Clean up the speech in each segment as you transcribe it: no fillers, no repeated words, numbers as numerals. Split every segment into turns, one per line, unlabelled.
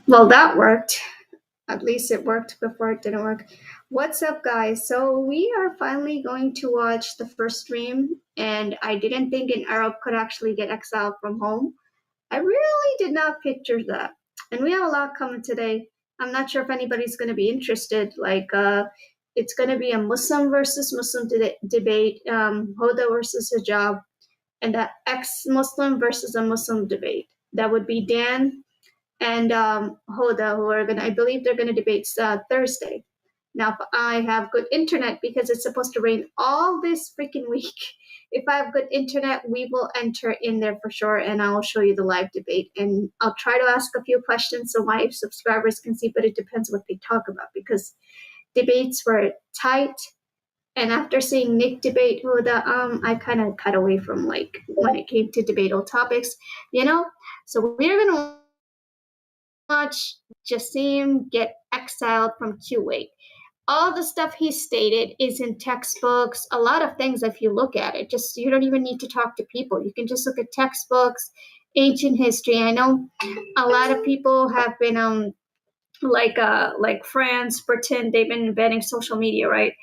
Well, that worked. At least it worked before it didn't work. What's up, guys? So we are finally going to watch the first stream, and I didn't think an Arab could actually get exiled from home. I really did not picture that. And we have a lot coming today. I'm not sure if anybody's going to be interested. It's going to be a Muslim versus Muslim debate, Hoda versus hijab, and the ex-Muslim versus a Muslim debate. That would be Dan and Hoda, who are I believe they're gonna debate Thursday. Now, if I have good internet, because it's supposed to rain all this freaking week, if I have good internet, we will enter in there for sure, and I'll show you the live debate. And I'll try to ask a few questions so my subscribers can see, but it depends what they talk about, because debates were tight. And after seeing Nick debate Hoda, I kind of cut away from like when it came to debatable topics, you know. So we're gonna watch JASIM get exiled from Kuwait. All the stuff he stated is in textbooks. A lot of things, if you look at it, just you don't even need to talk to people. You can just look at textbooks, ancient history. I know a lot of people have been like France, Britain, they've been inventing social media, right?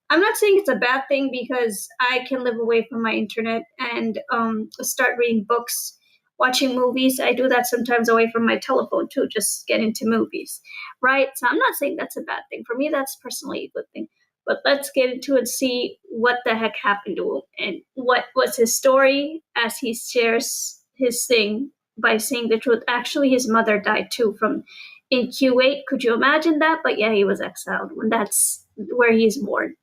I'm not saying it's a bad thing because I can live away from my internet and start reading books, watching movies. I do that sometimes away from my telephone too, just get into movies, right? So I'm not saying that's a bad thing. For me, that's personally a good thing. But let's get into it and see what the heck happened to him and what was his story as he shares his thing by saying the truth. Actually, his mother died too from in Kuwait. Could you imagine that? But yeah, he was exiled when that's where he's born.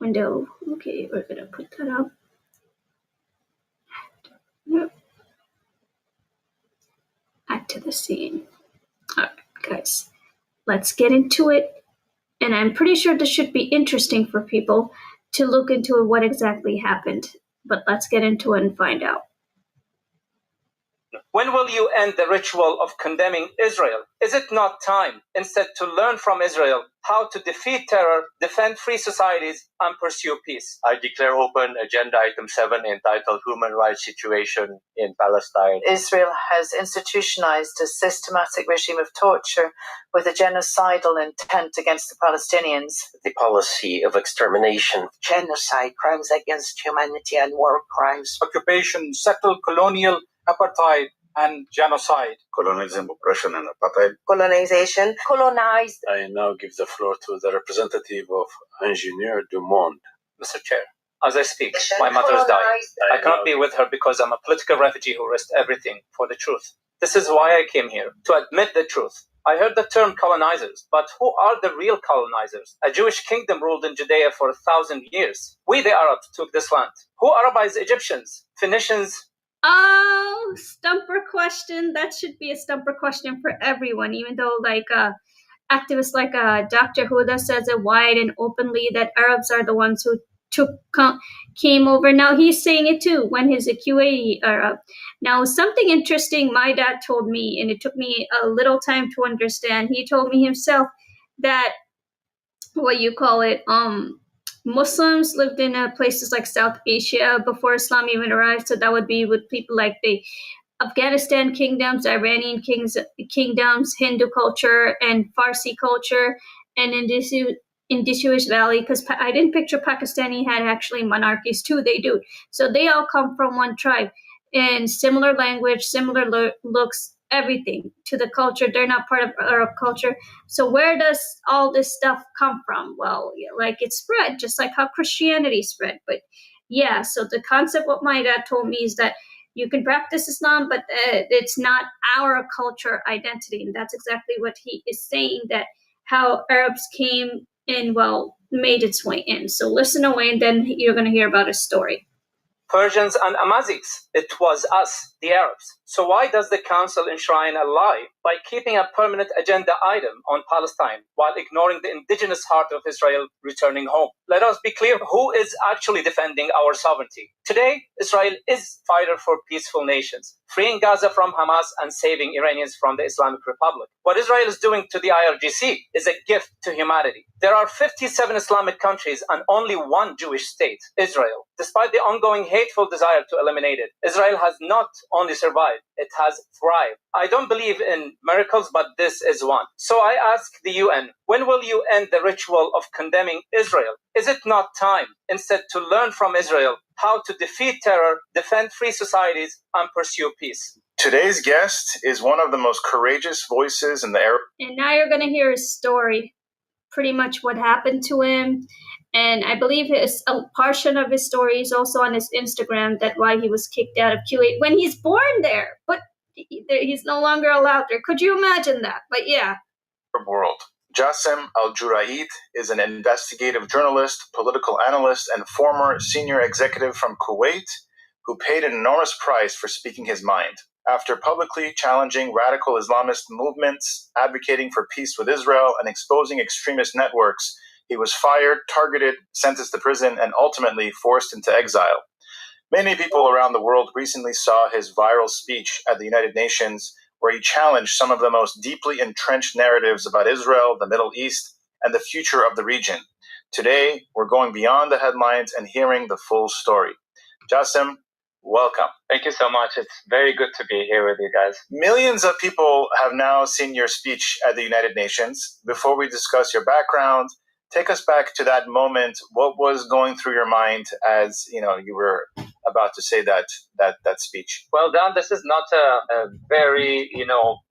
Window. Okay, we're gonna put that up. Yep. Add to the scene. All right, guys, let's get into it. And I'm pretty sure this should be interesting for people to look into what exactly happened. But let's get into it and find out.
When will you end the ritual of condemning Israel? Is it not time instead to learn from Israel how to defeat terror, defend free societies, and pursue peace?
I declare open Agenda Item 7 entitled Human Rights Situation in Palestine.
Israel has institutionalized a systematic regime of torture with a genocidal intent against the Palestinians.
The policy of extermination,
genocide, crimes against humanity, and war crimes.
Occupation, settled, colonial, apartheid, and genocide.
Colonialism, oppression, and apartheid.
Colonization.
Colonized.
I now give the floor to the representative of Engineer du Monde.
Mr. Chair, as I speak, my mother has died. I cannot be with her because I'm a political refugee who risked everything for the truth. This is why I came here, to admit the truth. I heard the term colonizers, but who are the real colonizers? A Jewish kingdom ruled in Judea for 1,000 years. We, the Arabs, took this land. Who Arabized Egyptians, Phoenicians?
Oh, stumper question. That should be a stumper question for everyone, even though activists like Dr. Huda says it wide and openly that Arabs are the ones who came over. Now he's saying it too when he's a QA Arab. Now something interesting my dad told me, and it took me a little time to understand. He told me himself that Muslims lived in places like South Asia before Islam even arrived. So that would be with people like the Afghanistan kingdoms, Iranian kingdoms, Hindu culture, and Farsi culture, and Indus Valley. Because I didn't picture Pakistani had actually monarchies too. They do. So they all come from one tribe, and similar language, similar looks. Everything to the culture. They're not part of Arab culture. So where does all this stuff come from? Well, like it spread, just like how Christianity spread. But yeah, so the concept, what my dad told me is that you can practice Islam, but it's not our culture identity. And that's exactly what he is saying, that how Arabs came in, made its way in. So listen away, and then you're going to hear about his story.
Persians and Amazighs. It was us, the Arabs. So why does the Council enshrine a lie by keeping a permanent agenda item on Palestine while ignoring the indigenous heart of Israel returning home? Let us be clear, who is actually defending our sovereignty? Today, Israel is fighter for peaceful nations. freeing Gaza from Hamas and saving Iranians from the Islamic Republic. What Israel is doing to the IRGC is a gift to humanity. There are 57 Islamic countries and only one Jewish state, Israel. Despite the ongoing hateful desire to eliminate it, Israel has not only survived, it has thrived. I don't believe in miracles, but this is one. So I ask the UN, when will you end the ritual of condemning Israel? Is it not time, instead, to learn from Israel how to defeat terror, defend free societies, and pursue peace?
Today's guest is one of the most courageous voices in the Arab.
And now you're going to hear his story, pretty much what happened to him. And I believe a portion of his story is also on his Instagram, that why he was kicked out of Kuwait when he's born there. But he's no longer allowed there. Could you imagine that? But yeah.
World. JASIM Al-Juraid is an investigative journalist, political analyst, and former senior executive from Kuwait who paid an enormous price for speaking his mind. After publicly challenging radical Islamist movements, advocating for peace with Israel, and exposing extremist networks, he was fired, targeted, sentenced to prison, and ultimately forced into exile. Many people around the world recently saw his viral speech at the United Nations, where he challenged some of the most deeply entrenched narratives about Israel, the Middle East, and the future of the region. Today, we're going beyond the headlines and hearing the full story. JASIM, welcome.
Thank you so much. It's very good to be here with you guys.
Millions of people have now seen your speech at the United Nations. Before we discuss your background, take us back to that moment. What was going through your mind as you were about to say that speech?
Well, Dan, this is not a very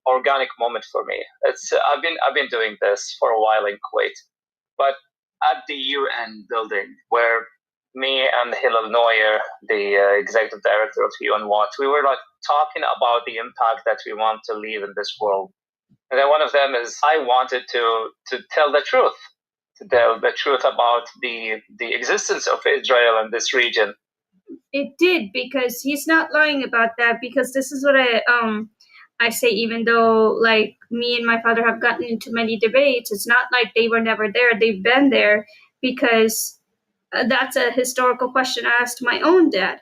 organic moment for me. I've been doing this for a while in Kuwait, but at the UN building, where me and Hillel Neuer, the executive director of UN Watch, we were talking about the impact that we want to leave in this world. And then one of them is, I wanted to tell the truth, about the existence of Israel in this region.
It did, because he's not lying about that, because this is what I say, even though me and my father have gotten into many debates, it's not like they were never there. They've been there, because that's a historical question I asked my own dad.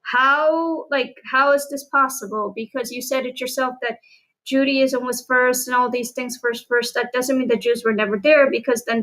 How is this possible? Because you said it yourself that Judaism was first and all these things first. That doesn't mean the Jews were never there, because then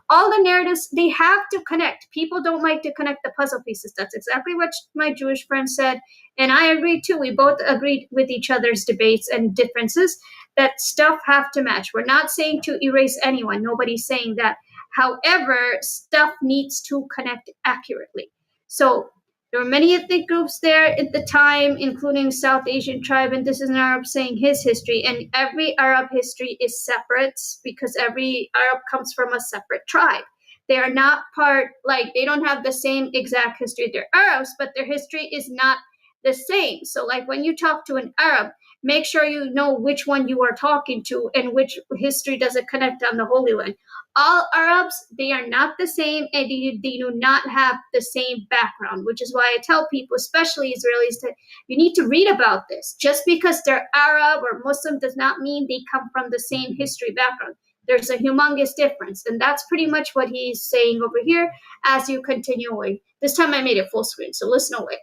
all the narratives, they have to connect. People don't like to connect the puzzle pieces. That's exactly what my Jewish friend said. And I agree too. We both agreed with each other's debates and differences that stuff have to match. We're not saying to erase anyone. Nobody's saying that. However, stuff needs to connect accurately. So there were many ethnic groups there at the time, including South Asian tribe, and this is an Arab saying his history. And every Arab history is separate, because every Arab comes from a separate tribe. They are not they don't have the same exact history. They're Arabs, but their history is not the same. So when you talk to an Arab, make sure you know which one you are talking to and which history does it connect on the Holy Land. All Arabs, they are not the same, and they do not have the same background, which is why I tell people, especially Israelis, that you need to read about this. Just because they're Arab or Muslim does not mean they come from the same history background. There's a humongous difference, and that's pretty much what he's saying over here as you continue away. This time I made it full screen, so listen away.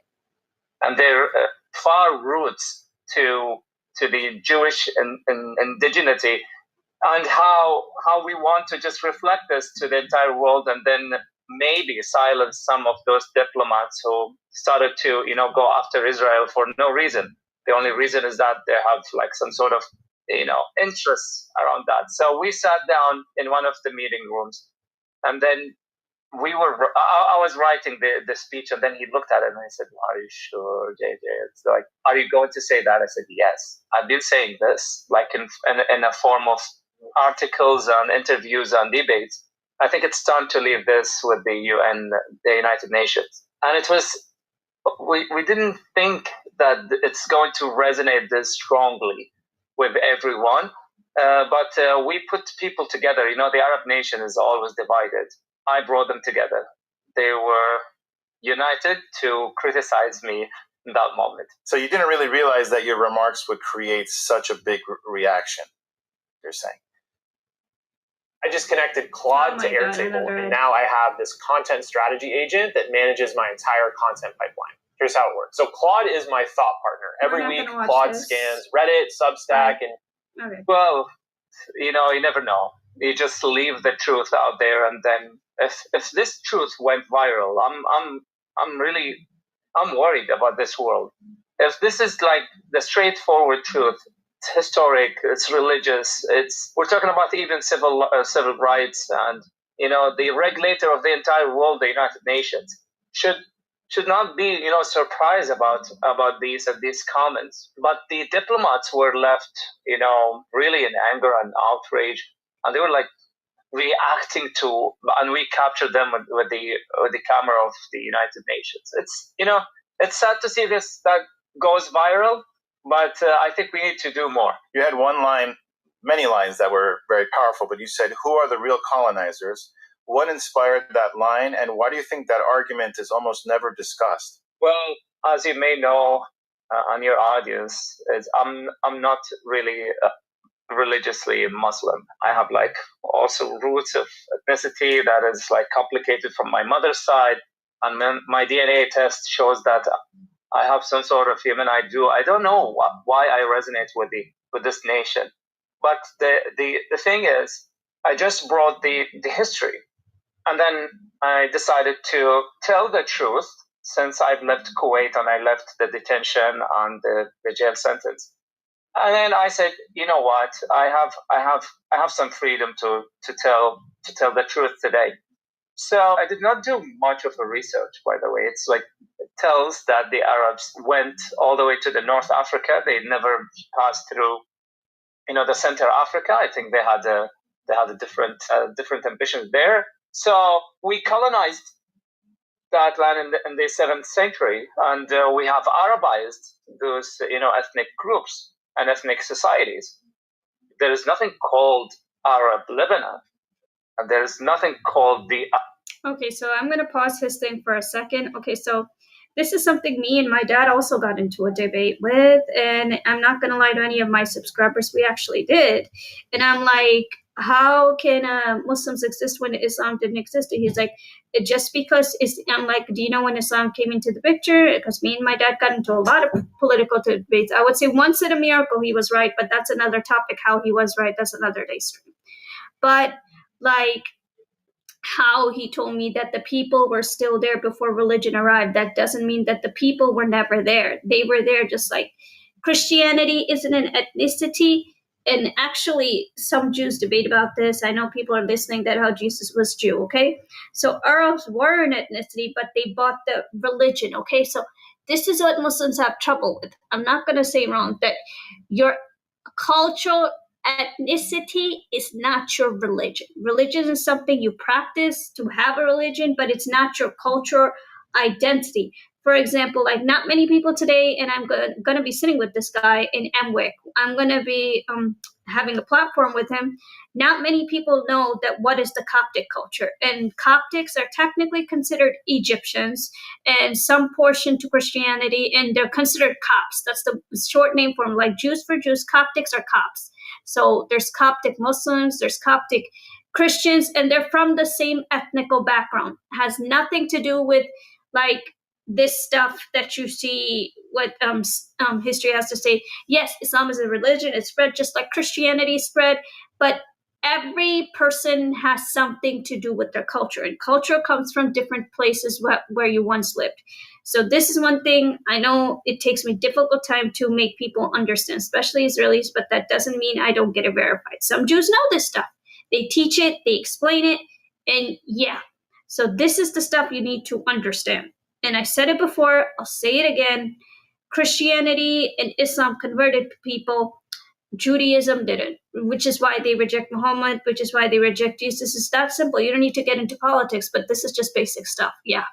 And their far roots to the Jewish indigeneity, and how we want to just reflect this to the entire world, and then maybe silence some of those diplomats who started to go after Israel for no reason. The only reason is that they have some sort of interests around that. So we sat down in one of the meeting rooms, and then I was writing the speech, and then he looked at it and he said, "Are you sure, JJ? It's are you going to say that?" I said, "Yes, I've been saying this, in a form of articles and interviews and debates. I think it's time to leave this with the UN, the United Nations." And it was, we didn't think that it's going to resonate this strongly with everyone, but we put people together. The Arab nation is always divided. I brought them together. They were united to criticize me in that moment.
So you didn't really realize that your remarks would create such a big reaction, you're saying?
I just connected Claude to Airtable, and now I have this content strategy agent that manages my entire content pipeline. here's how it works. So Claude is my thought partner. Every week, Claude scans Reddit, Substack, and
well, you never know. You just leave the truth out there, and then if this truth went viral, I'm worried about this world. If this is like the straightforward truth, it's historic, it's religious, we're talking about even civil rights, and the regulator of the entire world, the United Nations, should not be surprised about these comments. But the diplomats were left really in anger and outrage, and they were like reacting to, and we captured them with the camera of the United Nations. It's sad to see this that goes viral, but I think we need to do more.
You had one line, many lines that were very powerful, but you said, "Who are the real colonizers?" What inspired that line, and why do you think that argument is almost never discussed?
Well, as you may know, on your audience, I'm not really religiously Muslim. I have like also roots of ethnicity that is like complicated from my mother's side, and my DNA test shows that I have some sort of human I don't know why I resonate with this nation. But the thing is, I just brought the history. And then I decided to tell the truth since I've left Kuwait and I left the detention and the jail sentence. And then I said, you know what? I have some freedom to tell the truth today. So I did not do much of a research, by the way. It's like it tells that the Arabs went all the way to the North Africa. They never passed through, the Center Africa. I think they had a different ambitions there. So we colonized that land in the 7th century, and we have Arabized those ethnic groups and ethnic societies. There is nothing called Arab Lebanon, and there is nothing called the.
Okay, so I'm going to pause his thing for a second. Okay, so this is something me and my dad also got into a debate with, and I'm not going to lie to any of my subscribers, we actually did. And I'm like, how can Muslims exist when Islam didn't exist? And he's like, just because I'm like, do you know when Islam came into the picture? Because me and my dad got into a lot of political debates. I would say once in a miracle he was right, but that's another topic. How he was right, that's another day stream. But like how he told me that the people were still there before religion arrived, that doesn't mean that the people were never there. They were there, just like Christianity isn't an ethnicity. And actually, some Jews debate about this. I know people are listening that how Jesus was Jew, okay? So Arabs were an ethnicity, but they bought the religion, okay? So this is what Muslims have trouble with. I'm not going to say wrong, that your cultural ethnicity is not your religion. Religion is something you practice to have a religion, but it's not your cultural identity. For example, like not many people today, and I'm going to be sitting with this guy in Amwick. I'm going to be having a platform with him. Not many people know that what is the Coptic culture. And Coptics are technically considered Egyptians and some portion to Christianity, and they're considered Copts. That's the short name for them. Like Jews for Jews, Coptics are Copts. So there's Coptic Muslims, there's Coptic Christians, and they're from the same ethnical background. It has nothing to do with like this stuff that you see what history has to say. Yes, Islam is a religion. It spread just like Christianity spread, but every person has something to do with their culture, and culture comes from different places where you once lived. So this is one thing I know it takes me difficult time to make people understand, especially Israelis, but that doesn't mean I don't get it verified. Some Jews know this stuff. They teach it, they explain it, and yeah. So this is the stuff you need to understand. And I said it before, I'll say it again. Christianity and Islam converted people. Judaism didn't, which is why they reject Muhammad, which is why they reject Jesus. It's that simple. You don't need to get into politics, but this is just basic stuff. Yeah.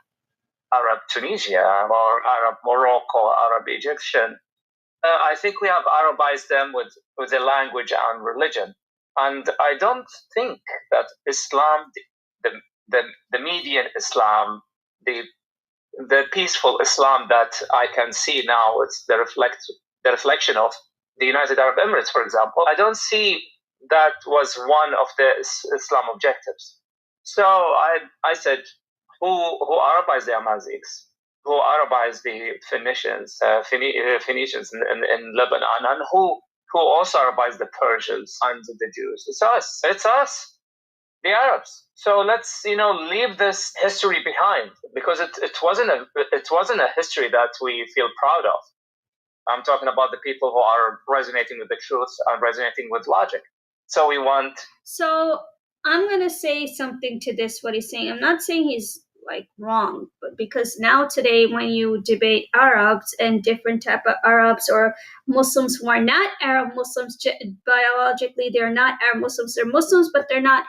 Arab Tunisia or Arab Morocco, Arab Egyptian. I think we have Arabized them with the language and religion. And I don't think that Islam, the median Islam, the peaceful Islam that I can see now, it's the reflection of the United Arab Emirates, for example. I don't see that was one of the Islam objectives. So I said, who Arabized the Amazighs? who Arabized the Phoenicians in Lebanon, and who also Arabized the Persians and the Jews. It's us. It's us, the Arabs. So let's leave this history behind, because it wasn't a history that we feel proud of. I'm talking about the people who are resonating with the truth and resonating with logic. So we want.
So I'm gonna say something to this. What he's saying. I'm not saying he's like wrong, but because now today when you debate Arabs and different type of Arabs or Muslims who are not Arab Muslims, biologically they're not Arab Muslims, they're Muslims but they're not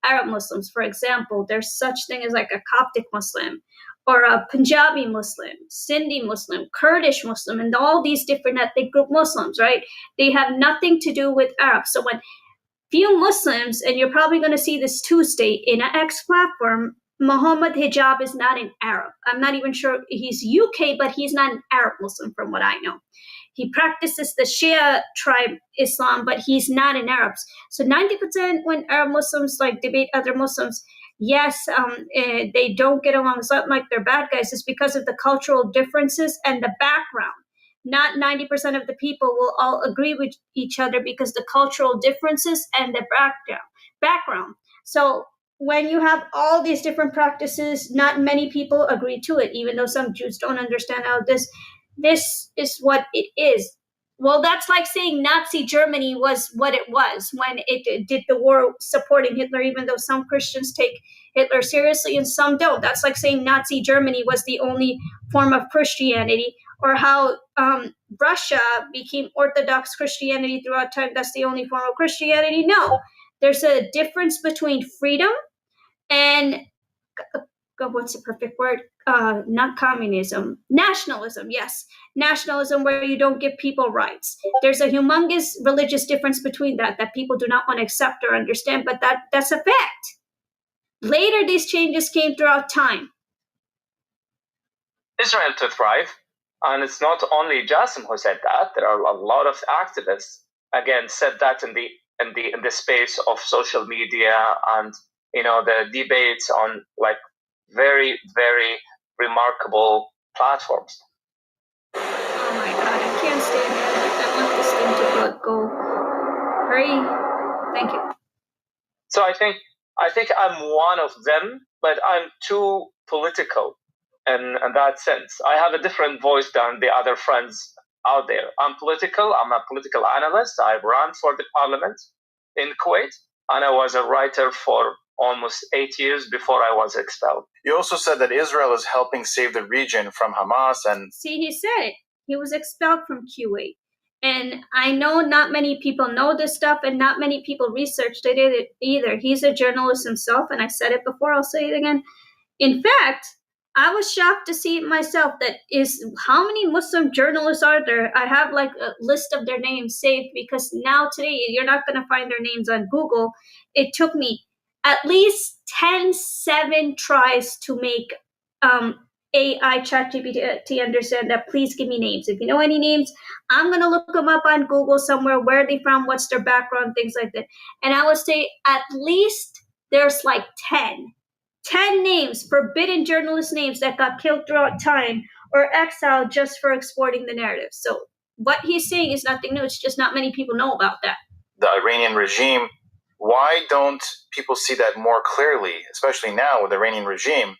Arab Muslims. For example, there's such thing as like a Coptic Muslim or a Punjabi Muslim, Sindhi Muslim, Kurdish Muslim, and all these different ethnic group Muslims, right? They have nothing to do with Arabs. So when few Muslims, and you're probably going to see this Tuesday in an X platform, Muhammad Hijab is not an Arab. I'm not even sure he's UK, but he's not an Arab Muslim from what I know. He practices the Shia tribe Islam, but he's not an Arab. So 90% when Arab Muslims like debate other Muslims, yes, they don't get along. It's not like they're bad guys. It's because of the cultural differences and the background. Not 90% of the people will all agree with each other because the cultural differences and the background. So when you have all these different practices, not many people agree to it, even though some Jews don't understand how this is what it is. Well, that's like saying Nazi Germany was what it was when it did the war supporting Hitler, even though some Christians take Hitler seriously and some don't. That's like saying Nazi Germany was the only form of Christianity, or how Russia became Orthodox Christianity throughout time. That's the only form of Christianity. No, there's a difference between freedom and what's the perfect word? Not communism, nationalism. Yes, nationalism, where you don't give people rights. There's a humongous religious difference between that people do not want to accept or understand, but that's a fact. Later, these changes came throughout time.
Israel to thrive, and it's not only JASIM who said that. There are a lot of activists again said that in the space of social media and the debates on like very, very remarkable platforms.
Oh my God, I can't stand it. I want this thing to go. Hurry. Thank you.
So I think I'm one of them, but I'm too political in that sense. I have a different voice than the other friends out there. I'm political. I'm a political analyst. I ran for the parliament in Kuwait, and I was a writer for almost 8 years before I was expelled.
You also said that Israel is helping save the region from Hamas and...
See, he said it. He was expelled from Kuwait. And I know not many people know this stuff, and not many people researched it either. He's a journalist himself, and I said it before, I'll say it again. In fact, I was shocked to see it myself. That is, how many Muslim journalists are there? I have like a list of their names saved, because now today you're not going to find their names on Google. It took me at least 7 tries to make AI ChatGPT understand that. Please give me names. If you know any names, I'm going to look them up on Google somewhere, where are they from, what's their background, things like that. And I would say at least there's like 10 names, forbidden journalist names, that got killed throughout time or exiled just for exporting the narrative. So what he's saying is nothing new. It's just not many people know about that.
The Iranian regime, why don't people see that more clearly, especially now with the Iranian regime?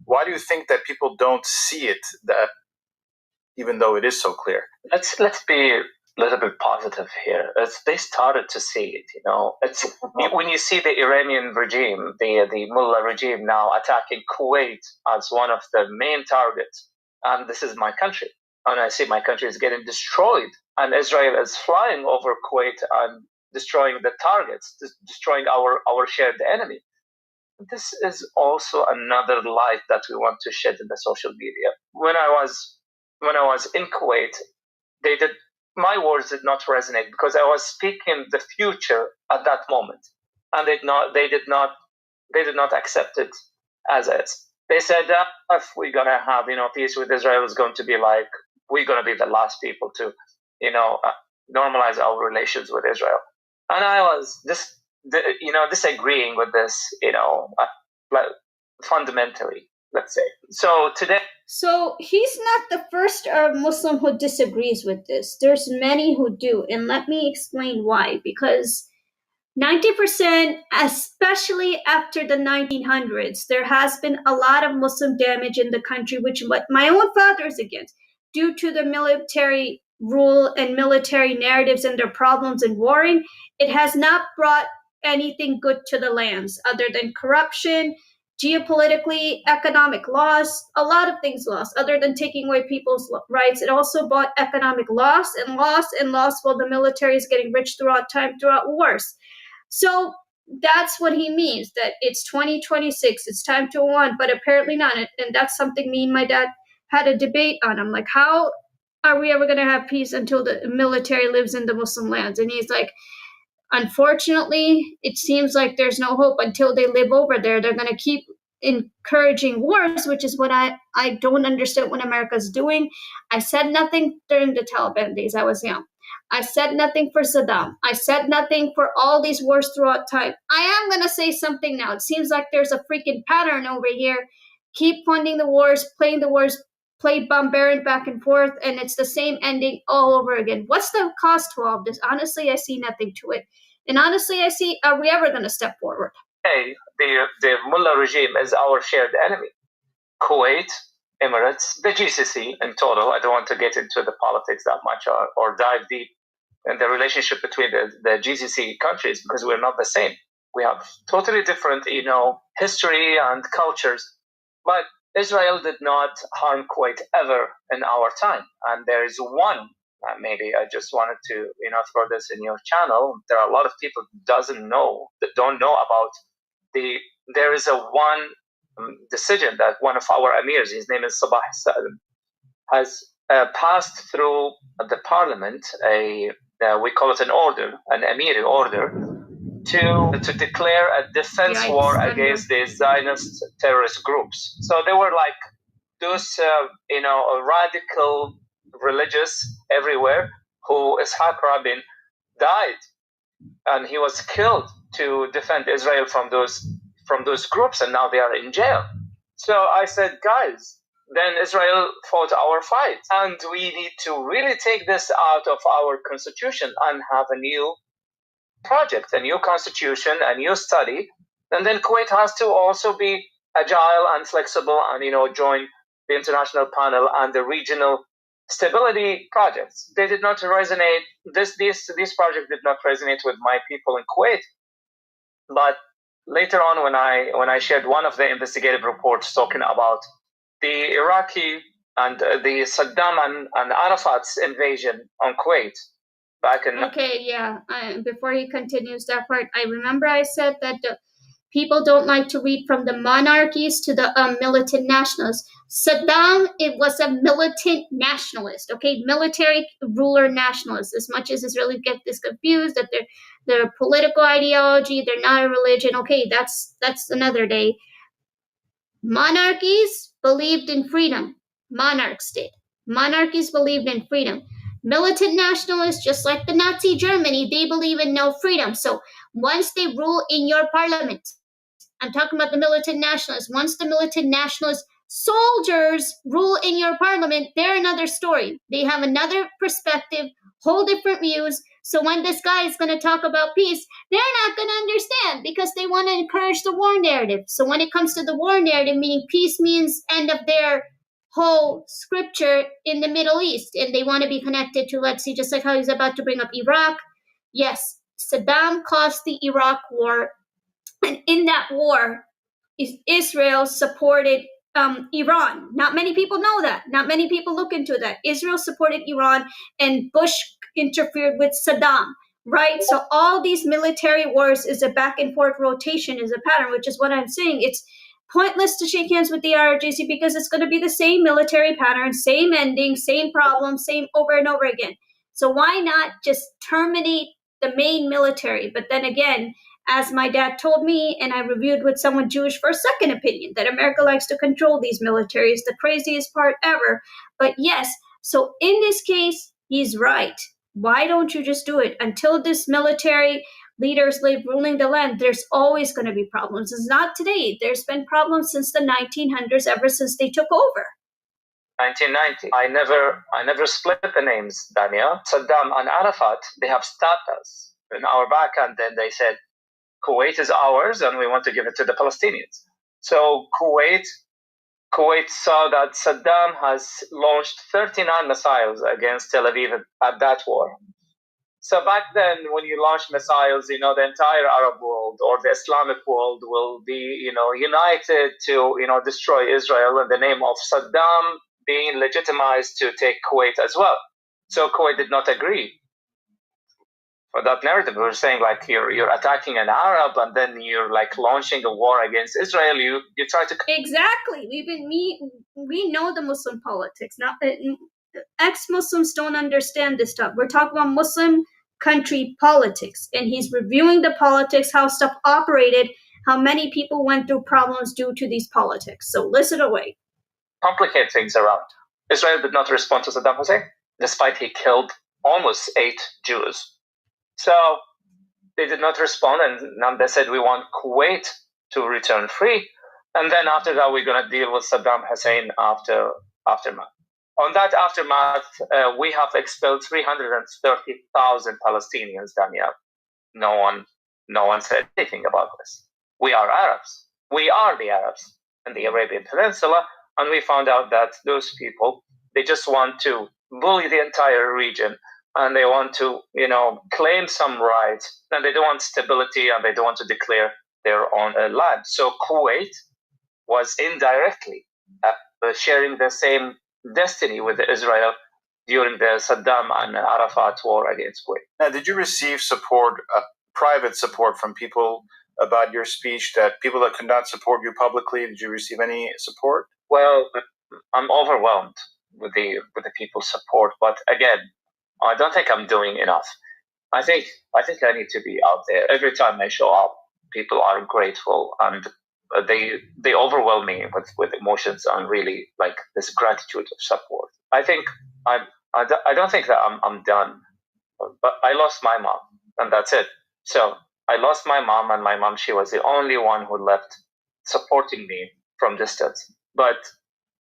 Why do you think that people don't see it, that even though it is so clear?
Let's be a little bit positive here. They started to see it, It's when you see the Iranian regime, the mullah regime now attacking Kuwait as one of the main targets, and this is my country, and I see my country is getting destroyed, and Israel is flying over Kuwait and destroying the targets, destroying our shared enemy. This is also another light that we want to shed in the social media. When I was in Kuwait, my words did not resonate, because I was speaking the future at that moment, and they did not accept it as is. They said that if we're gonna have peace with Israel, is going to be like we're gonna be the last people to normalize our relations with Israel, and I was disagreeing with this fundamentally. let's say. So today.
So he's not the first Arab Muslim who disagrees with this. There's many who do, and let me explain why. Because 90%, especially after the 1900s, there has been a lot of Muslim damage in the country, which what my own father is against, due to the military rule and military narratives and their problems in warring. It has not brought anything good to the lands other than corruption, geopolitically, economic loss, a lot of things lost, other than taking away people's rights. It also brought economic loss and loss and loss while the military is getting rich throughout time, throughout wars. So that's what he means, that it's 2026, it's time to want, but apparently not. And that's something me and my dad had a debate on. I'm like, how are we ever going to have peace until the military lives in the Muslim lands? And he's like, unfortunately, it seems like there's no hope until they live over there. They're going to keep encouraging wars, which is what I don't understand what America's doing. I said nothing during the Taliban days. I was young. I said nothing for Saddam. I said nothing for all these wars throughout time. I am going to say something now. It seems like there's a freaking pattern over here. Keep funding the wars, play bombardment back and forth, and it's the same ending all over again. What's the cost to all of this? Honestly, I see nothing to it. And honestly, I see, are we ever going to step forward?
Hey, the mullah regime is our shared enemy. Kuwait, Emirates, the GCC in total. I don't want to get into the politics that much or dive deep in the relationship between the GCC countries, because we're not the same. We have totally different, history and cultures. But Israel did not harm Kuwait ever in our time. And there is one, maybe I just wanted to, throw this in your channel. There are a lot of people that don't know about there is one decision that one of our emirs, his name is Sabah Salim, has passed through the parliament, we call it an order, an emiri order, to declare a defense war against the Zionist terrorist groups. So they were like those, radical religious everywhere, who Ishaq Rabin died, and he was killed to defend Israel from those groups, and now they are in jail. So I said, guys, then Israel fought our fight, and we need to really take this out of our constitution and have a new project, a new constitution, a new study. And then Kuwait has to also be agile and flexible and, join the international panel and the regional stability projects. They did not resonate. This project did not resonate with my people in Kuwait. But later on, when I shared one of the investigative reports talking about the Iraqi and the Saddam and Arafat's invasion on Kuwait back in...
Okay, yeah. Before he continues that part, I remember I said that people don't like to read from the monarchies to the militant nationalists. Saddam, it was a militant nationalist, okay? Military ruler nationalist. As much as Israelis get this confused, that they're political ideology, they're not a religion. Okay, that's another day. Monarchies believed in freedom. Monarchs did. Monarchies believed in freedom. Militant nationalists, just like the Nazi Germany, they believe in no freedom. So once they rule in your parliament, I'm talking about the militant nationalists. Once the militant nationalist soldiers rule in your parliament, they're another story. They have another perspective, whole different views. So when this guy is going to talk about peace, they're not going to understand because they want to encourage the war narrative. So when it comes to the war narrative, meaning peace means end of their whole scripture in the Middle East, and they want to be connected to, let's see, just like how he's about to bring up Iraq. Yes, Saddam caused the Iraq war. And in that war, Israel supported Iran. Not many people know that. Not many people look into that. Israel supported Iran, and Bush interfered with Saddam, right? So all these military wars is a back and forth rotation, is a pattern, which is what I'm saying. It's pointless to shake hands with the IRGC because it's going to be the same military pattern, same ending, same problem, same over and over again. So why not just terminate the main military? But then again, as my dad told me, and I reviewed with someone Jewish for a second opinion, that America likes to control these militaries, the craziest part ever. But yes, so in this case, he's right. Why don't you just do it until this military leaders live ruling the land, there's always going to be problems. It's not today. There's been problems since the 1900s, ever since they took over.
1990. I never split the names, Daniel. Saddam and Arafat, they have stabbed us in our back, and then they said, Kuwait is ours, and we want to give it to the Palestinians. So Kuwait saw that Saddam has launched 39 missiles against Tel Aviv at that war. So back then, when you launch missiles, the entire Arab world or the Islamic world will be, united to, destroy Israel in the name of Saddam being legitimized to take Kuwait as well. So Kuwait did not agree for that narrative. We were saying, like, you're attacking an Arab and then you're like launching a war against Israel. You try to
exactly. We know the Muslim politics. Now, ex-Muslims don't understand this stuff. We're talking about Muslim country politics, and he's reviewing the politics, how stuff operated, how many people went through problems due to these politics. So listen away.
Complicate things around. Israel did not respond to Saddam Hussein, despite he killed almost 8 Jews. So they did not respond, and now they said we want Kuwait to return free, and then after that we're going to deal with Saddam Hussein aftermath. On that aftermath, we have expelled 330,000 Palestinians, Daniel. No one said anything about this. We are Arabs. We are the Arabs in the Arabian Peninsula, and we found out that those people, they just want to bully the entire region, and they want to, claim some rights, and they don't want stability, and they don't want to declare their own land. So Kuwait was indirectly sharing the same destiny with Israel during the Saddam and Arafat war against Kuwait.
Now, did you receive support, private support from people about your speech, that people that could not support you publicly? Did you receive any support?
Well, I'm overwhelmed with the people's support, but again, I don't think I'm doing enough. I think I need to be out there. Every time I show up, people are grateful, and they overwhelm me with emotions and really like this gratitude of support. I think I don't think that I'm done, but I lost my mom, and that's it. So I lost my mom, and my mom, she was the only one who left supporting me from distance. But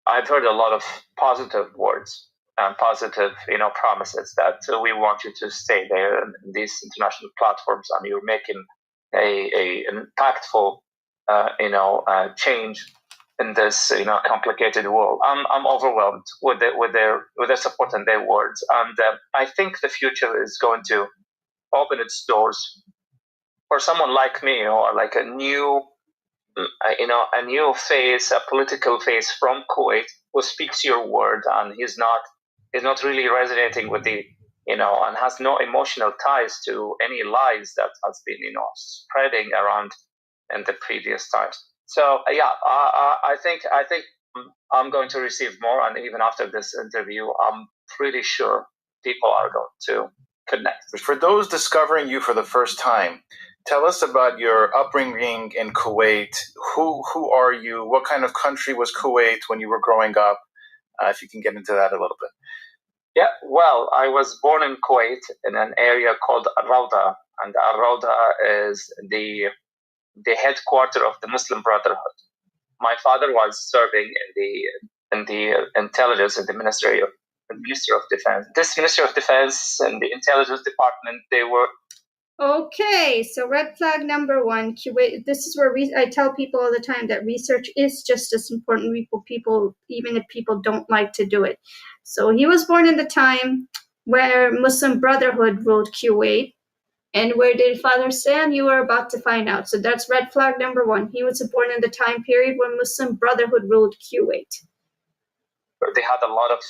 I've heard a lot of positive words and positive, promises that we want you to stay there in these international platforms, and you're making a impactful, change in this, complicated world. I'm overwhelmed with their support and their words, and I think the future is going to open its doors for someone like me, or like a new face, a political face from Kuwait who speaks your word, and he's not really resonating with the, and has no emotional ties to any lies that has been, spreading around in the previous times. So I think I'm going to receive more, and even after this interview, I'm pretty sure people are going to connect.
For those discovering you for the first time, tell us about your upbringing in Kuwait. Who are you? What kind of country was Kuwait when you were growing up? If you can get into that a little bit.
Yeah, well, I was born in Kuwait in an area called Al-Rawda, and Al-Rawda is the headquarter of the Muslim Brotherhood. My father was serving in the intelligence in the Ministry of Defense. This Ministry of Defense and the intelligence department, they were.
Okay, so red flag number 1, Kuwait. This is where I tell people all the time that research is just as important, people, even if people don't like to do it. So he was born in the time where Muslim Brotherhood ruled Kuwait. And where did Father stand? You are about to find out. So that's red flag number 1. He was born in the time period when Muslim Brotherhood ruled Kuwait.
They had a lot of,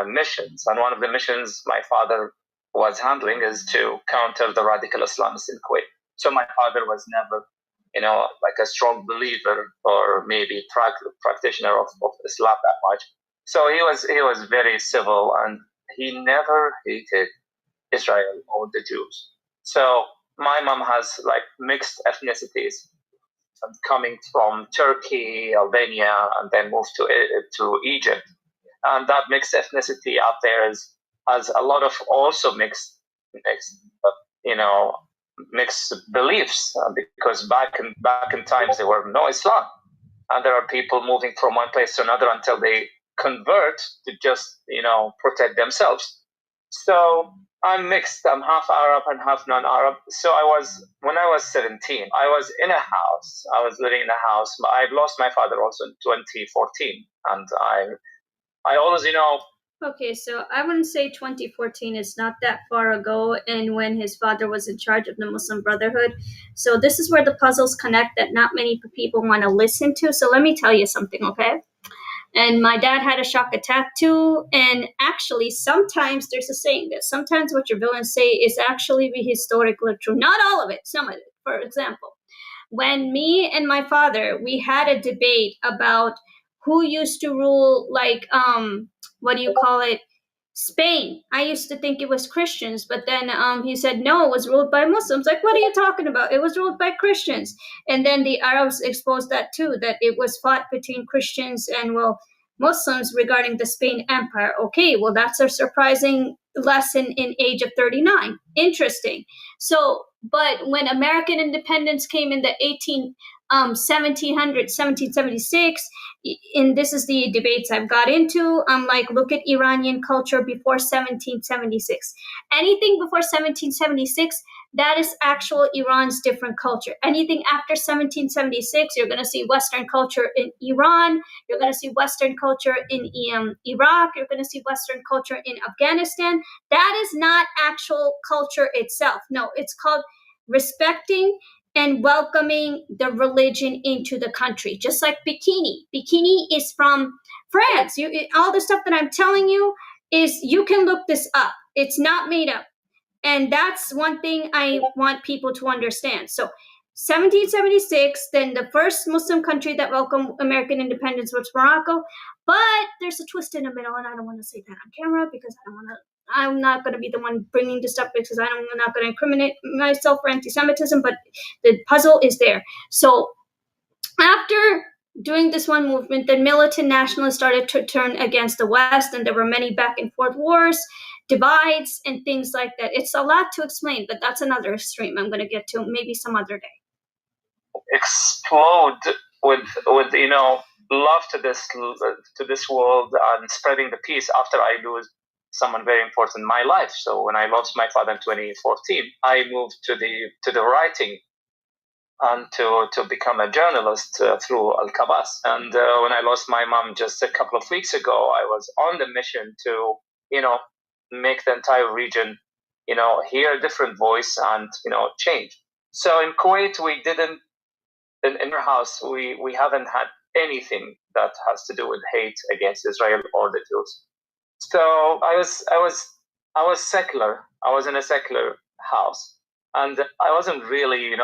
missions. And one of the missions my father was handling is to counter the radical Islamists in Kuwait. So my father was never, like a strong believer or maybe practitioner of Islam that much. So he was very civil, and he never hated Israel or the Jews. So my mom has like mixed ethnicities, coming from Turkey, Albania, and then moved to Egypt. And that mixed ethnicity out there has a lot of also mixed, mixed beliefs because back in times there were no Islam, and there are people moving from one place to another until they convert to just protect themselves. So I'm mixed. I'm half Arab and half non-Arab. So when I was 17, I was in a house. I was living in a house. I've lost my father also in 2014, and I always
Okay, so I wouldn't say 2014 is not that far ago, and when his father was in charge of the Muslim Brotherhood. So this is where the puzzles connect that not many people want to listen to. So let me tell you something, okay? And my dad had a shock attack too. And actually, sometimes there's a saying that sometimes what your villains say is actually historically true. Not all of it, some of it. For example, when me and my father, we had a debate about who used to rule, like, Spain. I used to think it was Christians, but then he said no, it was ruled by Muslims. Like, what are you talking about? It was ruled by Christians. And then the Arabs exposed that too, that it was fought between Christians and, Muslims regarding the Spain Empire. Okay, well, that's a surprising lesson in age of 39. Interesting. So, but when American independence came in the 1776, and this is the debates I've got into, like, look at Iranian culture before 1776. Anything before 1776, that is actual Iran's different culture. Anything after 1776, you're going to see Western culture in Iran, you're going to see Western culture in Iraq, you're going to see Western culture in Afghanistan. That is not actual culture itself. No, it's called respecting and welcoming the religion into the country. Just like bikini. Bikini is from France. All the stuff that I'm telling you is, you can look this up. It's not made up. And that's one thing I want people to understand. So 1776, then the first Muslim country that welcomed American independence was Morocco. But there's a twist in the middle, and I don't want to say that on camera because I'm not going to be the one bringing this up because I'm not going to incriminate myself for anti-Semitism, but the puzzle is there. So after doing this one movement, the militant nationalists started to turn against the West, and there were many back and forth wars, divides, and things like that. It's a lot to explain, but that's another extreme I'm going to get to maybe some other day.
Explode with love to this world and spreading the peace after I lose someone very important in my life. So when I lost my father in 2014, I moved to the writing and to become a journalist through Al-Kabas. And when I lost my mom just a couple of weeks ago, I was on the mission to make the entire region hear a different voice and change. So in Kuwait, we didn't, in our house, we haven't had anything that has to do with hate against Israel or the Jews. So I was secular. I was in a secular house, and I wasn't really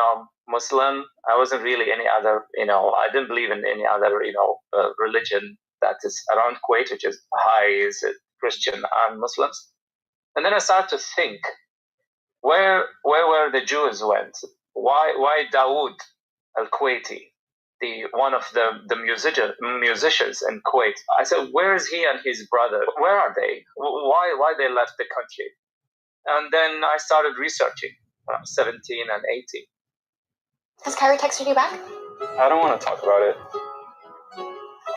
Muslim. I wasn't really any other I didn't believe in any other religion that is around Kuwait, which is Baha'is, Christian, and Muslims. And then I started to think, where were the Jews went? Why Dawood al-Kuwaiti, one of the musicians in Kuwait? I said, where is he and his brother? Where are they? Why they left the country? And then I started researching when I was 17 and 18.
Has Kyrie texted you back?
I don't want to talk about it.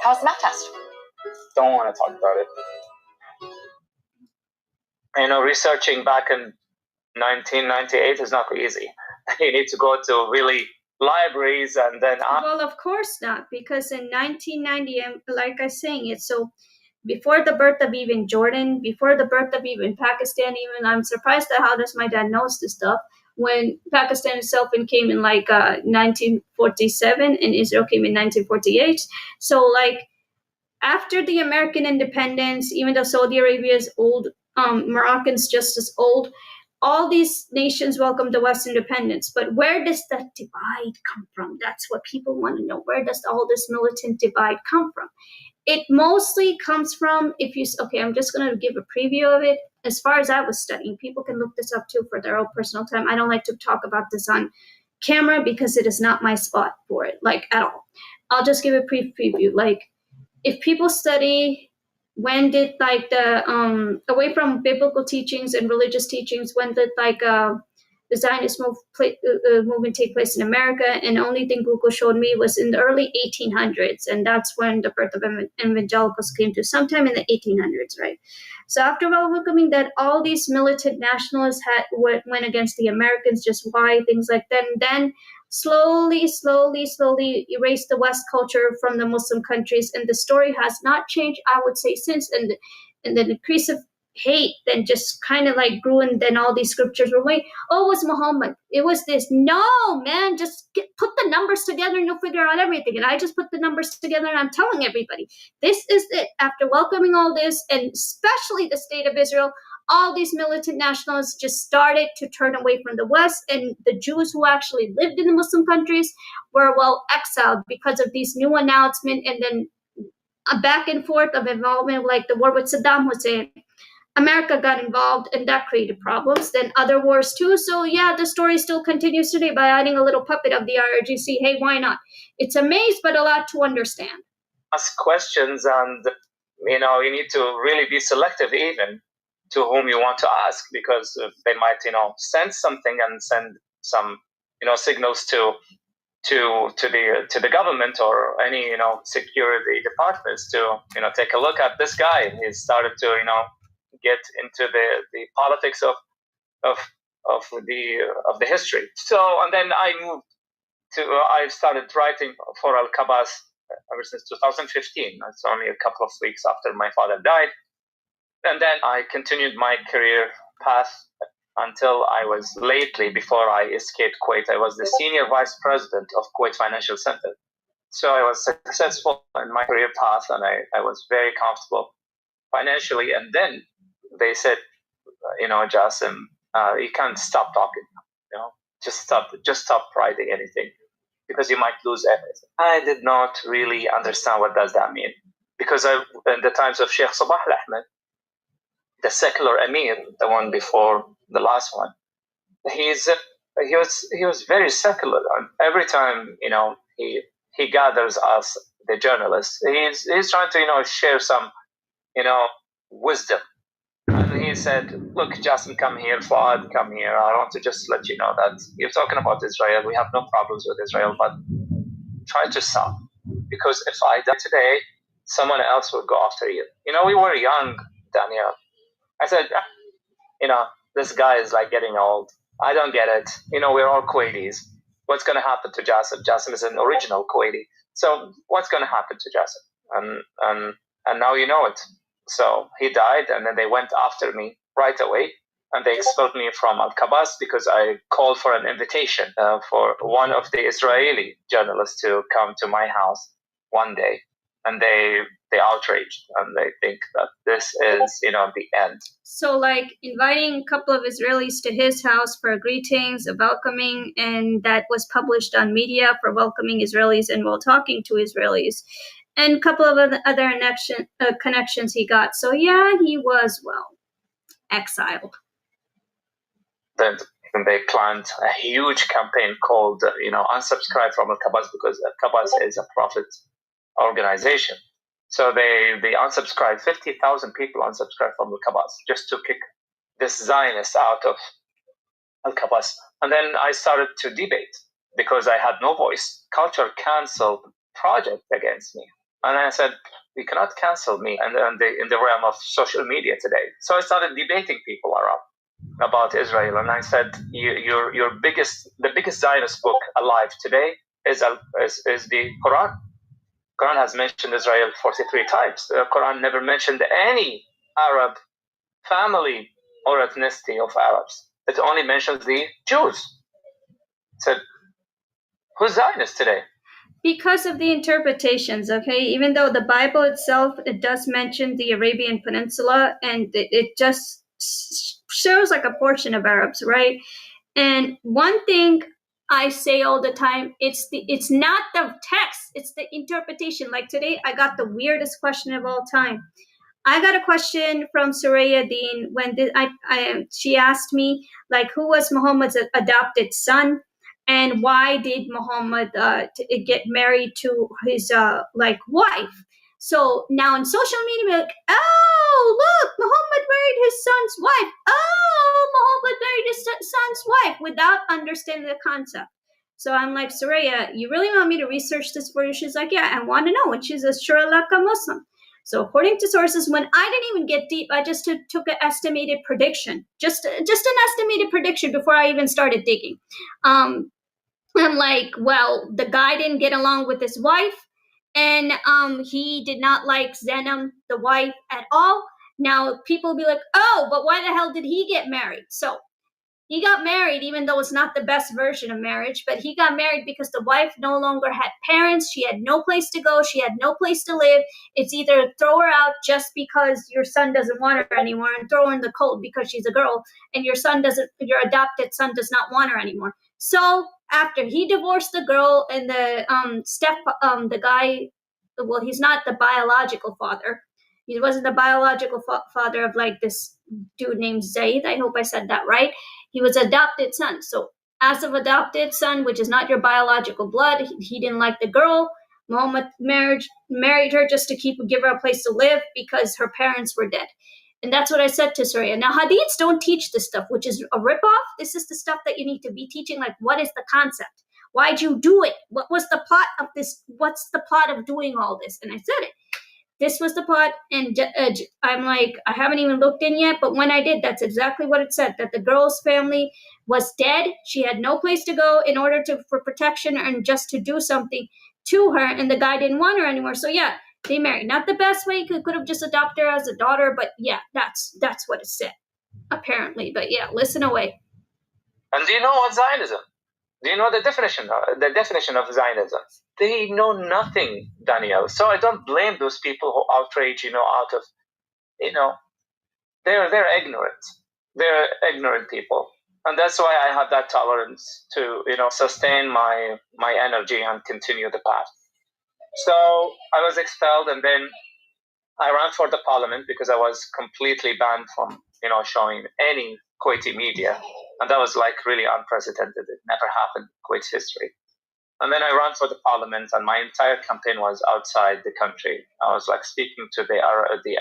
How was the math test?
Don't want to talk about it. Researching back in 1998 is not easy. You need to go to really libraries and then...
Well, of course not, because in 1990, like I was saying, it's so before the birth of even Jordan, before the birth of even Pakistan, even I'm surprised at how my dad knows this stuff. When Pakistan itself came in 1947 and Israel came in 1948. So after the American independence, even though Saudi Arabia is old, Moroccan's just as old, all these nations welcomed the West independence. But where does that divide come from? That's what people want to know. Where does all this militant divide come from? It mostly comes from, I'm just going to give a preview of it. As far as I was studying, people can look this up too for their own personal time. I don't like to talk about this on camera because it is not my spot for it, at all. I'll just give a preview. If people study, when did away from biblical teachings and religious teachings, when did the Zionist movement take place in America, and the only thing Google showed me was in the early 1800s, and that's when the birth of evangelicals came to, sometime in the 1800s, right? So after welcoming that, all these militant nationalists went against the Americans, just why, things like that, and then slowly erased the West culture from the Muslim countries, and the story has not changed, I would say, since, and the increase of hate then just kind of like grew, and then all these scriptures were it was Muhammad, it was this. No, man, just put the numbers together and you'll figure out everything. And I just put the numbers together, and I'm telling everybody, this is it. After welcoming all this, and especially the state of Israel, all these militant nationalists just started to turn away from the West, and the Jews who actually lived in the Muslim countries were, well, exiled because of these new announcements, and then a back and forth of involvement, like the war with Saddam Hussein. America got involved, and that created problems. Then other wars too. So yeah, the story still continues today by adding a little puppet of the IRGC. Hey, why not? It's a maze, but a lot to understand.
Ask questions, and you need to really be selective even to whom you want to ask, because they might send something and send some signals to the government or any security departments to take a look at this guy. He started to get into the politics of the history. So, and then I started writing for Al-Qabas ever since 2015. It's only a couple of weeks after my father died. And then I continued my career path until I was lately, before I escaped Kuwait, I was the senior vice president of Kuwait Financial Center. So I was successful in my career path, and I was very comfortable financially. And then they said, JASIM, you can't stop talking. Just stop writing anything, because you might lose everything. I did not really understand what does that mean, because in the times of Sheikh Sabah Ahmed, the secular Emir, the one before the last one, he was very secular. And every time he gathers us, the journalists, he's trying to share some wisdom. And he said, look, Jasim, come here, Fuad, come here. I want to just let you know that you're talking about Israel. We have no problems with Israel, but try to stop. Because if I die today, someone else will go after you. We were young, Daniel. I said, this guy is like getting old. I don't get it. We're all Kuwaitis. What's going to happen to Jasim? Jasim is an original Kuwaiti. So what's going to happen to Jasim? And now you know it. So he died, and then they went after me right away, and they expelled me from Al-Qabas because I called for an invitation for one of the Israeli journalists to come to my house one day, and they outraged, and they think that this is the end.
So like inviting a couple of Israelis to his house for greetings, a welcoming, and that was published on media for welcoming Israelis and while talking to Israelis. And a couple of other connections he got. So yeah, he was, exiled.
Then they planned a huge campaign called, unsubscribe from Al-Qabas, because Al-Qabas is a profit organization. So they unsubscribed, 50,000 people unsubscribed from Al-Qabas just to kick this Zionist out of Al-Qabas. And then I started to debate because I had no voice. Culture canceled project against me. And I said, you cannot cancel me in the realm of social media today. So I started debating people around about Israel. And I said, the biggest Zionist book alive today is the Quran. Quran has mentioned Israel 43 times. The Quran never mentioned any Arab family or ethnicity of Arabs. It only mentions the Jews. So who's Zionist today?
Because of the interpretations, okay? Even though the Bible itself, it does mention the Arabian Peninsula, and it just shows like a portion of Arabs, right? And one thing I say all the time, it's not the text, it's the interpretation. Like today, I got the weirdest question of all time. I got a question from Suraya Dean when she asked me, like, who was Muhammad's adopted son? And why did Muhammad get married to his wife? So now in social media, like, oh, look, Muhammad married his son's wife. Oh, Muhammad married his son's wife without understanding the concept. So I'm like, Soraya, you really want me to research this for you? She's like, yeah, I want to know. And she's a Sri Lanka Muslim. So according to sources, when I didn't even get deep, I just took an estimated prediction, just an estimated prediction before I even started digging. I'm like, well, the guy didn't get along with his wife, and he did not like Zenem, the wife, at all. Now people will be like, oh, but why the hell did he get married? So he got married, even though it's not the best version of marriage, but he got married because the wife no longer had parents. She had no place to go. She had no place to live. It's either throw her out just because your son doesn't want her anymore, and throw her in the cold because she's a girl, and your adopted son does not want her anymore. So after he divorced the girl, and the guy, well, he's not the biological father. He wasn't the biological father of like this dude named Zaid. I hope I said that right. He was adopted son. So as of adopted son, which is not your biological blood, he didn't like the girl. Muhammad married her just to give her a place to live because her parents were dead. And that's what I said to Soraya. Now, hadiths don't teach this stuff, which is a ripoff. This is the stuff that you need to be teaching. Like, what is the concept? Why'd you do it? What was the plot of this? What's the plot of doing all this? And I said it. This was the plot, and I'm like, I haven't even looked in yet, but when I did, that's exactly what it said, that the girl's family was dead. She had no place to go in order for protection and just to do something to her, and the guy didn't want her anymore. So yeah, they married. Not the best way. Could have just adopted her as a daughter, but yeah, that's what it said, apparently. But yeah, listen away.
And do you know what Zionism? Do you know the definition of Zionism? They know nothing, Danielle. So I don't blame those people who outrage, out of, they're ignorant. They're ignorant people. And that's why I have that tolerance to, sustain my energy and continue the path. So I was expelled, and then I ran for the parliament because I was completely banned from, showing any Kuwaiti media. And that was like really unprecedented. It never happened in Kuwait's history. And then I ran for the parliament, and my entire campaign was outside the country. I was like speaking to the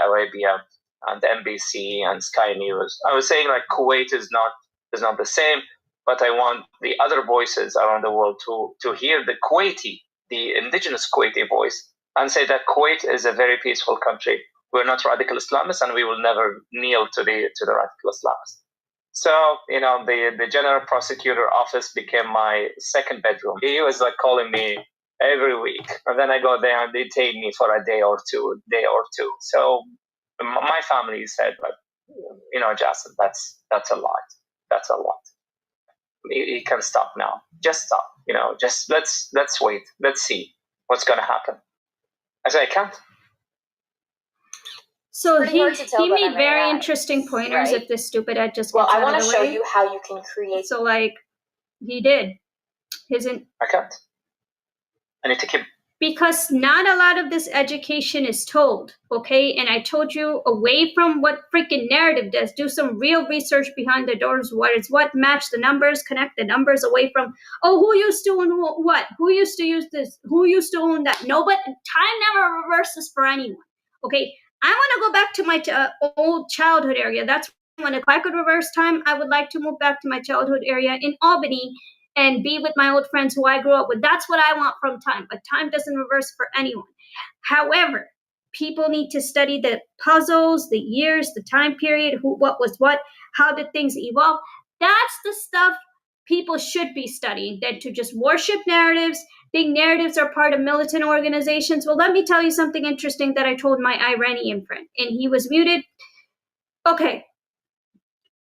Arabia and the NBC and Sky News. I was saying like Kuwait is not the same, but I want the other voices around the world to hear the indigenous Kuwaiti voice, and say that Kuwait is a very peaceful country. We're not radical Islamists, and we will never kneel to the radical Islamists. So, the general prosecutor office became my second bedroom. He was like calling me every week. And then I go there and they detain me for a day or two. So my family said, Jasim, that's a lot. That's a lot. You can stop now. Just stop. Just let's wait. Let's see what's going to happen. I said, I can't.
So he made very interesting pointers. Right? If this stupid ad just gets
I
want
to show you how you can create.
So he did.
I can't. I need to keep.
Because not a lot of this education is told, okay? And I told you, away from what freaking narrative does, do some real research behind the doors. What match the numbers, connect the numbers away from, who used to own what? Who used to use this? Who used to own that? No, but time never reverses for anyone, okay? I want to go back to my old childhood area. That's when, if I could reverse time, I would like to move back to my childhood area in Albany and be with my old friends who I grew up with. That's what I want from time, but time doesn't reverse for anyone. However, people need to study the puzzles, the years, the time period, what was what, how did things evolve. That's the stuff people should be studying, than to just worship narratives, think narratives are part of militant organizations. Well, let me tell you something interesting that I told my Iranian friend, and he was muted. Okay,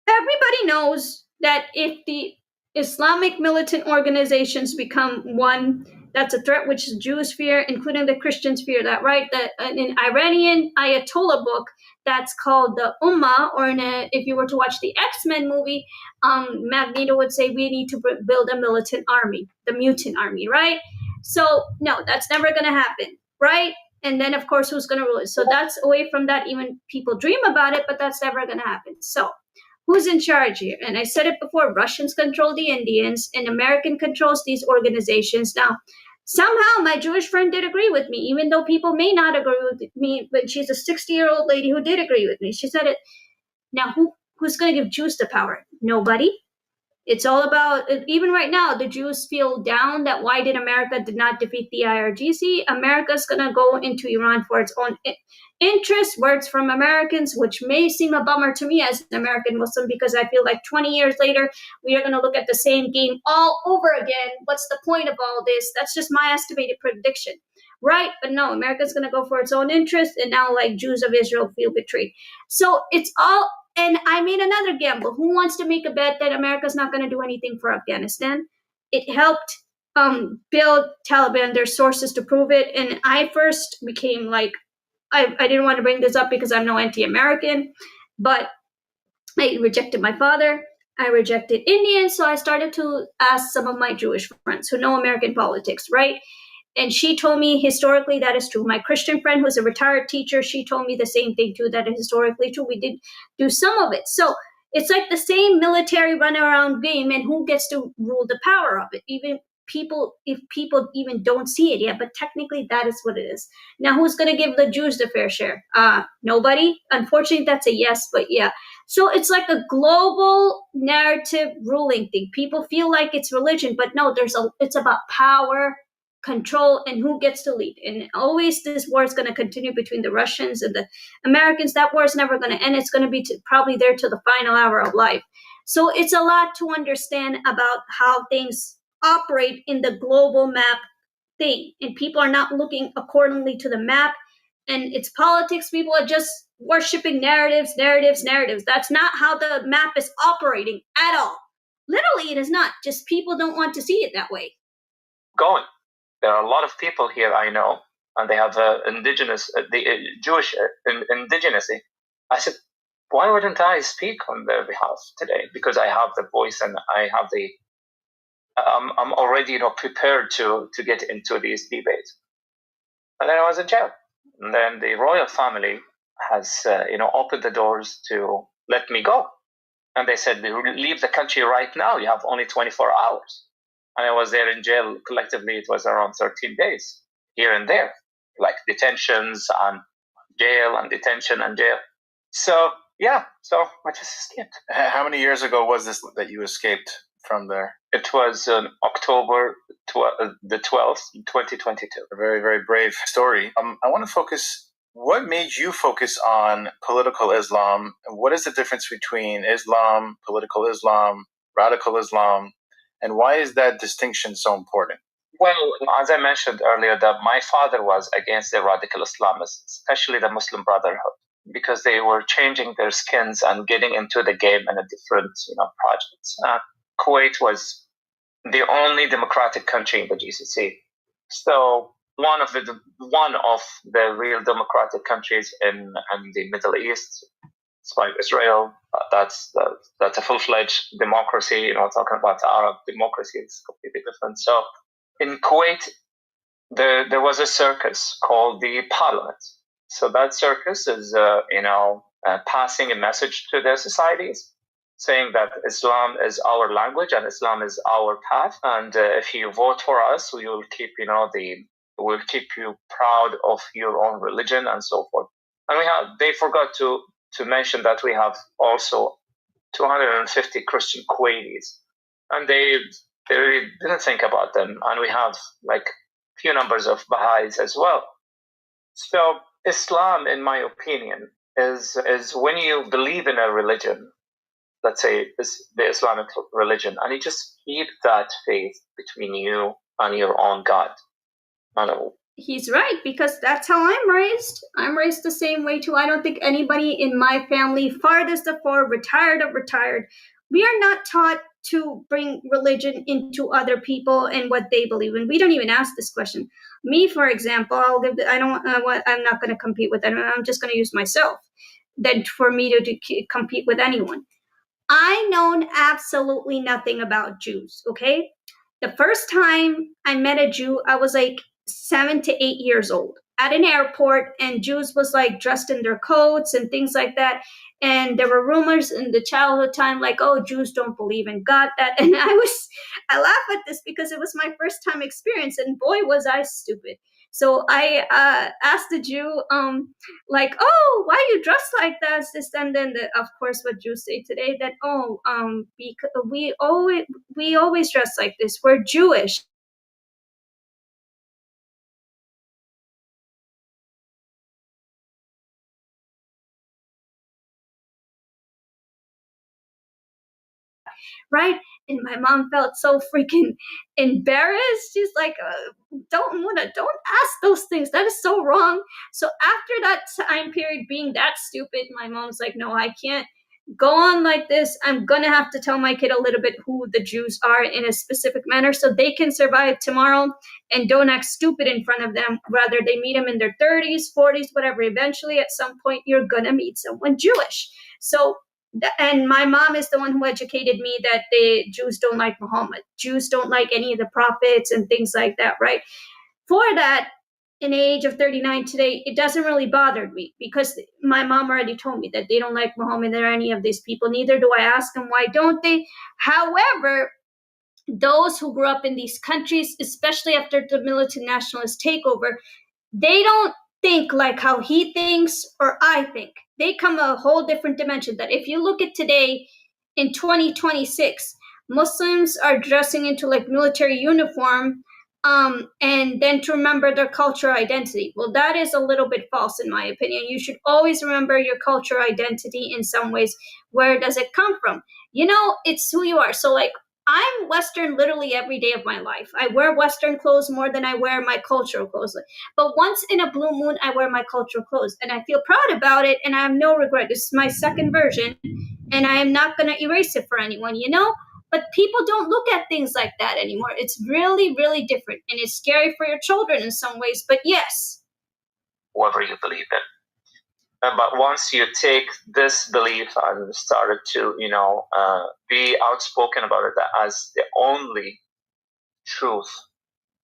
everybody knows that if the Islamic militant organizations become one, that's a threat which the Jews fear, including the Christians fear that, right? An Iranian Ayatollah book that's called the Ummah, or if you were to watch the X-Men movie, Magneto would say we need to build a militant army, the mutant army, right? So no, that's never going to happen, right? And then, of course, who's going to rule it? So that's away from that. Even people dream about it, but that's never going to happen. So who's in charge here? And I said it before, Russians control the Indians and American controls these organizations. Now, Somehow my Jewish friend did agree with me, even though people may not agree with me, but she's a 60-year-old lady who did agree with me. She said it. Now, who's going to give Jews the power? Nobody. It's all about, even right now, the Jews feel down that why did America did not defeat the IRGC? America's going to go into Iran for its own interest, words from Americans, which may seem a bummer to me as an American Muslim, because I feel like 20 years later, we are going to look at the same game all over again. What's the point of all this? That's just my estimated prediction, right? But no, America's going to go for its own interest, and now like Jews of Israel feel betrayed. So it's all. And I made another gamble. Who wants to make a bet that America's not going to do anything for Afghanistan? It helped build Taliban. There's sources to prove it. And I first became like, I didn't want to bring this up because I'm no anti-American, but I rejected my father. I rejected Indians. So I started to ask some of my Jewish friends who know American politics, right? And she told me historically that is true. My Christian friend, who's a retired teacher, she told me the same thing too, that is historically true. We did do some of it. So it's like the same military runaround game, and who gets to rule the power of it? If people even don't see it yet, but technically that is what it is. Now, who's going to give the Jews the fair share? Nobody. Unfortunately, that's a yes, but yeah. So it's like a global narrative ruling thing. People feel like it's religion, but no, it's about power, control, and who gets to lead. And always this war is going to continue between the Russians and the Americans. That war is never going to end. It's going to be probably there till the final hour of life. So it's a lot to understand about how things operate in the global map thing. And people are not looking accordingly to the map. And it's politics. People are just worshiping narratives. That's not how the map is operating at all. Literally, it is not. Just people don't want to see it that way.
Going. There are a lot of people here I know, and they have Jewish indigeneity. I said, why wouldn't I speak on their behalf today? Because I have the voice, and I have I'm already prepared to get into these debates. And then I was in jail. And then the royal family has opened the doors to let me go. And they said, leave the country right now. You have only 24 hours. And I was there in jail. Collectively, it was around 13 days, here and there, like detentions and jail and detention and jail. So, yeah, I just escaped.
How many years ago was this that you escaped from there?
It was October the 12th, 2022.
A very, very brave story. I want to focus, what made you focus on political Islam? What is the difference between Islam, political Islam, radical Islam? And why is that distinction so important?
Well, as I mentioned earlier, that my father was against the radical Islamists, especially the Muslim Brotherhood, because they were changing their skins and getting into the game in a different, projects. Kuwait was the only democratic country in the GCC. So one of the real democratic countries in the Middle East. Despite Israel, that's a full-fledged democracy. Talking about Arab democracy is completely different. So in Kuwait, there was a circus called the Parliament. So that circus is, passing a message to their societies, saying that Islam is our language and Islam is our path. And if you vote for us, we will keep, we'll keep you proud of your own religion and so forth. And they forgot to mention that we have also 250 Christian Kuwaitis, and they really didn't think about them. And we have few numbers of Baha'is as well. So Islam, in my opinion, is when you believe in a religion, let's say the Islamic religion, and you just keep that faith between you and your own God.
He's right, because that's how I'm raised. I'm raised the same way too. I don't think anybody in my family, farthest of far, retired of retired, we are not taught to bring religion into other people and what they believe in. We don't even ask this question. Me, for example, I'm not going to compete with anyone. I'm just going to use myself. Then for me to compete with anyone. I know absolutely nothing about Jews. Okay, the first time I met a Jew, I was 7 to 8 years old at an airport, and Jews was dressed in their coats and things like that. And there were rumors in the childhood time like, oh, Jews don't believe in God. That, and I laugh at this because it was my first time experience, and boy, was I stupid. So I asked the Jew, like, oh, why you dressed like that? This and then, of course, what Jews say today that, oh, because we always dress like this. We're Jewish. Right? And my mom felt so freaking embarrassed. She's like, don't ask those things. That is so wrong. So after that time period being that stupid, my mom's like, no, I can't go on like this. I'm gonna have to tell my kid a little bit who the Jews are in a specific manner so they can survive tomorrow and don't act stupid in front of them. Rather, they meet them in their 30s, 40s, whatever. Eventually, at some point, you're gonna meet someone Jewish. So, and my mom is the one who educated me that the Jews don't like Muhammad. Jews don't like any of the prophets and things like that, right? For that, in the age of 39 today, it doesn't really bother me because my mom already told me that they don't like Muhammad or any of these people. Neither do I ask them why don't they. However, those who grew up in these countries, especially after the militant nationalist takeover, they don't think like how he thinks or I think. They come a whole different dimension. That if you look at today in 2026, Muslims are dressing into like military uniform, and then to remember their cultural identity. Well, that is a little bit false in my opinion. You should always remember your cultural identity in some ways. Where does it come from? You know, it's who you are. So like, I'm Western literally every day of my life. I wear Western clothes more than I wear my cultural clothes. But once in a blue moon, I wear my cultural clothes. And I feel proud about it, and I have no regret. This is my second version, and I am not going to erase it for anyone, you know? But people don't look at things like that anymore. It's really, really different. And it's scary for your children in some ways. But yes.
Whoever you believe in. But once you take this belief and started to, be outspoken about it as the only truth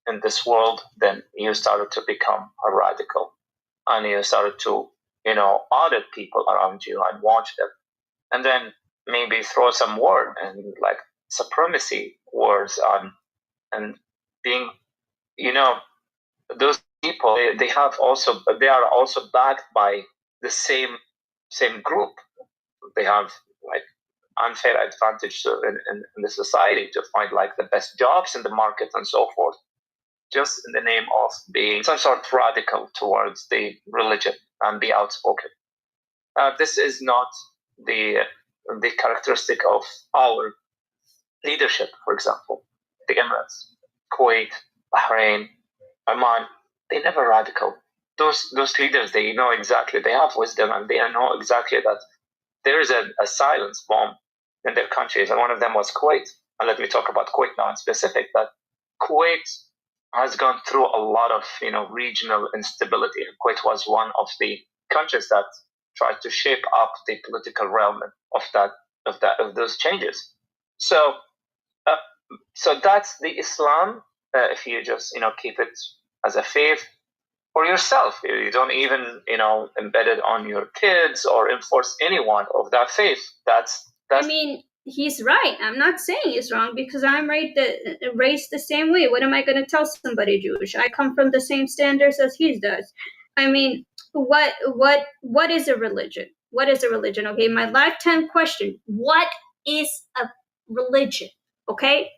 in this world, then you started to become a radical. And you started to, audit people around you and watch them. And then maybe throw some word and like supremacy words on, and being, those people, they are also backed by the same group. They have like unfair advantage in the society to find like the best jobs in the market and so forth, just in the name of being some sort of radical towards the religion and be outspoken. This is not the characteristic of our leadership. For example, the Emirates, Kuwait, Bahrain, Oman, they're never radical. Those leaders, they know exactly, they have wisdom, and they know exactly that there is a silence bomb in their countries, and one of them was Kuwait. And let me talk about Kuwait now in specific, that Kuwait has gone through a lot of regional instability. Kuwait was one of the countries that tried to shape up the political realm of those changes. So that's the Islam. If you just keep it as a faith for yourself, you don't even embed it on your kids or enforce anyone of that faith. That's.
I mean, he's right. I'm not saying he's wrong because I'm raised the same way. What am I going to tell somebody Jewish? I come from the same standards as he does. I mean, what is a religion? What is a religion? Okay, my lifetime question: what is a religion? Okay.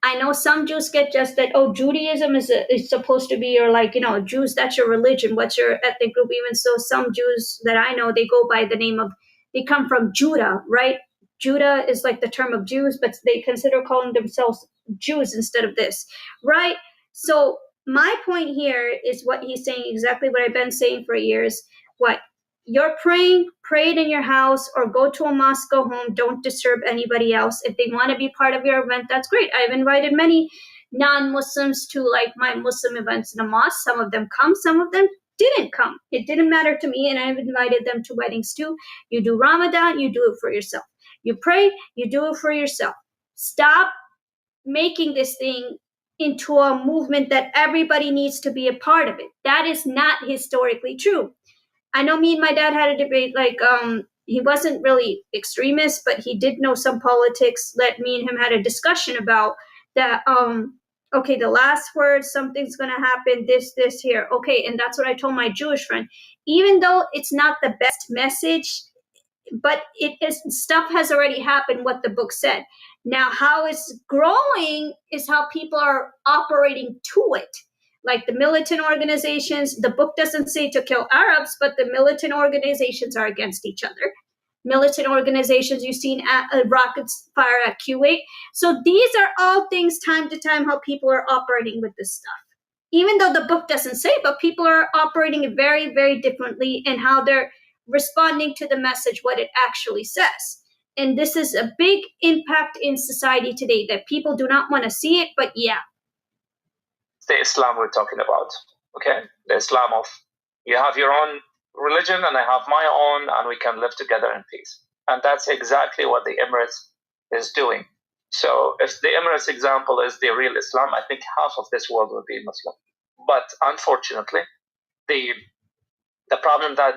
I know some Jews get just that, oh, Judaism is supposed to be, or like, Jews, that's your religion. What's your ethnic group? Even so, some Jews that I know, they go by the name of, they come from Judah, right? Judah is like the term of Jews, but they consider calling themselves Jews instead of this, right? So my point here is what he's saying, exactly what I've been saying for years. What? You're praying, pray it in your house, or go to a mosque, go home. Don't disturb anybody else. If they want to be part of your event, that's great. I've invited many non-Muslims to like my Muslim events in a mosque. Some of them come, some of them didn't come. It didn't matter to me, and I've invited them to weddings too. You do Ramadan, you do it for yourself. You pray, you do it for yourself. Stop making this thing into a movement that everybody needs to be a part of it. That is not historically true. I know me and my dad had a debate like, he wasn't really extremist, but he did know some politics. Let me and him had a discussion about that. Okay, the last word, something's going to happen, this here. Okay, and that's what I told my Jewish friend. Even though it's not the best message, but it is, stuff has already happened, what the book said. Now, how it's growing is how people are operating to it. Like the militant organizations, the book doesn't say to kill Arabs, but the militant organizations are against each other. Militant organizations, you've seen rockets fire at Kuwait. So these are all things, time to time, how people are operating with this stuff. Even though the book doesn't say, but people are operating very, very differently in how they're responding to the message, what it actually says. And this is a big impact in society today that people do not want to see it, but yeah.
The Islam we're talking about, okay? The Islam of you have your own religion and I have my own, and we can live together in peace. And that's exactly what the Emirates is doing. So if the Emirates example is the real Islam, I think half of this world would be Muslim. But unfortunately, the problem that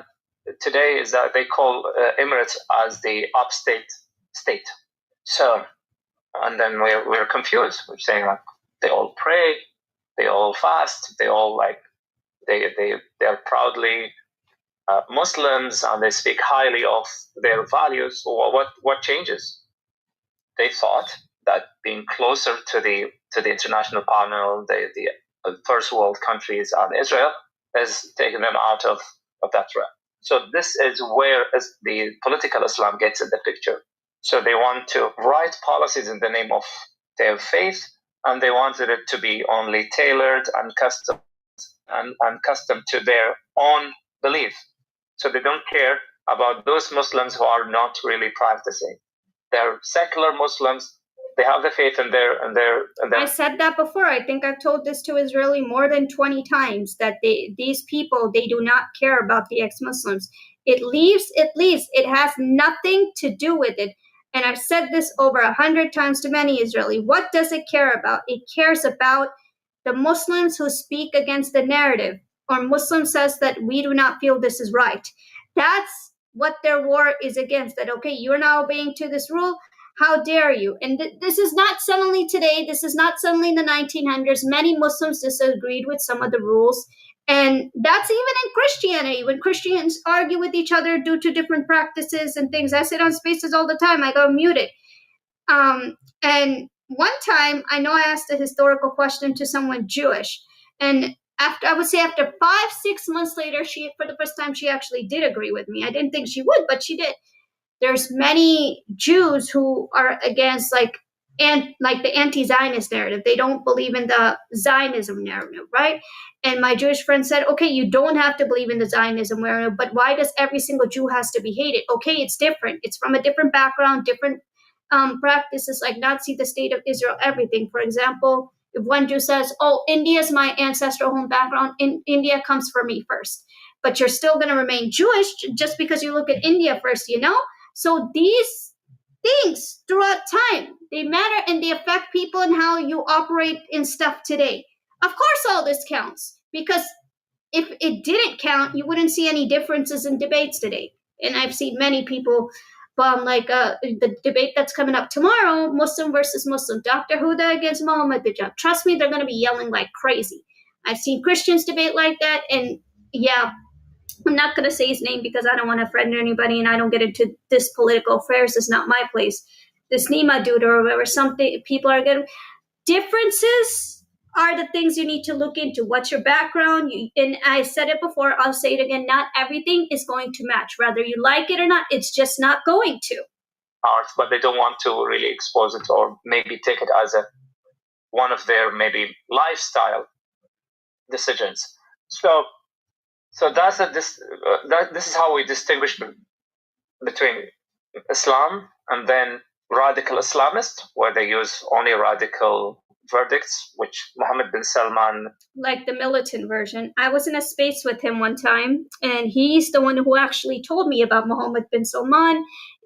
today is that they call Emirates as the upstate state. So, and then we're confused. We're saying like they all pray, they all fast, they all like they're proudly Muslims, and they speak highly of their values. What changes? They thought that being closer to the international panel, the first world countries and Israel, is taking them out of that threat. So this is where the political Islam gets in the picture. So they want to write policies in the name of their faith, and they wanted it to be only tailored and custom to their own belief. So they don't care about those Muslims who are not really practicing. They're secular Muslims. They have the faith in their.
I said that before. I think I've told this to Israeli more than 20 times that these people, they do not care about the ex-Muslims. It leaves. It has nothing to do with it. And I've said this over 100 times to many Israeli. What does it care about? It cares about the Muslims who speak against the narrative, or Muslim says that we do not feel this is right. That's what their war is against. That, okay, you're not obeying to this rule. How dare you? And this is not suddenly today. This is not suddenly in the 1900s. Many Muslims disagreed with some of the rules. And that's even in Christianity. When Christians argue with each other due to different practices and things. I sit on spaces all the time. I go muted. And one time, I know I asked a historical question to someone Jewish. And after 5-6 months later, for the first time, she actually did agree with me. I didn't think she would, but she did. There's many Jews who are against the anti-Zionist narrative. They don't believe in the Zionism narrative, right? And my Jewish friend said, okay, you don't have to believe in the Zionism narrative, but why does every single Jew has to be hated? Okay, it's different. It's from a different background, different practices, like Nazi, the state of Israel, everything. For example, if one Jew says, oh, India is my ancestral home background, India comes for me first. But you're still going to remain Jewish just because you look at India first, you know? So these things throughout time, they matter and they affect people and how you operate in stuff today. Of course, all this counts, because if it didn't count, you wouldn't see any differences in debates today. And I've seen many people the debate that's coming up tomorrow, Muslim versus Muslim, Dr. Huda against Muhammad Bijab. Trust me, they're going to be yelling like crazy. I've seen Christians debate like that, and yeah, I'm not going to say his name because I don't want to offend anybody, and I don't get into this political affairs. It's not my place. This Nima dude or whatever, something people are getting. Differences are the things you need to look into. What's your background? And I said it before, I'll say it again, not everything is going to match. Whether you like it or not, it's just not going to.
Art, but they don't want to really expose it or maybe take it as one of their maybe lifestyle decisions. So that's this is how we distinguish between Islam and then radical Islamists, where they use only radical verdicts, which Mohammed bin Salman,
like the militant version. I was in a space with him one time, and he's the one who actually told me about Mohammed bin Salman.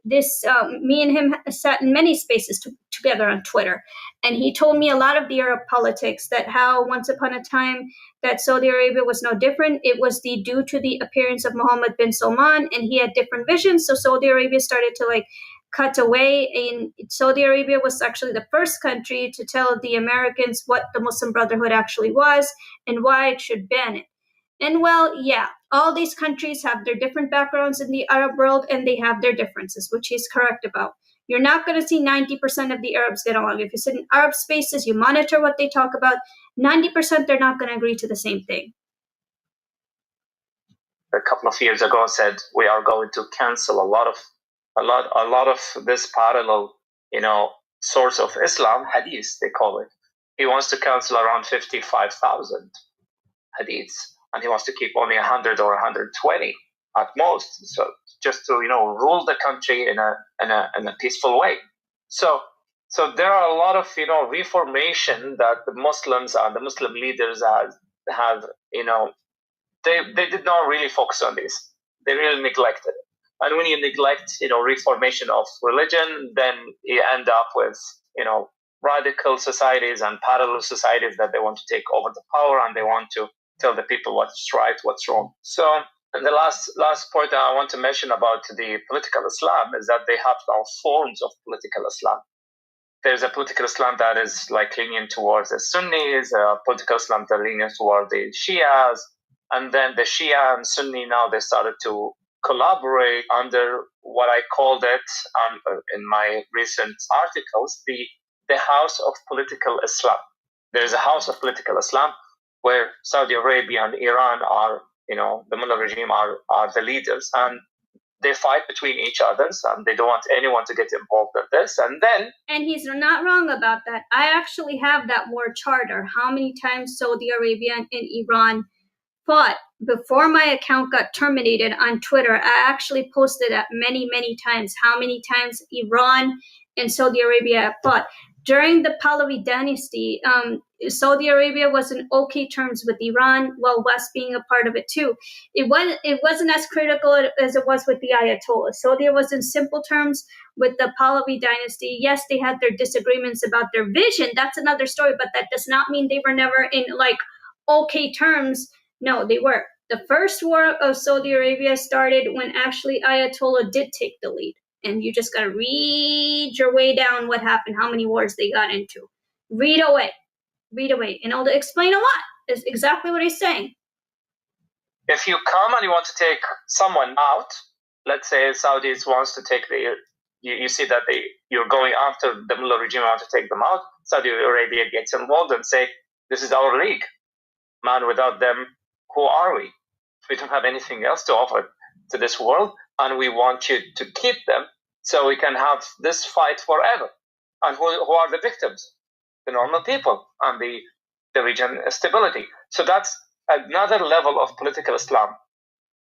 me and him sat in many spaces together on Twitter, and he told me a lot of the Arab politics, that how once upon a time that Saudi Arabia was no different. It was due to the appearance of Mohammed bin Salman, and he had different visions. So Saudi Arabia started to cut away. And Saudi Arabia was actually the first country to tell the Americans what the Muslim Brotherhood actually was and why it should ban it. And well, yeah, all these countries have their different backgrounds in the Arab world, and they have their differences, which he's correct about. You're not going to see 90% of the Arabs get along. If you sit in Arab spaces, you monitor what they talk about, 90% they're not going to agree to the same thing.
A couple of years ago said we are going to cancel a lot of this parallel, source of Islam, hadith they call it. He wants to cancel around 55,000 hadiths, and he wants to keep only 100 or 120 at most. So just to rule the country in a peaceful way. So there are a lot of reformation that the Muslims and the Muslim leaders have they did not really focus on this. They really neglected it. And when you neglect reformation of religion, then you end up with radical societies and parallel societies that they want to take over the power, and they want to tell the people what's right, what's wrong. So and the last point I want to mention about the political Islam is that they have now forms of political Islam. There's a political Islam that is lenient towards the Sunnis, a political Islam that leans towards the Shias, and then the Shia and Sunni now they started to collaborate under what I called it in my recent articles, the House of Political Islam. There's a House of Political Islam where Saudi Arabia and Iran are, the Mullah regime are the leaders, and they fight between each other, and they don't want anyone to get involved in this. And
he's not wrong about that. I actually have that war charter, how many times Saudi Arabia and Iran fought. Before my account got terminated on Twitter, I actually posted that many, many times, how many times Iran and Saudi Arabia fought. During the Pahlavi dynasty, Saudi Arabia was in okay terms with Iran, while West being a part of it too. It wasn't as critical as it was with the Ayatollah. Saudi was in simple terms with the Pahlavi dynasty. Yes, they had their disagreements about their vision. That's another story, but that does not mean they were never in okay terms. No, they were. The first war of Saudi Arabia started when actually Ayatollah did take the lead. And you just got to read your way down what happened, how many wars they got into. Read away. And I'll explain a lot. Is exactly what he's saying.
If you come and you want to take someone out, let's say Saudis wants to take you see that you're going after the Mullah regime, want to take them out. Saudi Arabia gets involved and say, this is our league. Man, without them, who are we? We don't have anything else to offer to this world, and we want you to keep them so we can have this fight forever. And who are the victims? The normal people and the region stability. So that's another level of political Islam,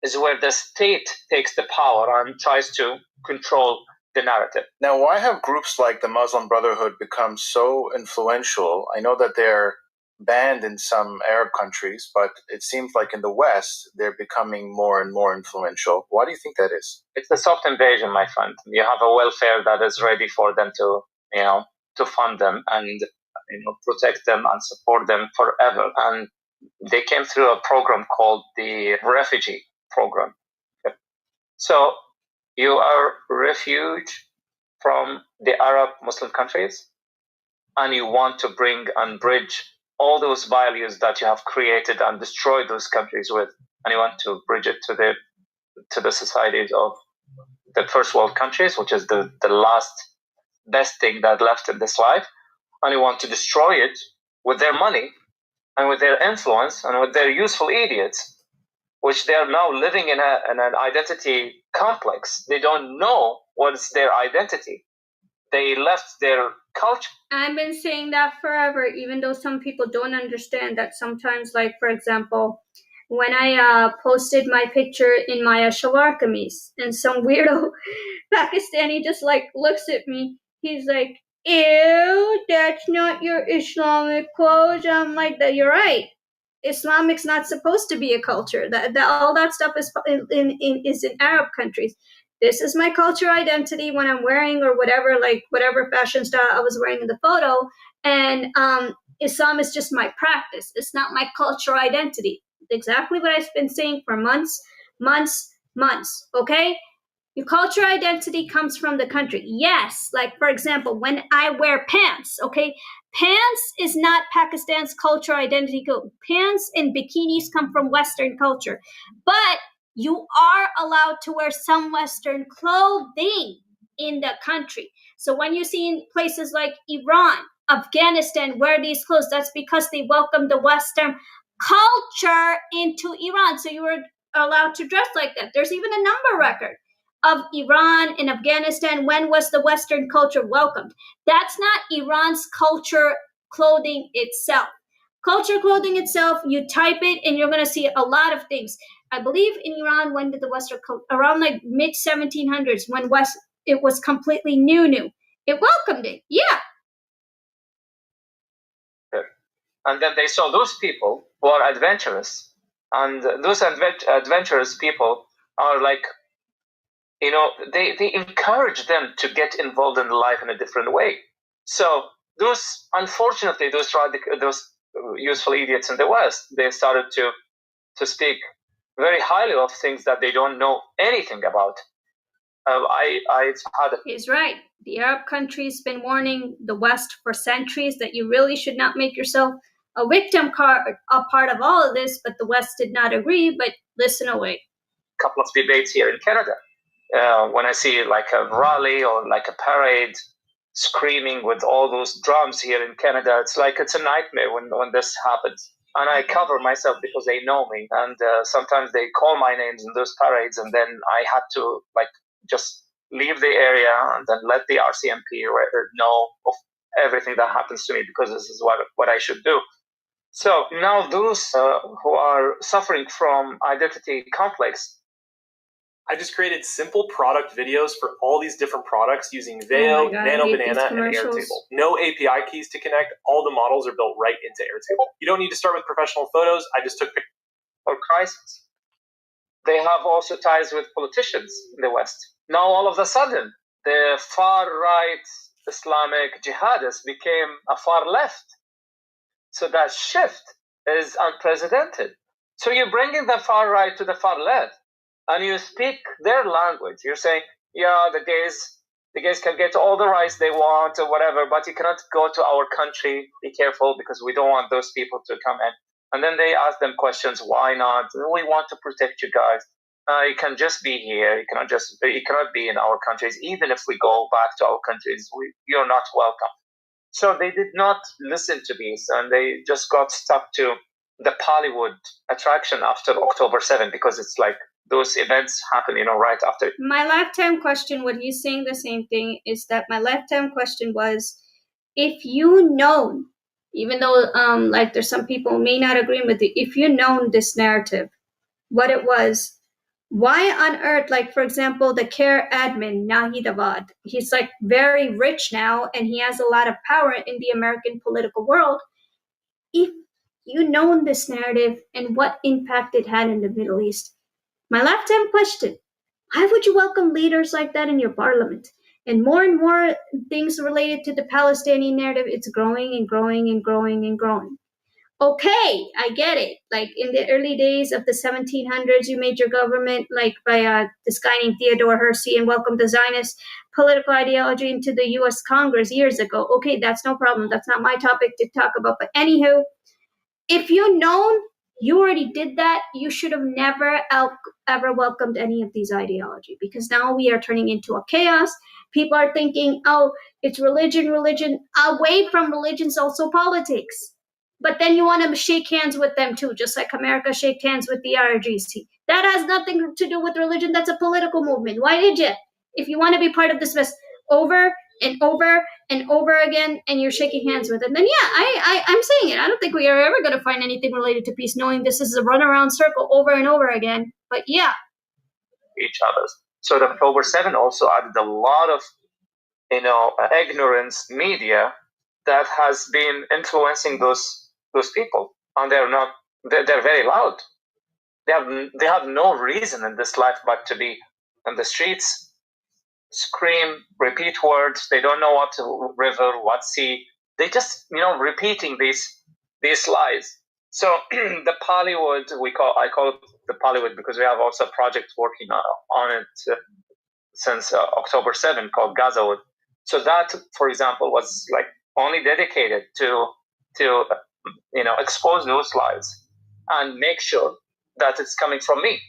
is where the state takes the power and tries to control the narrative.
Now, why have groups like the Muslim Brotherhood become so influential? I know that they're banned in some Arab countries, but it seems like in the West, they're becoming more and more influential. Why do you think that is?
It's a soft invasion, my friend. You have a welfare that is ready for them to fund them and protect them and support them forever. And they came through a program called the refugee program. So you are a refuge from the Arab Muslim countries, and you want to bring and bridge all those values that you have created and destroyed those countries with, and you want to bridge it to the societies of the first world countries, which is the last best thing that left in this life, and you want to destroy it with their money and with their influence and with their useful idiots, which they are now living in an identity complex. They don't know what's their identity. They left their culture.
I've been saying that forever, even though some people don't understand that sometimes, for example, when I posted my picture in my shalwar kameez, and some weirdo Pakistani just looks at me, he's like, ew, that's not your Islamic clothes. I'm like, you're right. Islamic's not supposed to be a culture. That all that stuff is in Arab countries. this is my cultural identity when I'm wearing or whatever, like whatever fashion style I was wearing in the photo. And Islam is just my practice. It's not my cultural identity. Exactly what I've been saying for months. Okay? Your cultural identity comes from the country. Yes, like for example, when I wear pants, okay? Pants is not Pakistan's cultural identity. Pants and bikinis come from Western culture. But you are allowed to wear some Western clothing in the country. So when you see in places like Iran, Afghanistan wear these clothes, that's because they welcome the Western culture into Iran. So you were allowed to dress like that. There's even a number record of Iran and Afghanistan. When was the Western culture welcomed? That's not Iran's culture clothing itself. Culture clothing itself, you type it and you're going to see a lot of things. I believe in Iran, when did the Western, around like mid 1700s, when it was completely new. It welcomed it, yeah.
And then they saw those people who are adventurous, and those adventurous people are like, you know, they encourage them to get involved in life in a different way. So unfortunately, those useful idiots in the West, they started to speak very highly of things that they don't know anything about.
He's right. The Arab countries been warning the West for centuries that you really should not make yourself a victim a part of all of this, but the West did not agree, but listen away.
Couple of debates here in Canada. When I see like a rally or like a parade screaming with all those drums here in Canada, it's a nightmare when this happens. And I cover myself because they know me, and sometimes they call my names in those parades, and then I had to just leave the area and then let the RCMP know of everything that happens to me, because this is what I should do. So now those who are suffering from identity complex,
I just created simple product videos for all these different products using Veo, Nano Banana, and Airtable. No API keys to connect. All the models are built right into Airtable. You don't need to start with professional photos. I just took pictures.
Or crisis. They have also ties with politicians in the West. Now all of a sudden, the far-right Islamic jihadists became a far-left. So that shift is unprecedented. So you're bringing the far-right to the far-left, and you speak their language. You're saying, yeah, the gays can get all the rights they want or whatever, but you cannot go to our country. Be careful, because we don't want those people to come in. And then they ask them questions. Why not? We want to protect you guys. You can just be here. You cannot be in our countries. Even if we go back to our countries, you're not welcome. So they did not listen to these, and they just got stuck to the Bollywood attraction after October 7, because it's like those events happen, right after.
My lifetime question, when he's saying the same thing, is that my lifetime question was, if you known, even though there's some people who may not agree with it, if you known this narrative, what it was, why on earth, like for example, the care admin, Nahid Awad, he's very rich now and he has a lot of power in the American political world. If you known this narrative and what impact it had in the Middle East, my lifetime question, why would you welcome leaders like that in your parliament? And more things related to the Palestinian narrative, it's growing and growing and growing and growing. Okay, I get it. Like in the early days of the 1700s, you made your government by this guy named Theodore Hersey and welcomed the Zionist political ideology into the U.S. Congress years ago. Okay, that's no problem. That's not my topic to talk about. But anywho, if you known you already did that, you should have never ever welcomed any of these ideology, because now we are turning into a chaos. People are thinking, oh, it's religion. Away from religion's also politics. But then you want to shake hands with them too, just like America shaked hands with the IRGC. That has nothing to do with religion. That's a political movement. Why did you? If you want to be part of this mess over and over and over again, and you're shaking hands with them, then yeah, I'm saying it. I don't think we are ever going to find anything related to peace, knowing this is a runaround circle over and over again. But yeah.
Each other's. So the October 7 also added a lot of, ignorance media that has been influencing those people, and they're very loud. They have no reason in this life but to be in the streets scream, repeat words. They don't know what river, what sea. They just, repeating these lies. So the Bollywood, I call it the Bollywood because we have also a project working on it since October 7 called Gazawood. So that, for example, was like only dedicated to expose those lies and make sure that it's coming from me.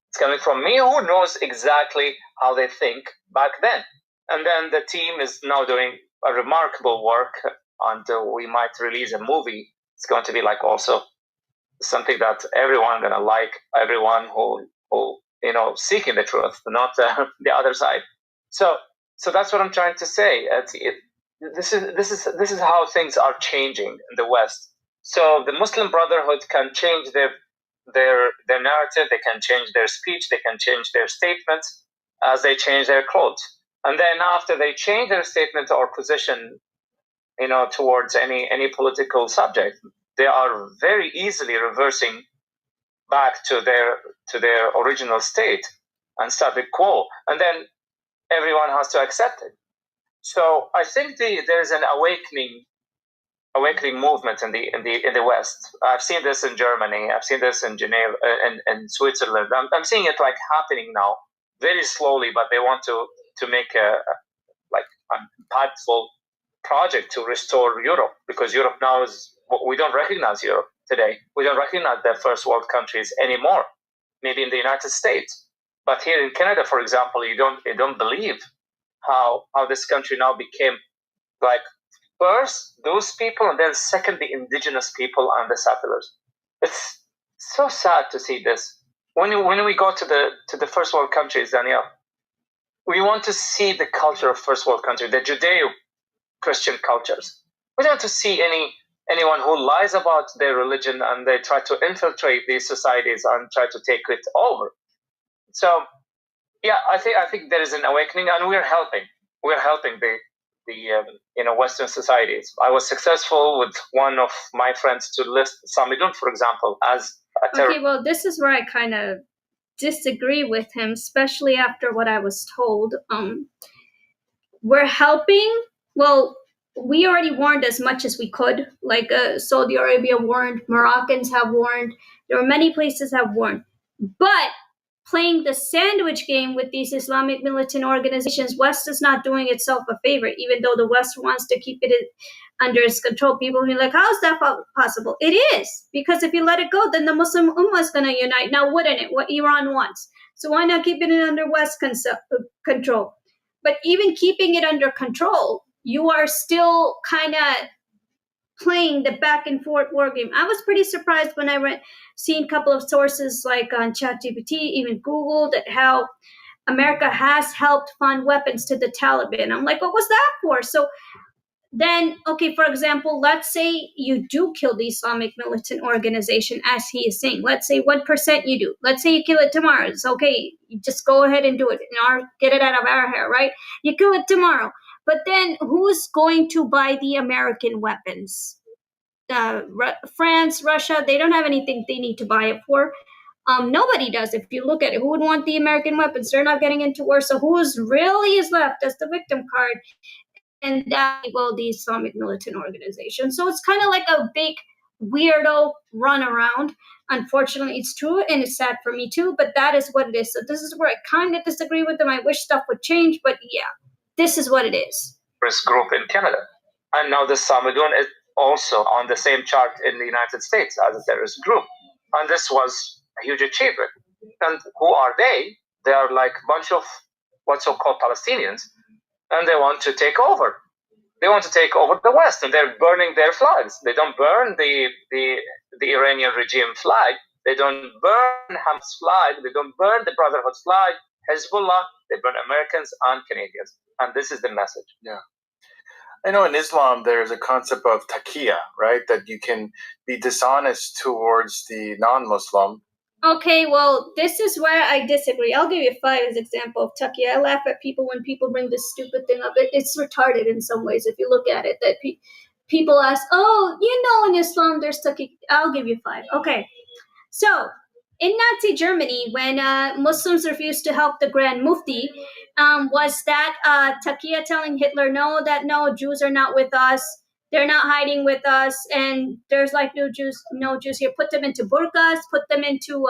It's coming from me who knows exactly how they think back then. And then the team is now doing a remarkable work, and we might release a movie. It's going to be like also something that everyone gonna like, everyone who seeking the truth, not the other side. So that's what I'm trying to say. This is how things are changing in the West. So the Muslim Brotherhood can change their narrative, they can change their speech, they can change their statements as they change their clothes. And then after they change their statement or position, towards any political subject, they are very easily reversing back to their original state and status quo, and then everyone has to accept it. So I think there's an awakening movement in the West. I've seen this in Germany. I've seen this in Geneva, in Switzerland. I'm seeing it like happening now, very slowly. But they want to make a impactful project to restore Europe, because Europe now we don't recognize Europe today. We don't recognize the first world countries anymore. Maybe in the United States, but here in Canada, for example, you don't believe how this country now became like first those people, and then second the indigenous people and the settlers. It's so sad to see this. When we go to the first world countries, Danielle, we want to see the culture of first world country, the Judeo-Christian cultures. We don't want to see anyone who lies about their religion and they try to infiltrate these societies and try to take it over. So, yeah, I think there is an awakening, and we're helping. We're helping the Western societies. I was successful with one of my friends to list Samidun, for example, as a terror.
Okay, well, this is where I kind of disagree with him, especially after what I was told. We're helping. Well, we already warned as much as we could. Like Saudi Arabia warned, Moroccans have warned. There are many places have warned. But playing the sandwich game with these Islamic militant organizations, West is not doing itself a favor, even though the West wants to keep it under its control. People will be like, how is that possible? It is, because if you let it go, then the Muslim Ummah is going to unite. Now, wouldn't it? What Iran wants. So why not keep it under West control? But even keeping it under control, you are still kind of playing the back and forth war game. I was pretty surprised when I seen a couple of sources like on ChatGPT, even Google, that how America has helped fund weapons to the Taliban. I'm like, what was that for? So then, okay, for example, let's say you do kill the Islamic militant organization, as he is saying. Let's say 1% you do. Let's say you kill it tomorrow. It's okay. You just go ahead and do it. Get it out of our hair, right? You kill it tomorrow. But then who's going to buy the American weapons? France, Russia, they don't have anything they need to buy it for. Nobody does. If you look at it, who would want the American weapons? They're not getting into war. So who really is left as the victim card? And the Islamic militant organization. So it's kind of like a big weirdo runaround. Unfortunately, it's true, and it's sad for me too, but that is what it is. So this is where I kind of disagree with them. I wish stuff would change, but yeah, this is what it is.
This group in Canada. And now the Samidun is also on the same chart in the United States as a terrorist group. And this was a huge achievement. And who are they? They are like a bunch of what's so-called Palestinians, and they want to take over. They want to take over the West, and they're burning their flags. They don't burn the Iranian regime flag. They don't burn Hamas flag. They don't burn the Brotherhood's flag, Hezbollah. They burn Americans and Canadians. And this is the message.
Yeah. I know in Islam there's a concept of taqiyya, right? That you can be dishonest towards the non-Muslim.
Okay, well, this is where I disagree. I'll give you 5 as an example of taqiyya. I laugh at people when people bring this stupid thing up. It's retarded in some ways if you look at it. That people ask, oh, in Islam there's taqiyya. I'll give you 5. Okay, so in Nazi Germany, when Muslims refused to help the Grand Mufti, was that Taqiyya telling Hitler, no, Jews are not with us. They're not hiding with us, and there's like no Jews here. Put them into burqas, put them into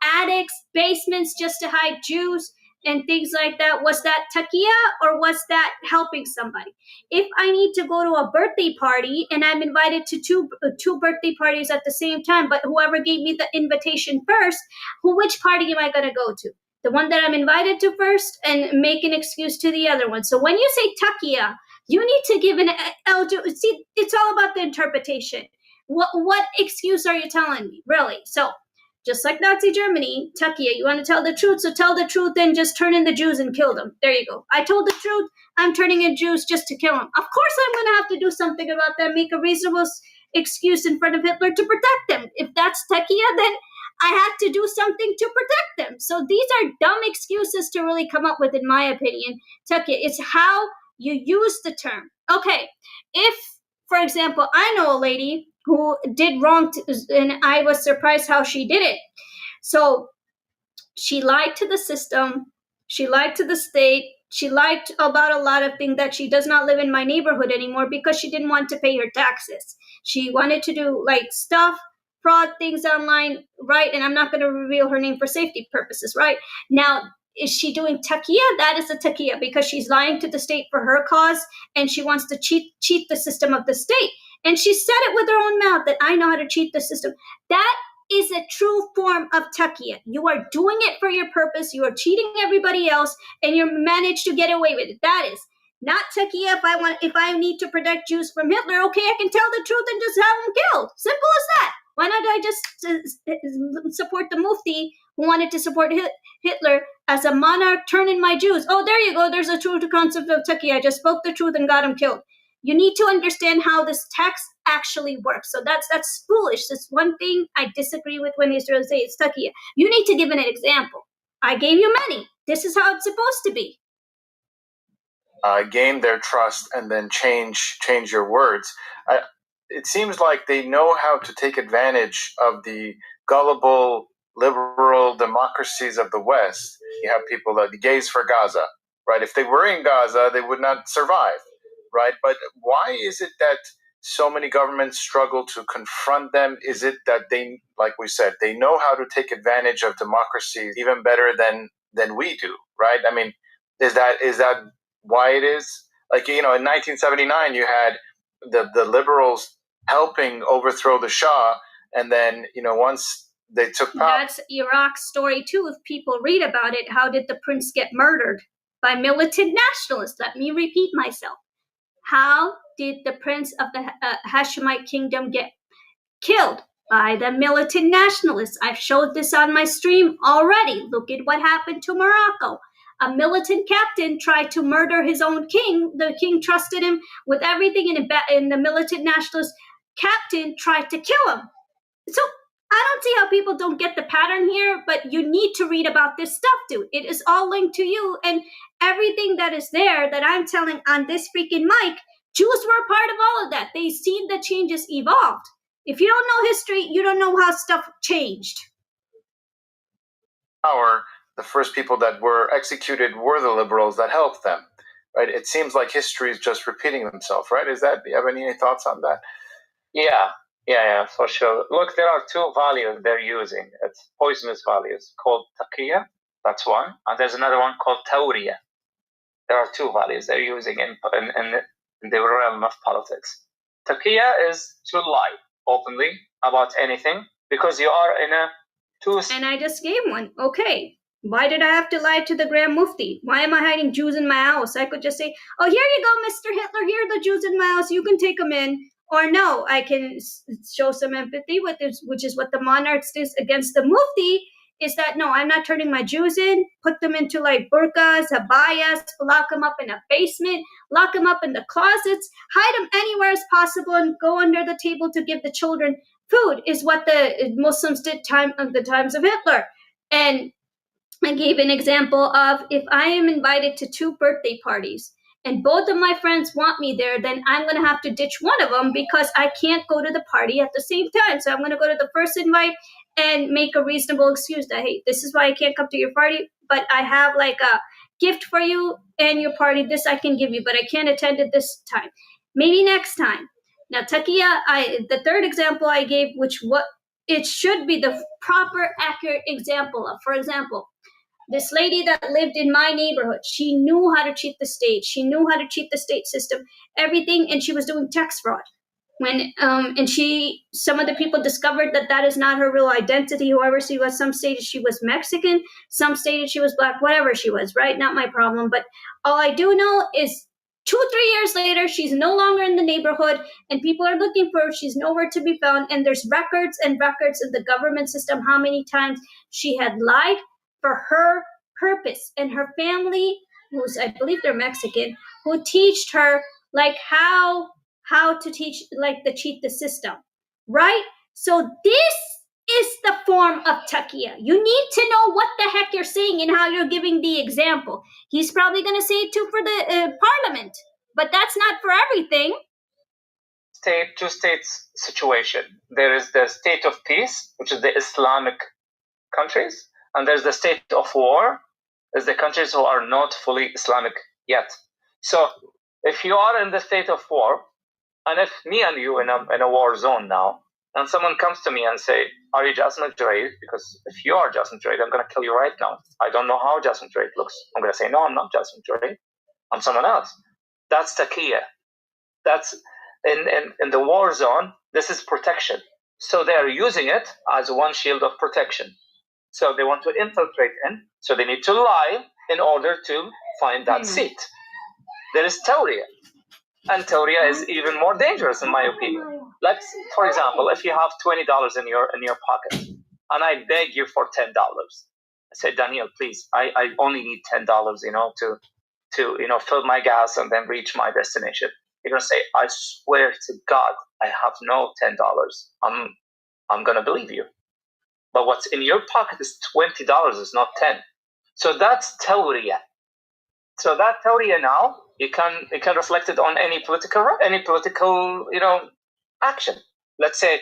attics, basements, just to hide Jews and things like that. Was that taqiyya, or was that helping somebody? If I need to go to a birthday party and I'm invited to two birthday parties at the same time, but whoever gave me the invitation first, which party am I going to go to? The one that I'm invited to first, and make an excuse to the other one. So when you say taqiyya, you need to give an see, it's all about the interpretation. What excuse are you telling me, really? So just like Nazi Germany, taqiyya, you want to tell the truth, so tell the truth and just turn in the Jews and kill them. There you go. I told the truth, I'm turning in Jews just to kill them. Of course I'm going to have to do something about that, make a reasonable excuse in front of Hitler to protect them. If that's taqiyya, then I have to do something to protect them. So these are dumb excuses to really come up with, in my opinion. Taqiyya, it's how you use the term. Okay, if, for example, I know a lady who did wrong, and I was surprised how she did it. So she lied to the system, she lied to the state, she lied about a lot of things, that she does not live in my neighborhood anymore because she didn't want to pay her taxes. She wanted to do like stuff, fraud things online, right? And I'm not going to reveal her name for safety purposes, right? Now, is she doing taqiyya? That is a taqiyya, because she's lying to the state for her cause, and she wants to cheat the system of the state. And she said it with her own mouth, that I know how to cheat the system. That is a true form of taqiyya. You are doing it for your purpose. You are cheating everybody else, and you manage to get away with it. That is not taqiyya. If I need to protect Jews from Hitler, okay, I can tell the truth and just have them killed. Simple as that. Why not I just support the Mufti who wanted to support Hitler as a monarch, turn in my Jews? Oh, there you go. There's a true concept of taqiyya. I just spoke the truth and got him killed. You need to understand how this text actually works. So that's foolish. That's one thing I disagree with when Israel says it's taqiyya. You need to give an example. I gave you many. This is how it's supposed to be.
Gain their trust and then change your words. It seems like they know how to take advantage of the gullible liberal democracies of the West. You have people like the gays for Gaza, right? If they were in Gaza, they would not survive, right? But why is it that so many governments struggle to confront them? Is it that they, like we said, they know how to take advantage of democracy even better than we do, right? I mean, is that why it is? Like, in 1979, you had the liberals helping overthrow the Shah, and then, once they took power.
That's Iraq's story too. If people read about it, how did the prince get murdered? By militant nationalists. Let me repeat myself. How did the prince of the Hashemite kingdom get killed? By the militant nationalists. I've showed this on my stream already. Look at what happened to Morocco. A militant captain tried to murder his own king. The king trusted him with everything, and the militant nationalist captain tried to kill him. So I don't see how people don't get the pattern here, but you need to read about this stuff, dude. It is all linked to you, and everything that is there that I'm telling on this freaking mic, Jews were a part of all of that. They've seen the changes evolved. If you don't know history, you don't know how stuff changed.
The first people that were executed were the liberals that helped them, right? It seems like history is just repeating themselves, right? Do you have any thoughts on that?
Yeah, for sure. Look, there are two values they're using. It's poisonous values called taqiyya, that's one, and there's another one called tawriya. There are two values they're using in the realm of politics. Taqiyya is to lie openly about anything, because you are in a
And I just gave one. Okay. Why did I have to lie to the Grand Mufti? Why am I hiding Jews in my house? I could just say, oh, here you go, Mr. Hitler. Here are the Jews in my house. You can take them in. Or no, I can show some empathy with this, which is what the monarchs did against the Mufti, is that, no, I'm not turning my Jews in, put them into like burqas, abayas, lock them up in a basement, lock them up in the closets, hide them anywhere as possible, and go under the table to give the children food, is what the Muslims did the times of Hitler. And I gave an example of, if I am invited to 2 birthday parties and both of my friends want me there, then I'm going to have to ditch one of them because I can't go to the party at the same time. So I'm going to go to the first invite and make a reasonable excuse that, hey, this is why I can't come to your party, but I have like a gift for you and your party. This I can give you, but I can't attend it this time. Maybe next time. Now, taqiyya, the third example I gave, which what it should be the proper, accurate example of. For example, this lady that lived in my neighborhood, she knew how to cheat the state. She knew how to cheat the state system, everything, and she was doing tax fraud. Some of the people discovered that is not her real identity. Whoever she was, some stated she was Mexican, some stated she was black, whatever she was, right? Not my problem. But all I do know is 2-3 years later, she's no longer in the neighborhood, and people are looking for her. She's nowhere to be found, and there's records and records in the government system how many times she had lied for her purpose, and her family, who's, I believe they're Mexican, who teached her like how to teach, like the cheat the system, right? So this is the form of taqiyya. You need to know what the heck you're saying and how you're giving the example. He's probably going to say it too for the parliament, but that's not for everything.
Two states situation. There is the state of peace, which is the Islamic countries, and there's the state of war, is the countries who are not fully Islamic yet. So if you are in the state of war, and if me and you in a war zone now, and someone comes to me and say, are you JASIM al-Junaid? Because if you are JASIM al-Junaid, I'm going to kill you right now. I don't know how JASIM al-Junaid looks. I'm going to say, no, I'm not JASIM al-Junaid. I'm someone else. That's taqiyya. That's in the war zone, this is protection. So they are using it as one shield of protection. So they want to infiltrate in, so they need to lie in order to find that seat. There is tawriya. And tawriya is even more dangerous in my opinion. Let's, for example, if you have $20 in your pocket, and I beg you for $10. I say, Daniel, please, I only need $10, to fill my gas and then reach my destination. You're gonna say, I swear to God, I have no $10. I'm gonna believe you. But what's in your pocket is $20, is not 10. So that's tawriya. So that tawriya now, you can reflect it on any political action. Let's say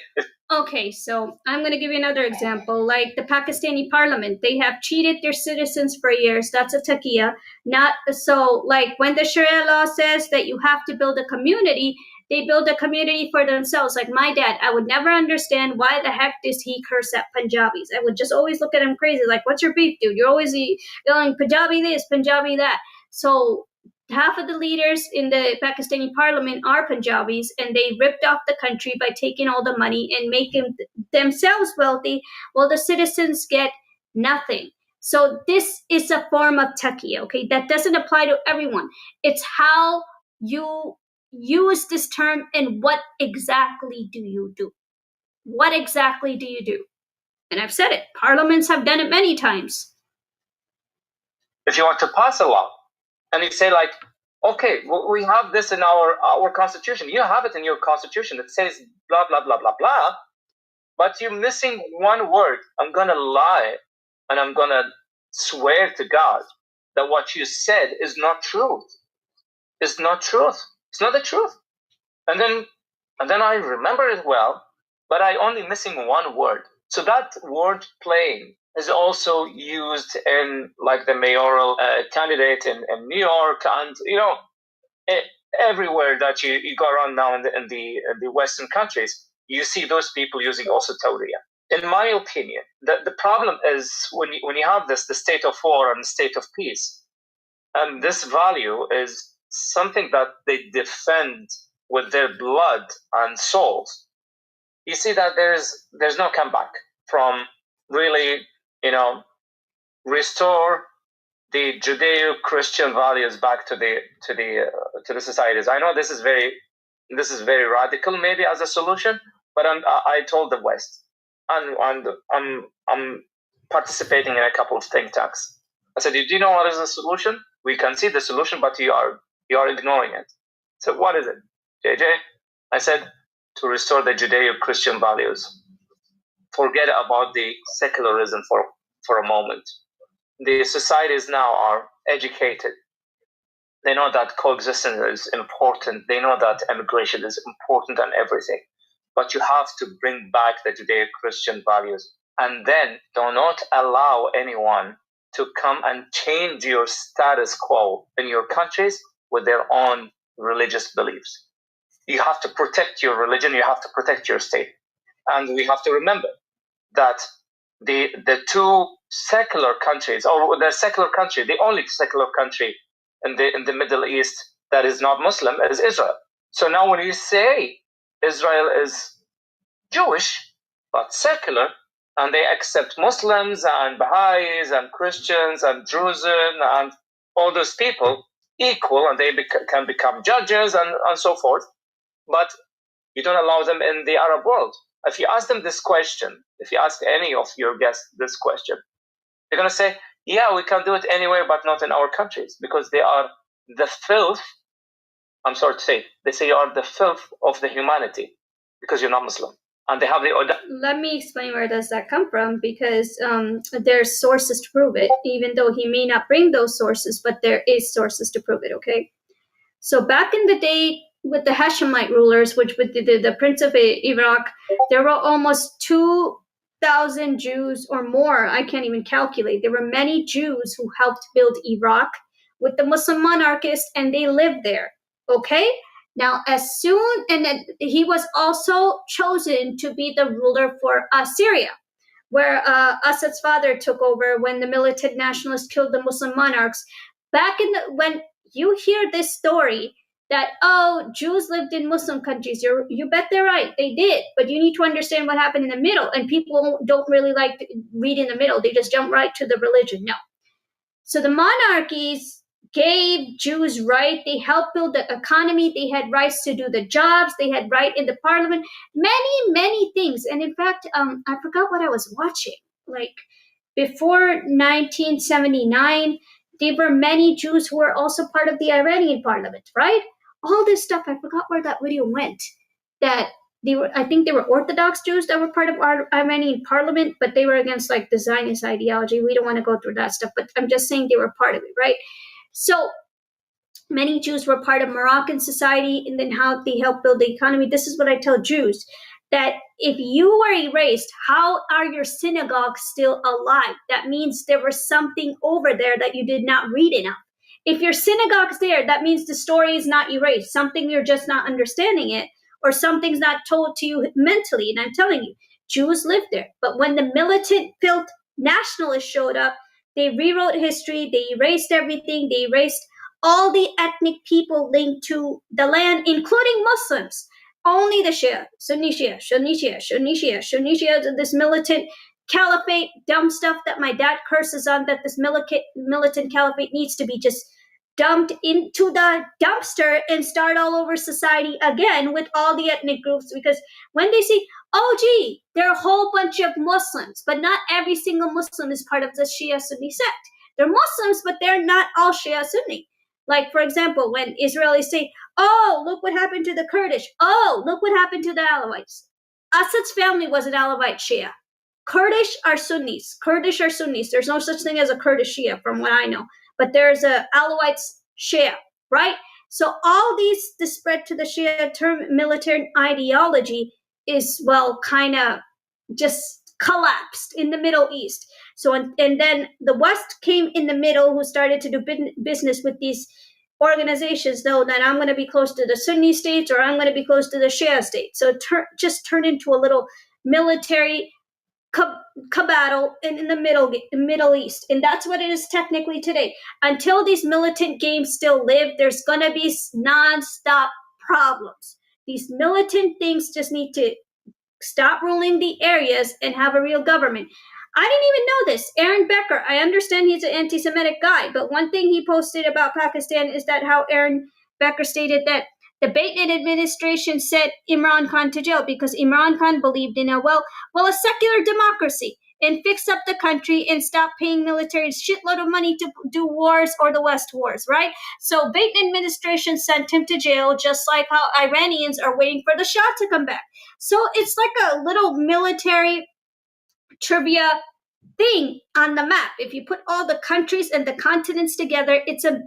okay, so I'm going to give you another example, like the Pakistani parliament. They have cheated their citizens for years. That's a taqiyya. Not so, like when the Sharia law says that you have to build a community, they build a community for themselves. Like my dad, I would never understand why the heck does he curse at Punjabis. I would just always look at him crazy, like, what's your beef, dude? You're always yelling Punjabi this, Punjabi that. So half of the leaders in the Pakistani parliament are Punjabis, and they ripped off the country by taking all the money and making themselves wealthy, while the citizens get nothing. So this is a form of taqiyya, okay? That doesn't apply to everyone. It's how you use this term and what exactly do you do? What exactly do you do? And I've said it. Parliaments have done it many times.
If you want to pass a law, and you say like, okay, we have this in our constitution. You have it in your constitution. It says blah, blah, blah, blah, blah. But you're missing one word. I'm going to lie, and I'm going to swear to God that what you said is not truth. It's not truth. It's not the truth. And then I remember it well, but I only missing one word. So that word playing is also used in like the mayoral candidate in New York, and everywhere that you go around now in the Western countries, you see those people using also tawriya. In my opinion, the problem is when you have the state of war and the state of peace, and this value is something that they defend with their blood and souls. You see that there's no comeback from really restore the Judeo-Christian values back to the societies. I know this is very radical maybe as a solution, but I told the West, and I'm participating in a couple of think tanks. I said, do you know what is the solution? We can see the solution, but you are ignoring it. So what is it, JJ? I said, to restore the Judeo-Christian values. Forget about the secularism for a moment. The societies now are educated. They know that coexistence is important. They know that immigration is important and everything. But you have to bring back the Judeo-Christian values And then do not allow anyone to come and change your status quo in your countries with their own religious beliefs. You have to protect your religion, you have to protect your state. And we have to remember that the two secular countries, or the secular country, the only secular country in the Middle East that is not Muslim is Israel. So now when you say Israel is Jewish but secular, and they accept Muslims and Baha'is and Christians and Druze and all those people equal, and they can become judges and so forth, but you don't allow them in the Arab world. If you ask them this question, if you ask any of your guests this question, they're going to say, yeah, we can do it anywhere, but not in our countries, because they are the filth. I'm sorry to say, they say you are the filth of the humanity because you're not Muslim. And they have the...
Let me explain where does that come from, because there's sources to prove it, even though he may not bring those sources, but there is sources to prove it, okay? So back in the day with the Hashemite rulers, which with the Prince of Iraq, there were almost 2,000 Jews or more. I can't even calculate. There were many Jews who helped build Iraq with the Muslim monarchists, and they lived there, okay? Now, and then he was also chosen to be the ruler for Syria, where Assad's father took over when the militant nationalists killed the Muslim monarchs. When you hear this story that, oh, Jews lived in Muslim countries, you bet they're right, they did. But you need to understand what happened in the middle, and people don't really like to read in the middle. They just jump right to the religion. No. So the monarchies gave Jews right. They helped build the economy. They had rights to do the jobs. They had right in the parliament. Many, many things. And in fact, I forgot what I was watching. Like before 1979, there were many Jews who were also part of the Iranian parliament, right? All this stuff, I forgot where that video went. I think they were Orthodox Jews that were part of our Iranian parliament, but they were against like the Zionist ideology. We don't want to go through that stuff, but I'm just saying they were part of it, right? So many Jews were part of Moroccan society, and then how they helped build the economy. This is what I tell Jews, that if you were erased, how are your synagogues still alive? That means there was something over there that you did not read enough. If your synagogue's there, that means the story is not erased. Something you're just not understanding it, or something's not told to you mentally. And I'm telling you, Jews lived there. But when the militant filth nationalists showed up, they rewrote history, they erased everything, they erased all the ethnic people linked to the land, including Muslims. Only the Shia, Sunni Shia, Sunni Shia, Sunni Shia, Sunni Shia, this militant caliphate, dumb stuff that my dad curses on, that this militant caliphate needs to be just dumped into the dumpster and start all over society again with all the ethnic groups. Because when they see, oh gee, there are a whole bunch of Muslims, but not every single Muslim is part of the Shia Sunni sect. They're Muslims, but they're not all Shia Sunni. Like, for example, when Israelis say, oh, look what happened to the Kurdish. Oh, look what happened to the Alawites. Assad's family was an Alawite Shia. Kurdish are Sunnis. Kurdish are Sunnis. There's no such thing as a Kurdish Shia from what I know. But there's a Alawites Shia, right? So all the spread to the Shia term military ideology is, well, kind of just collapsed in the Middle East. So, and then the West came in the middle, who started to do business with these organizations, though, that I'm going to be close to the Sunni states or I'm going to be close to the Shia states. So it just turned into a little military battle in the Middle East. And that's what it is technically today. Until these militant games still live, there's going to be nonstop problems. These militant things just need to stop ruling the areas and have a real government. I didn't even know this. Aaron Becker, I understand he's an anti-Semitic guy, but one thing he posted about Pakistan is that how Aaron Becker stated that the Biden administration sent Imran Khan to jail because Imran Khan believed in a secular democracy and fix up the country and stop paying military a shitload of money to do wars or the West wars, right? So Biden administration sent him to jail, just like how Iranians are waiting for the Shah to come back. So it's like a little military trivia thing on the map. If you put all the countries and the continents together, it's a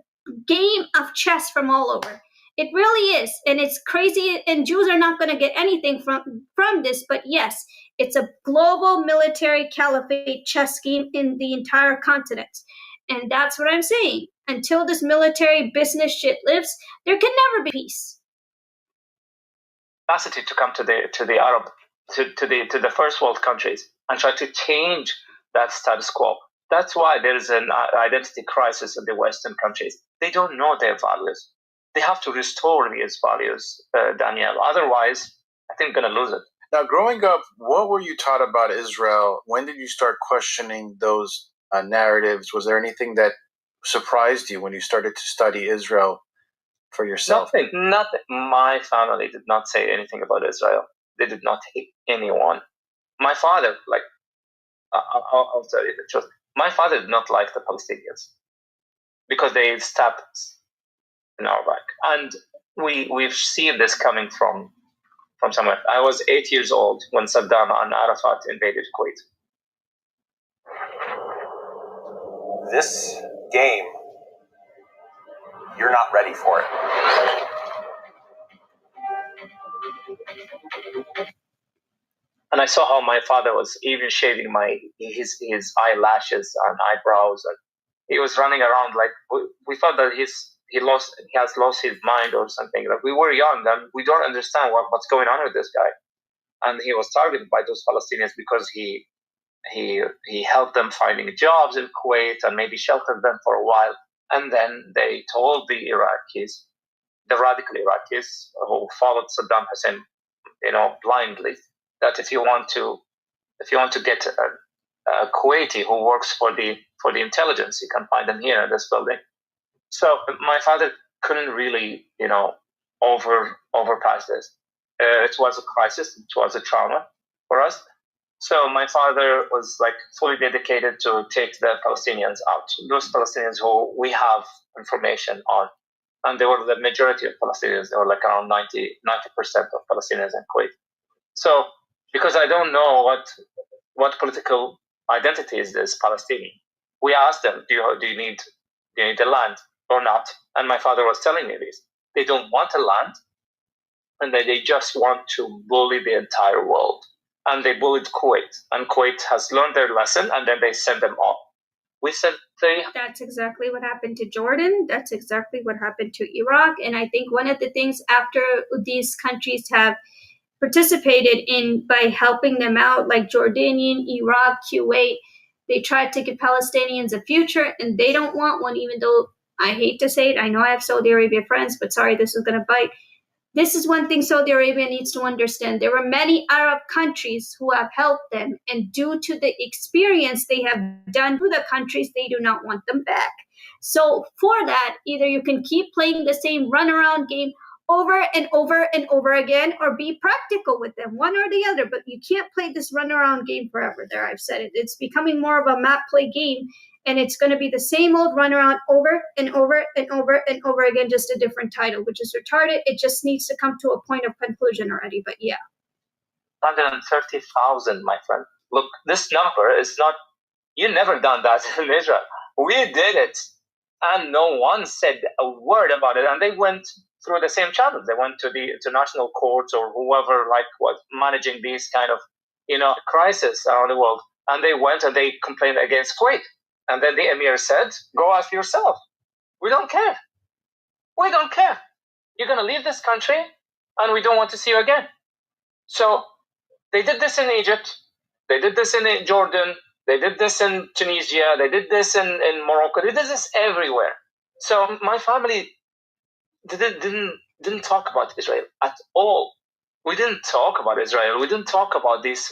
game of chess from all over. It really is. And it's crazy. And Jews are not going to get anything from this. But yes, It's a global military caliphate chess game in the entire continent. And that's what I'm saying. Until this military business shit lives, there can never be peace.
Capacity to come to the Arab, to the first world countries and try to change that status quo. That's why there is an identity crisis in the Western countries. They don't know their values. They have to restore these values, Danielle. Otherwise, I think they're going to lose it.
Now, growing up, what were you taught about Israel? When did you start questioning those narratives? Was there anything that surprised you when you started to study Israel for yourself?
Nothing. My family did not say anything about Israel. They did not hate anyone. My father, I'll tell you the truth. My father did not like the Palestinians because they stabbed us in our back. And we've seen this coming from somewhere. I was 8 years old when Saddam and Arafat invaded Kuwait.
This game, you're not ready for it.
And I saw how my father was even shaving his eyelashes and eyebrows, and he was running around like we thought that he has lost his mind or something. Like we were young and we don't understand what's going on with this guy. And he was targeted by those Palestinians because he helped them finding jobs in Kuwait and maybe sheltered them for a while. And then they told the Iraqis, the radical Iraqis who followed Saddam Hussein, blindly, that if you want to get a Kuwaiti who works for the intelligence, you can find them here in this building. So my father couldn't really, overpass this. It was a crisis. It was a trauma for us. So my father was fully dedicated to take the Palestinians out. Those Palestinians who we have information on, and they were the majority of Palestinians. They were around 90% of Palestinians in Kuwait. So because I don't know what political identity is this Palestinian, we asked them, do you need the land or not? And my father was telling me this. They don't want a land, and they just want to bully the entire world. And they bullied Kuwait, and Kuwait has learned their lesson, and then they send them off. We said
that's exactly what happened to Jordan. That's exactly what happened to Iraq. And I think one of the things after these countries have participated in by helping them out, like Jordanian, Iraq, Kuwait, they tried to give Palestinians a future, and they don't want one, even though I hate to say it. I know I have Saudi Arabia friends, but sorry, this is going to bite. This is one thing Saudi Arabia needs to understand. There are many Arab countries who have helped them, and due to the experience they have done to the countries, they do not want them back. So for that, either you can keep playing the same runaround game over and over and over again, or be practical with them, one or the other. But you can't play this runaround game forever. There, I've said it. It's becoming more of a map play game, and it's going to be the same old runaround over and over and over and over again, just a different title, which is retarded. It just needs to come to a point of conclusion already. But yeah.
130,000, my friend. Look, this number is not, you never done that in Israel. We did it, and no one said a word about it. And they went through the same channels. They went to the international courts or whoever was managing these kind of, crisis around the world. And they went and they complained against Kuwait. And then the emir said, go after yourself. We don't care. We don't care. You're going to leave this country, and we don't want to see you again. So they did this in Egypt. They did this in Jordan. They did this in Tunisia. They did this in Morocco. They did this everywhere. So my family didn't talk about Israel at all. We didn't talk about Israel. We didn't talk about these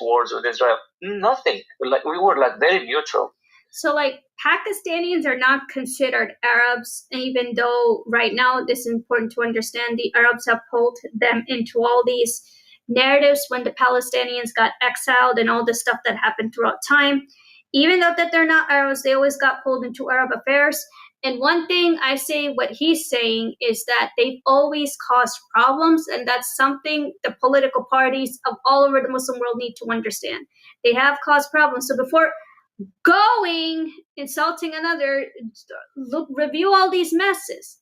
wars with Israel. Nothing. We were very neutral.
So Pakistanis are not considered Arabs, even though right now this is important to understand. The Arabs have pulled them into all these narratives when the Palestinians got exiled and all the stuff that happened throughout time. Even though that they're not Arabs, they always got pulled into Arab affairs. And one thing I say, what he's saying is that they've always caused problems, and that's something the political parties of all over the Muslim world need to understand. They have caused problems. So before going insulting another, review all these messes.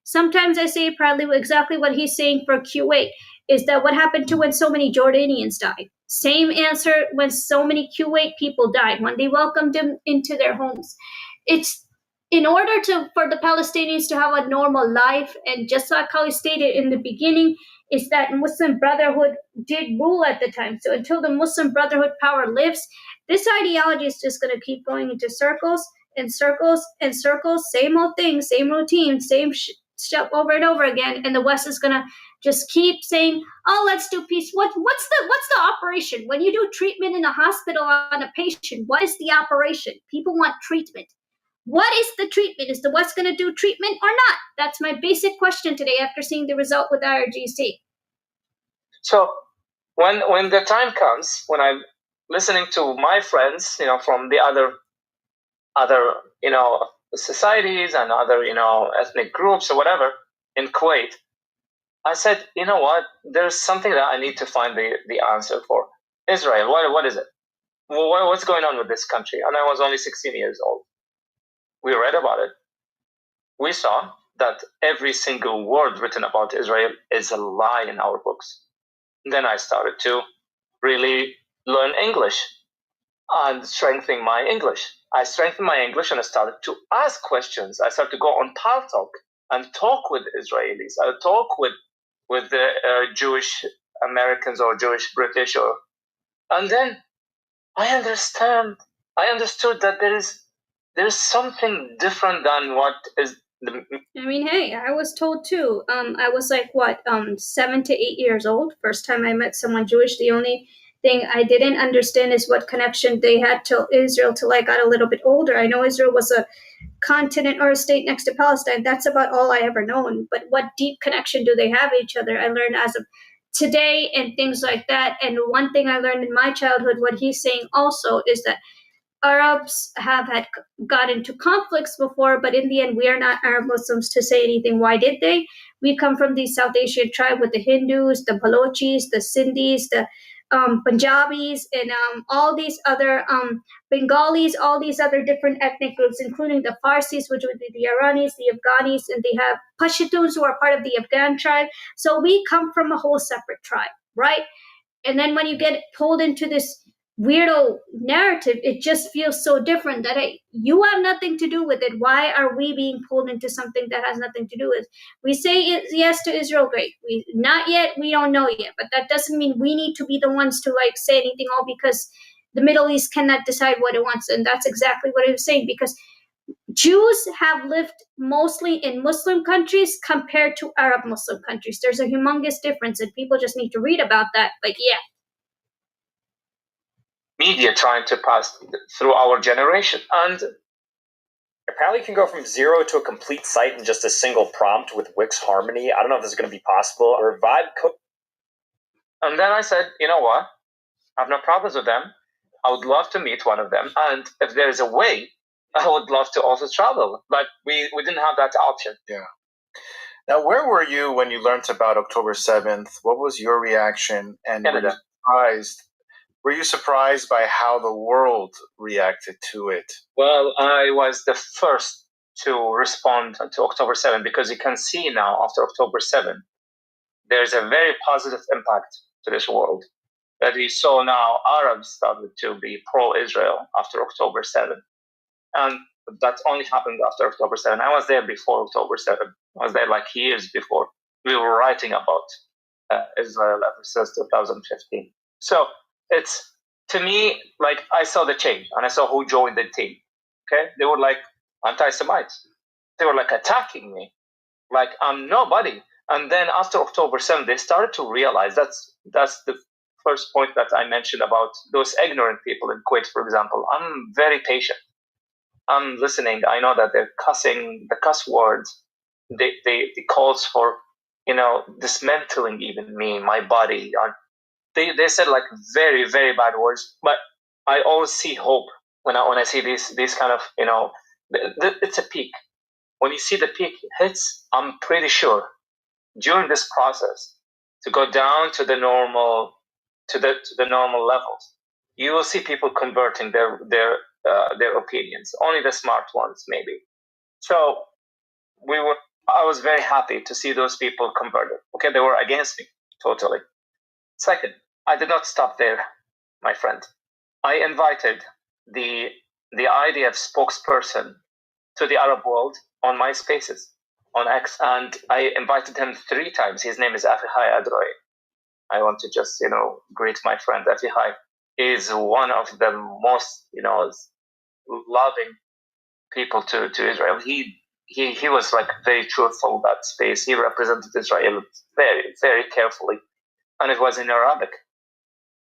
Sometimes I say probably exactly what he's saying for Kuwait is that what happened to when so many Jordanians died. Same answer when so many Kuwait people died, when they welcomed them into their homes. It's in order for the Palestinians to have a normal life, and just like how I stated in the beginning, is that Muslim Brotherhood did rule at the time. So until the Muslim Brotherhood power lives, this ideology is just going to keep going into circles and circles and circles, same old thing, same routine, same stuff over and over again, and the West is going to just keep saying, "Oh, let's do peace." What's the operation? When you do treatment in a hospital on a patient, what is the operation? People want treatment. What is the treatment? Is the West going to do treatment or not? That's my basic question today after seeing the result with IRGC.
So when the time comes, when I'm listening to my friends, from the other societies and other ethnic groups or whatever in Kuwait, I said, you know what? There's something that I need to find the answer for. Israel, what is it? What's going on with this country? And I was only 16 years old. We read about it. We saw that every single word written about Israel is a lie in our books. Then I started to really learn English and strengthen my English. I strengthened my English and I started to ask questions. I started to go on Talk and talk with Israelis. I talk with the Jewish Americans or Jewish British, and then I understood that there is something different than what is.
I mean, hey, I was told too. I was like 7 to 8 years old. First time I met someone Jewish. The only thing I didn't understand is what connection they had to Israel till I got a little bit older. I know Israel was a continent or a state next to Palestine. That's about all I ever known. But what deep connection do they have each other? I learned as of today and things like that. And one thing I learned in my childhood, what he's saying also, is that Arabs have got into conflicts before, but in the end, we are not Arab Muslims to say anything. Why did they? We come from the South Asian tribe with the Hindus, the Balochis, the Sindhis, the Punjabis, and all these other Bengalis, all these other different ethnic groups, including the Parsis, which would be the Iranis, the Afghanis, and they have Pashtuns, who are part of the Afghan tribe. So we come from a whole separate tribe, right? And then when you get pulled into this weirdo narrative, it just feels so different that you have nothing to do with it. Why are we being pulled into something that has nothing to do with it? We say yes to Israel, great. We not yet, we don't know yet, but that doesn't mean we need to be the ones to say anything, all because the Middle East cannot decide what it wants. And that's exactly what I was saying, because Jews have lived mostly in Muslim countries compared to Arab Muslim countries. There's a humongous difference, and people just need to read about that. But yeah.
Media trying to pass through our generation, and
apparently you can go from 0 to a complete site in just a single prompt with Wix Harmony. I don't know if this is going to be possible. Or Vibe
And then I said, you know what? I have no problems with them. I would love to meet one of them, and if there is a way, I would love to also travel. But we didn't have that option.
Yeah. Now, where were you when you learned about October 7th? What was your reaction? And were you surprised by how the world reacted to it?
Well, I was the first to respond to October 7 because you can see now after October 7, there's a very positive impact to this world. That we saw now Arabs started to be pro-Israel after October 7. And that only happened after October 7. I was there before October 7. I was there years before. We were writing about Israel ever since 2015. So it's, to me, I saw the change and I saw who joined the team. Okay, they were anti-Semites. They were attacking me, I'm nobody. And then after October 7, they started to realize that's the first point that I mentioned about those ignorant people in Kuwait, for example. I'm very patient. I'm listening. I know that they're cussing, the cuss words, the calls for, dismantling even me, my body. They said very, very bad words, but I always see hope when I see these kind of, it's a peak. When you see the peak hits, I'm pretty sure during this process to go down to the normal levels, you will see people converting their opinions. Only the smart ones, maybe. So I was very happy to see those people converted. Okay, they were against me totally. Second, I did not stop there. my friend. I invited the IDF spokesperson to the Arab world on my spaces on X, and I invited him 3 times. His name is Afihai Adroy. I want to just, greet my friend Afihai. He is one of the most, loving people to Israel. He was like very truthful in that space. He represented Israel very, very carefully, and it was in Arabic.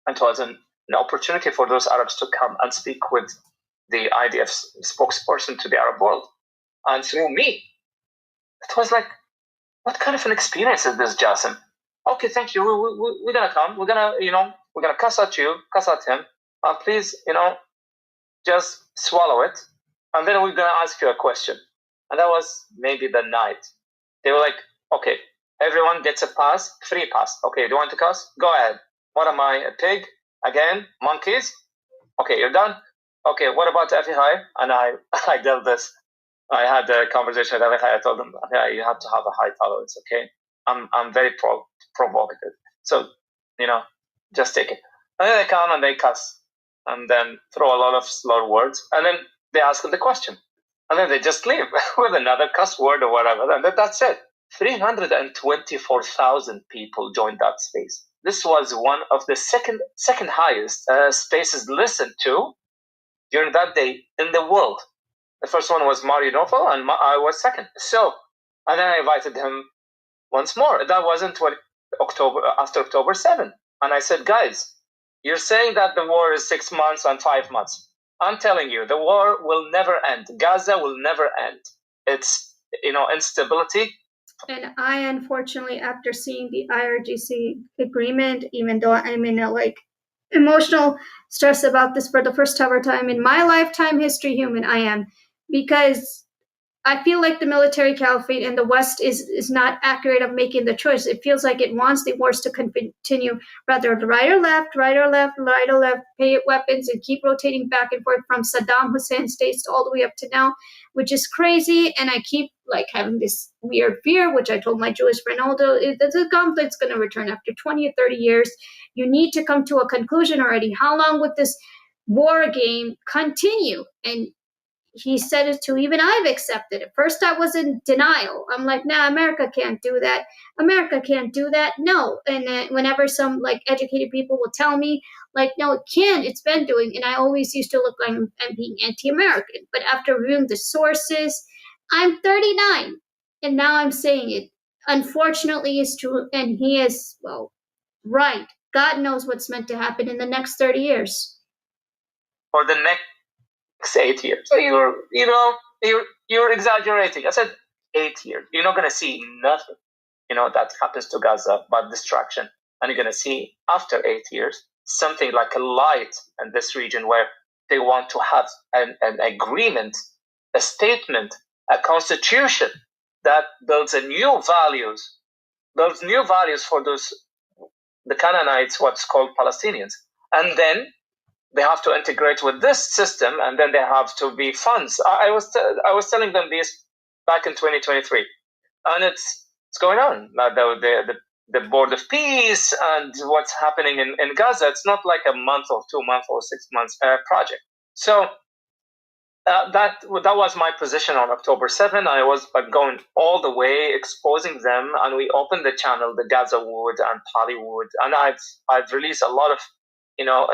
And it was an opportunity for those Arabs to come and speak with the IDF spokesperson to the Arab world. And through me, it was like, what kind of an experience is this, Jasim? Okay, thank you. We're gonna come. We're gonna cuss at you, cuss at him. Please, just swallow it, and then we're gonna ask you a question. And that was maybe the night. They were like, okay, everyone gets a pass, free pass. Okay, do you want to cuss? Go ahead. What am I, a pig? Again? Monkeys? Okay, you're done? Okay, what about Afihai? And I did this. I had a conversation with Afihai. I told him, you have to have a high tolerance, okay? I'm very provocative. So, just take it. And then they come and they cuss. And then throw a lot of slur words. And then they ask the question. And then they just leave with another cuss word or whatever. And that's it. 324,000 people joined that space. This was one of the second highest spaces listened to during that day in the world. The first one was Mario Novel, and I was second. So, and then I invited him once more. That wasn't after October 7. And I said, guys, you're saying that the war is 6 months and 5 months. I'm telling you, the war will never end. Gaza will never end. It's, instability.
And I, unfortunately, after seeing the IRGC agreement, even though I'm in a emotional stress about this for the first ever time in my lifetime history, I am, because I feel like the military caliphate in the West is not accurate of making the choice. It feels like it wants the wars to continue, rather right or left, pay weapons and keep rotating back and forth from Saddam Hussein's days all the way up to now, which is crazy. And I keep having this weird fear, which I told my Jewish friend, although the conflict's going to return after 20 or 30 years. You need to come to a conclusion already. How long would this war game continue? And he said it too. Even I've accepted it. First, I was in denial. I'm like, nah, America can't do that. America can't do that. No. And whenever some educated people will tell me, no, it can. It's been doing. And I always used to look like I'm being anti-American. But after reviewing the sources, I'm 39. And now I'm saying it. Unfortunately, it's true. And he is, right. God knows what's meant to happen in the next 30 years.
Or the next 8 years. So you're exaggerating. I said 8 years. You're not going to see nothing, that happens to Gaza but destruction. And you're going to see after 8 years something like a light in this region where they want to have an agreement, a statement, a constitution that builds new values for the Canaanites, what's called Palestinians, and then they have to integrate with this system, and then there have to be funds. I was telling them this back in 2023, and it's going on. The Board of Peace and what's happening in Gaza. It's not like a month or 2 months or 6 months project. So that was my position on October 7. I was going all the way, exposing them, and we opened the channel, the Gaza Wood and Hollywood, and I've released a lot of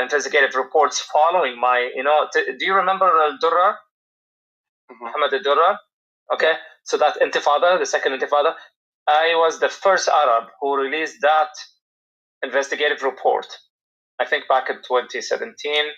investigative reports following my, do you remember Durra? Muhammad al-Durra? Okay, so that intifada, the second intifada, I was the first Arab who released that investigative report. I think back in 2017,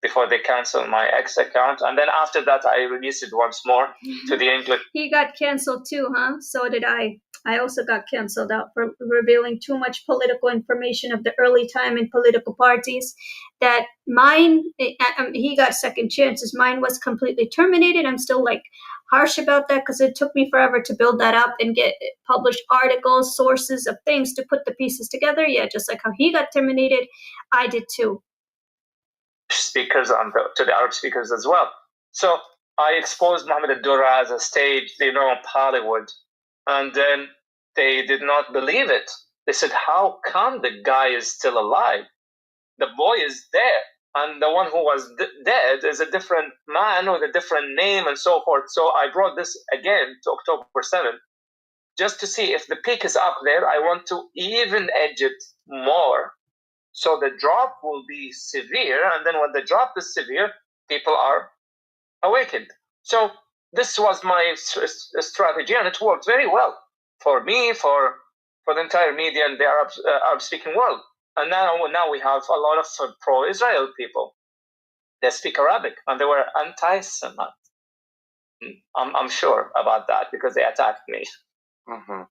before they canceled my X account. And then after that, I released it once more to the English.
He got canceled too, huh? So did I. I also got canceled out for revealing too much political information of the early time in political parties. That mine, he got second chances. Mine was completely terminated. I'm still harsh about that because it took me forever to build that up and get published articles, sources of things to put the pieces together. Yeah, just like how he got terminated, I did too.
Speakers and to the Arab speakers as well. So I exposed Muhammad al-Durra as a stage, Hollywood, and then they did not believe it. They said, how come the guy is still alive? the boy is there, and the one who was dead is a different man with a different name and so forth. So I brought this again to October 7th, just to see if the peak is up there. I want to even edge it more, so the drop will be severe, and then when the drop is severe, people are awakened. So this was my strategy, and it worked very well for me, for the entire media and the Arab-speaking world. And now we have a lot of pro-Israel people. They speak Arabic, and they were anti-Semite. I'm sure about that because they attacked me.
Mm-hmm.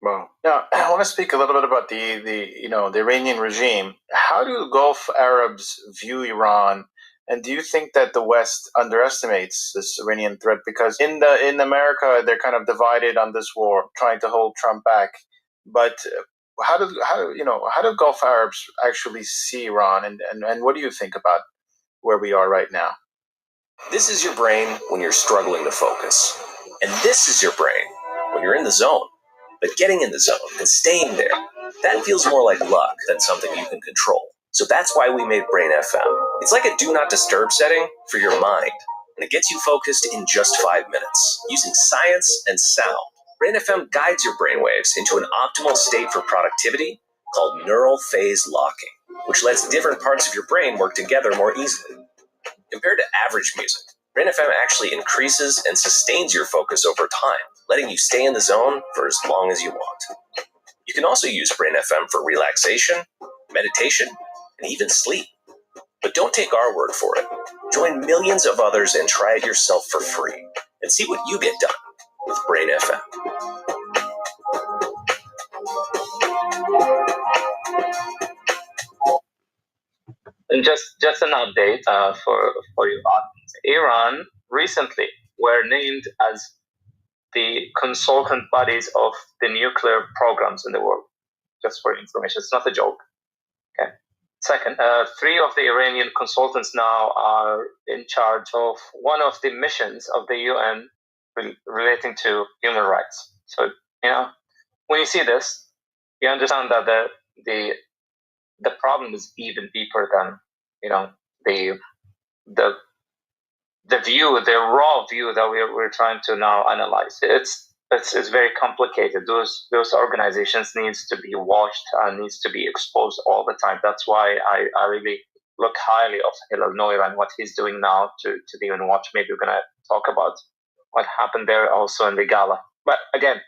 Well, now I want to speak a little bit about the Iranian regime. How do Gulf Arabs view Iran? And do you think that the West underestimates this Iranian threat? Because in America, they're kind of divided on this war, trying to hold Trump back. But how do Gulf Arabs actually see Iran? And what do you think about where we are right now?
This is your brain when you're struggling to focus. And this is your brain when you're in the zone. But getting in the zone and staying there, that feels more like luck than something you can control. So that's why we made Brain FM. It's like a do not disturb setting for your mind, and it gets you focused in just 5 minutes. Using science and sound, Brain FM guides your brainwaves into an optimal state for productivity called neural phase locking, which lets different parts of your brain work together more easily. Compared to average music, Brain FM actually increases and sustains your focus over time, letting you stay in the zone for as long as you want. You can also use Brain FM for relaxation, meditation, and even sleep. But don't take our word for it. Join millions of others and try it yourself for free and see what you get done with Brain FM.
And just an update for your audience. Iran recently were named as the consultant bodies of the nuclear programs in the world. Just for information, it's not a joke. Okay. Second, 3 of the Iranian consultants now are in charge of one of the missions of the UN relating to human rights. So, when you see this, you understand that the problem is even deeper than, the raw view that we're trying to now analyze. It's very complicated. Those organizations needs to be watched and needs to be exposed all the time. That's why I really look highly of Hilal Noir and what he's doing now to the UN Watch. Maybe we're gonna talk about what happened there also in the gala. But again,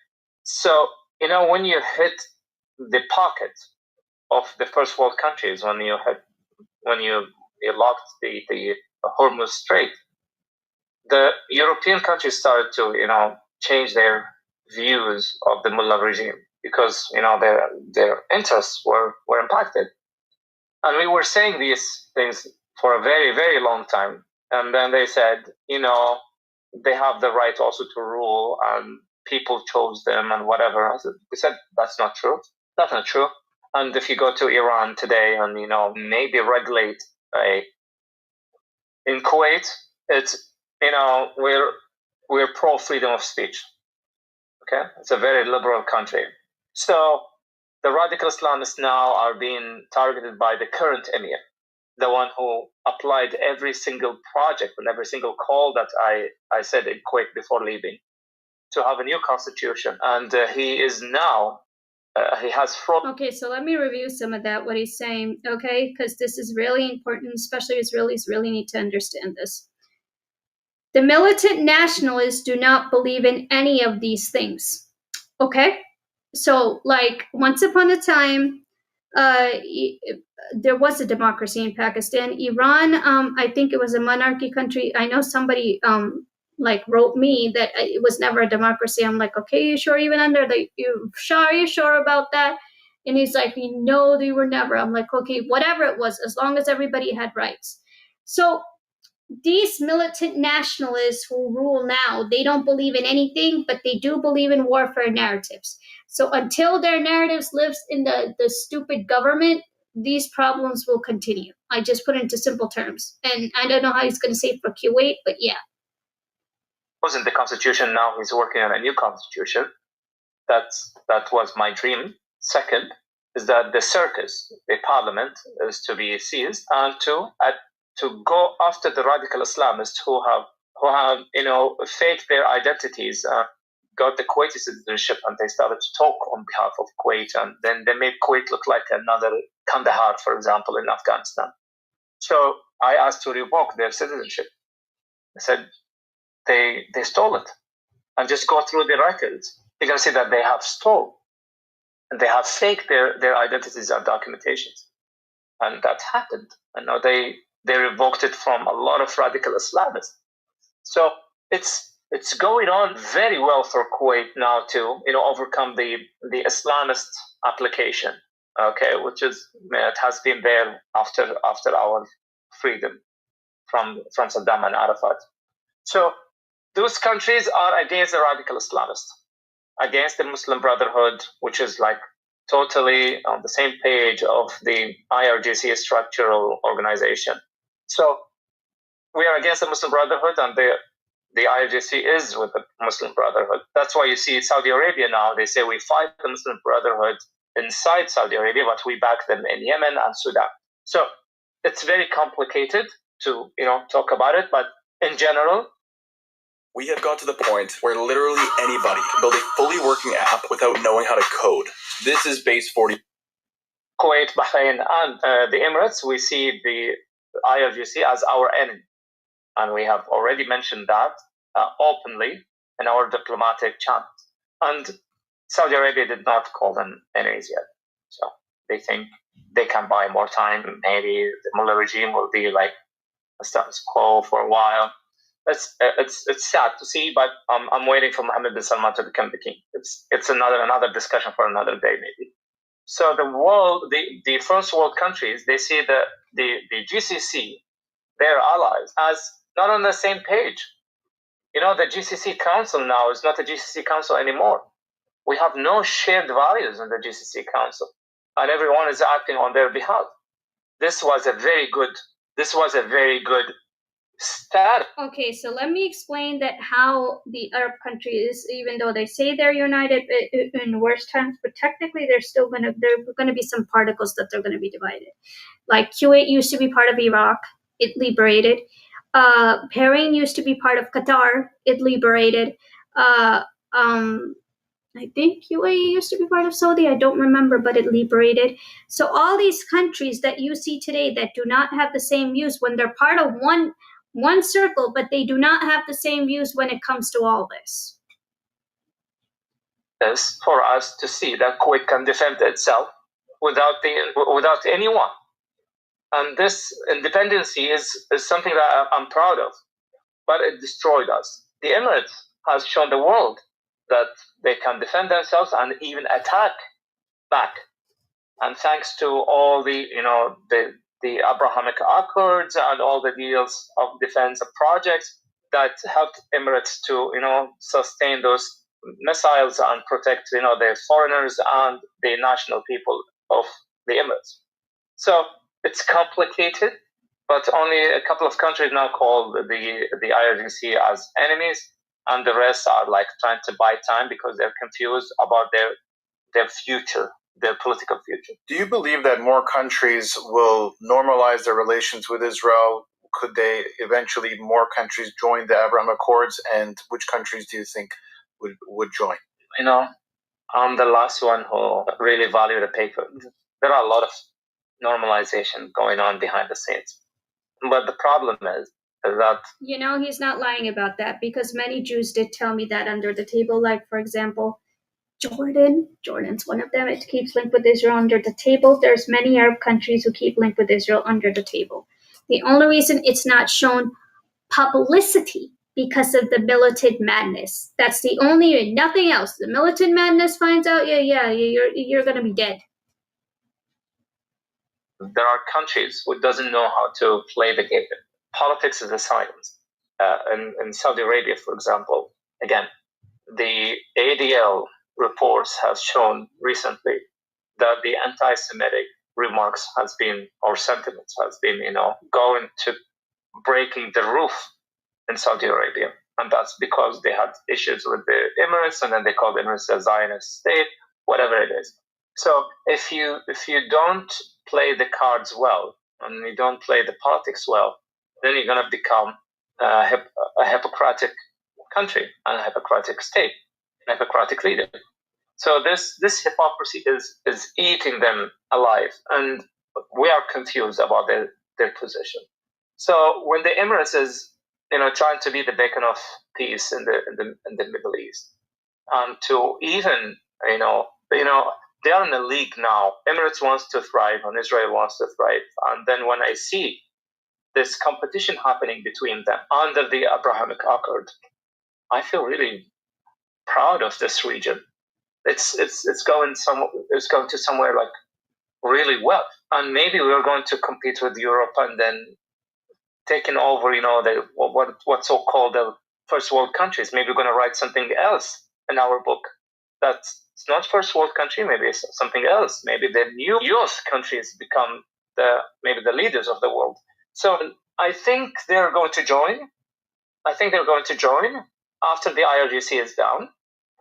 so when you hit the pocket of the first world countries, when you locked the Hormuz Strait, the European countries started to change their views of the mullah regime because their interests were impacted, and we were saying these things for a very, very long time, and then they said they have the right also to rule and people chose them and whatever. We said that's not true. That's not true. And if you go to Iran today and maybe regulate in Kuwait, it's we're pro freedom of speech. Okay, it's a very liberal country. So the radical Islamists now are being targeted by the current emir, the one who applied every single project and every single call that I said in Kuwait before leaving to have a new constitution, and he is now. He has fraud.
Okay, so let me review some of that, what he's saying, okay? Because this is really important, especially Israelis really need to understand this. The militant nationalists do not believe in any of these things, okay? So, once upon a time, there was a democracy in Pakistan. Iran, I think it was a monarchy country. I know somebody wrote me that it was never a democracy. I'm like, okay, you sure? Even under are you sure about that? And he's like, no, they were never. I'm like, okay, whatever it was, as long as everybody had rights. So these militant nationalists who rule now, they don't believe in anything, but they do believe in warfare narratives. So until their narratives lives in the stupid government, these problems will continue. I just put it into simple terms. And I don't know how he's going to say it for Kuwait, but yeah.
Wasn't the constitution, now he's working on a new constitution. That was my dream. Second, is that the circus, the parliament, is to be seized, and to go after the radical Islamists who have faked their identities, got the Kuwaiti citizenship, and they started to talk on behalf of Kuwait, and then they made Kuwait look like another Kandahar, for example, in Afghanistan. So I asked to revoke their citizenship. I said they stole it, and just go through the records. You're gonna see that they have stolen, and they have faked their identities and documentations, and that happened. I know they revoked it from a lot of radical Islamists. So it's going on very well for Kuwait now to overcome the Islamist application, okay, which is it has been there after our freedom from Saddam and Arafat. So those countries are against the radical Islamists, against the Muslim Brotherhood, which is like totally on the same page of the IRGC structural organization. So we are against the Muslim Brotherhood, and the IRGC is with the Muslim Brotherhood. That's why you see Saudi Arabia now, they say we fight the Muslim Brotherhood inside Saudi Arabia, but we back them in Yemen and Sudan. So it's very complicated to talk about it, but in general,
we have got to the point where literally anybody can build a fully working app without knowing how to code. This is base 40.
Kuwait, Bahrain, and the Emirates, we see the IRGC as our enemy. And we have already mentioned that openly in our diplomatic channels. And Saudi Arabia did not call them enemies yet. So they think they can buy more time. Maybe the Mullah regime will be like a status quo for a while. It's sad to see, but I'm waiting for Mohammed bin Salman to become the king. It's another discussion for another day, maybe. So the first world countries, they see the GCC, their allies, as not on the same page. The GCC Council now is not a GCC Council anymore. We have no shared values in the GCC Council, and everyone is acting on their behalf. This was a very good start.
Okay, so let me explain that how the Arab countries, even though they say they're united in worse times, but technically there are gonna be some particles that they're gonna be divided. Like Kuwait used to be part of Iraq, it liberated. Bahrain used to be part of Qatar, it liberated. I think UAE used to be part of Saudi, I don't remember, but it liberated. So all these countries that you see today that do not have the same views when they're part of one circle, but they do not have the same views when it comes to all this.
This for us to see that Kuwait can defend itself without anyone. And this independency is something that I'm proud of, but it destroyed us. The Emirates has shown the world that they can defend themselves and even attack back. And thanks to all the Abrahamic Accords and all the deals of defense projects that helped Emirates to sustain those missiles and protect the foreigners and the national people of the Emirates. So it's complicated, but only a couple of countries now call the IRGC as enemies, and the rest are like trying to buy time because they're confused about their future, their political future.
Do you believe that more countries will normalize their relations with Israel? Could they eventually, more countries join the Abraham Accords? And which countries do you think would join?
I'm the last one who really value the paper. There are a lot of normalization going on behind the scenes. But the problem is that...
he's not lying about that, because many Jews did tell me that under the table. Like, for example, Jordan's one of them. It keeps linked with Israel under the table. There's many Arab countries who keep linked with Israel under the table. The only reason it's not shown publicity because of the militant madness. That's the only, nothing else. The militant madness finds out, you're going to be dead.
There are countries who doesn't know how to play the game. Politics is a science. In Saudi Arabia, for example, again, the ADL reports have shown recently that the anti-Semitic remarks has been, or sentiments has been, going to breaking the roof in Saudi Arabia. And that's because they had issues with the Emirates, and then they called the Emirates a Zionist state, whatever it is. So if you don't play the cards well and you don't play the politics well, then you're going to become a hypocritic country and a hypocritic state, a hypocritic leader. So this hypocrisy is eating them alive, and we are confused about their position. So when the Emirates is trying to be the beacon of peace in the Middle East, and to even they are in a league now. Emirates wants to thrive and Israel wants to thrive, and then when I see this competition happening between them under the Abrahamic Accord, I feel really proud of this region. It's going to somewhere like really well, and maybe we're going to compete with Europe and then taking over the what's so called the first world countries. Maybe we're going to write something else in our book that's not first world country. Maybe it's something else. Maybe the new youth countries become maybe the leaders of the world. So I think they're going to join. I think they're going to join after the IRGC is down,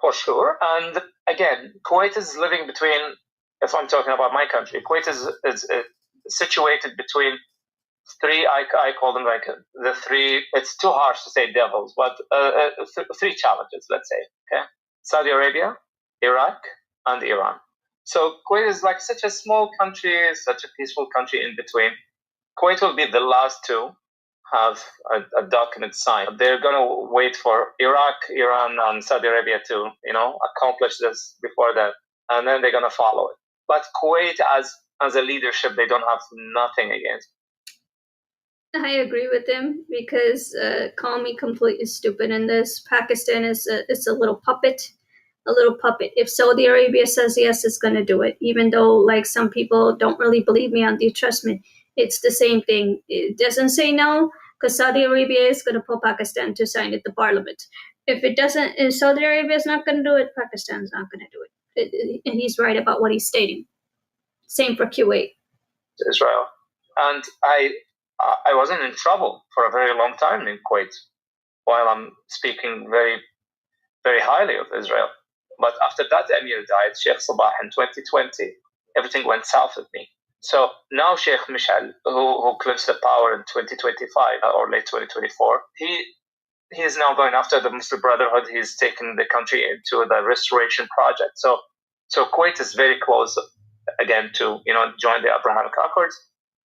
for sure. And again, Kuwait is living between, if I'm talking about my country, Kuwait is situated between three, I call them like the three, it's too harsh to say devils, but three challenges, let's say, okay? Saudi Arabia, Iraq, and Iran. So Kuwait is like such a small country, such a peaceful country in between. Kuwait will be the last to have a document signed. They're going to wait for Iraq, Iran, and Saudi Arabia to, accomplish this before that, and then they're going to follow it. But Kuwait, as a leadership, they don't have nothing against.
I agree with him because call me completely stupid in this. Pakistan is a little puppet. A little puppet. If Saudi Arabia says yes, it's going to do it. Even though like some people don't really believe me on the adjustment, it's the same thing. It doesn't say no because Saudi Arabia is going to pull Pakistan to sign it, the parliament. If it doesn't, if Saudi Arabia is not going to do it, Pakistan's not going to do it. And he's right about what he's stating. Same for Kuwait.
Israel. And I wasn't in trouble for a very long time in Kuwait while I'm speaking very, very highly of Israel. But after that Emir died, Sheikh Sabah, in 2020, everything went south with me. So now Sheikh Mishal, who clips the power in 2025 or late 2024, he is now going after the Muslim Brotherhood. He's taking the country into the restoration project. So Kuwait is very close again to join the Abrahamic Accords.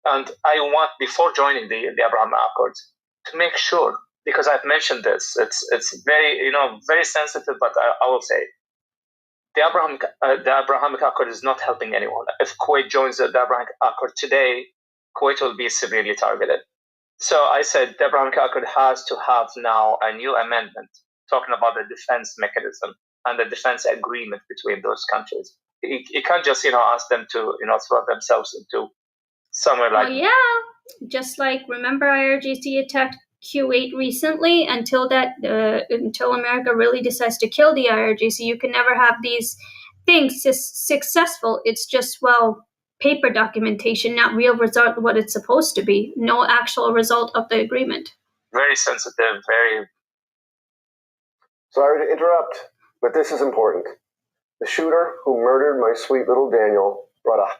And I want, before joining the Abrahamic Accords, to make sure, because I've mentioned this, it's very very sensitive, but I will say the Abrahamic Accord is not helping anyone. If Kuwait joins the Abrahamic Accord today, Kuwait will be severely targeted. So I said the Abrahamic Accord has to have now a new amendment talking about the defense mechanism and the defense agreement between those countries. You can't just ask them to throw themselves into somewhere like.
Oh yeah, just like remember IRGC attacked Kuwait recently. Until America really decides to kill the IRGC, you can never have these things successful. It's just paper documentation, not real result what it's supposed to be. No actual result of the agreement.
Very sensitive, very.
Sorry to interrupt, but this is important. The shooter who murdered my sweet little Daniel brought a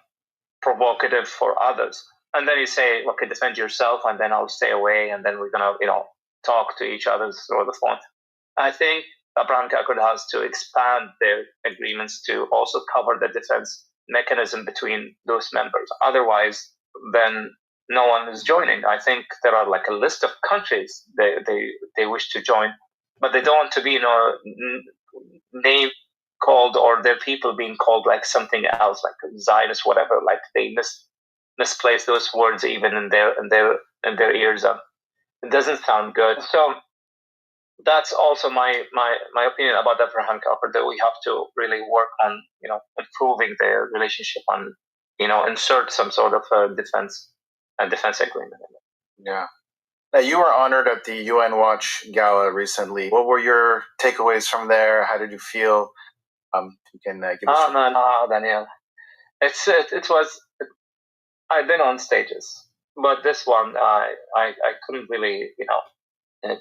provocative for others. And then you say, okay, defend yourself, and then I'll stay away, and then we're going to, talk to each other through the phone. I think Abrahamic Accord has to expand their agreements to also cover the defense mechanism between those members. Otherwise, then no one is joining. I think there are like a list of countries they wish to join, but they don't want to be, name called, or their people being called like something else, like Zionist, whatever. Like they misplace those words even in their ears. It doesn't sound good. So that's also my opinion about the Abrahamic Accord, that we have to really work on improving their relationship and insert some sort of defense agreement.
Yeah. Now, you were honored at the UN Watch Gala recently. What were your takeaways from there? How did you feel? You can give us.
No, Daniel. It was. I've been on stages, but this one I couldn't really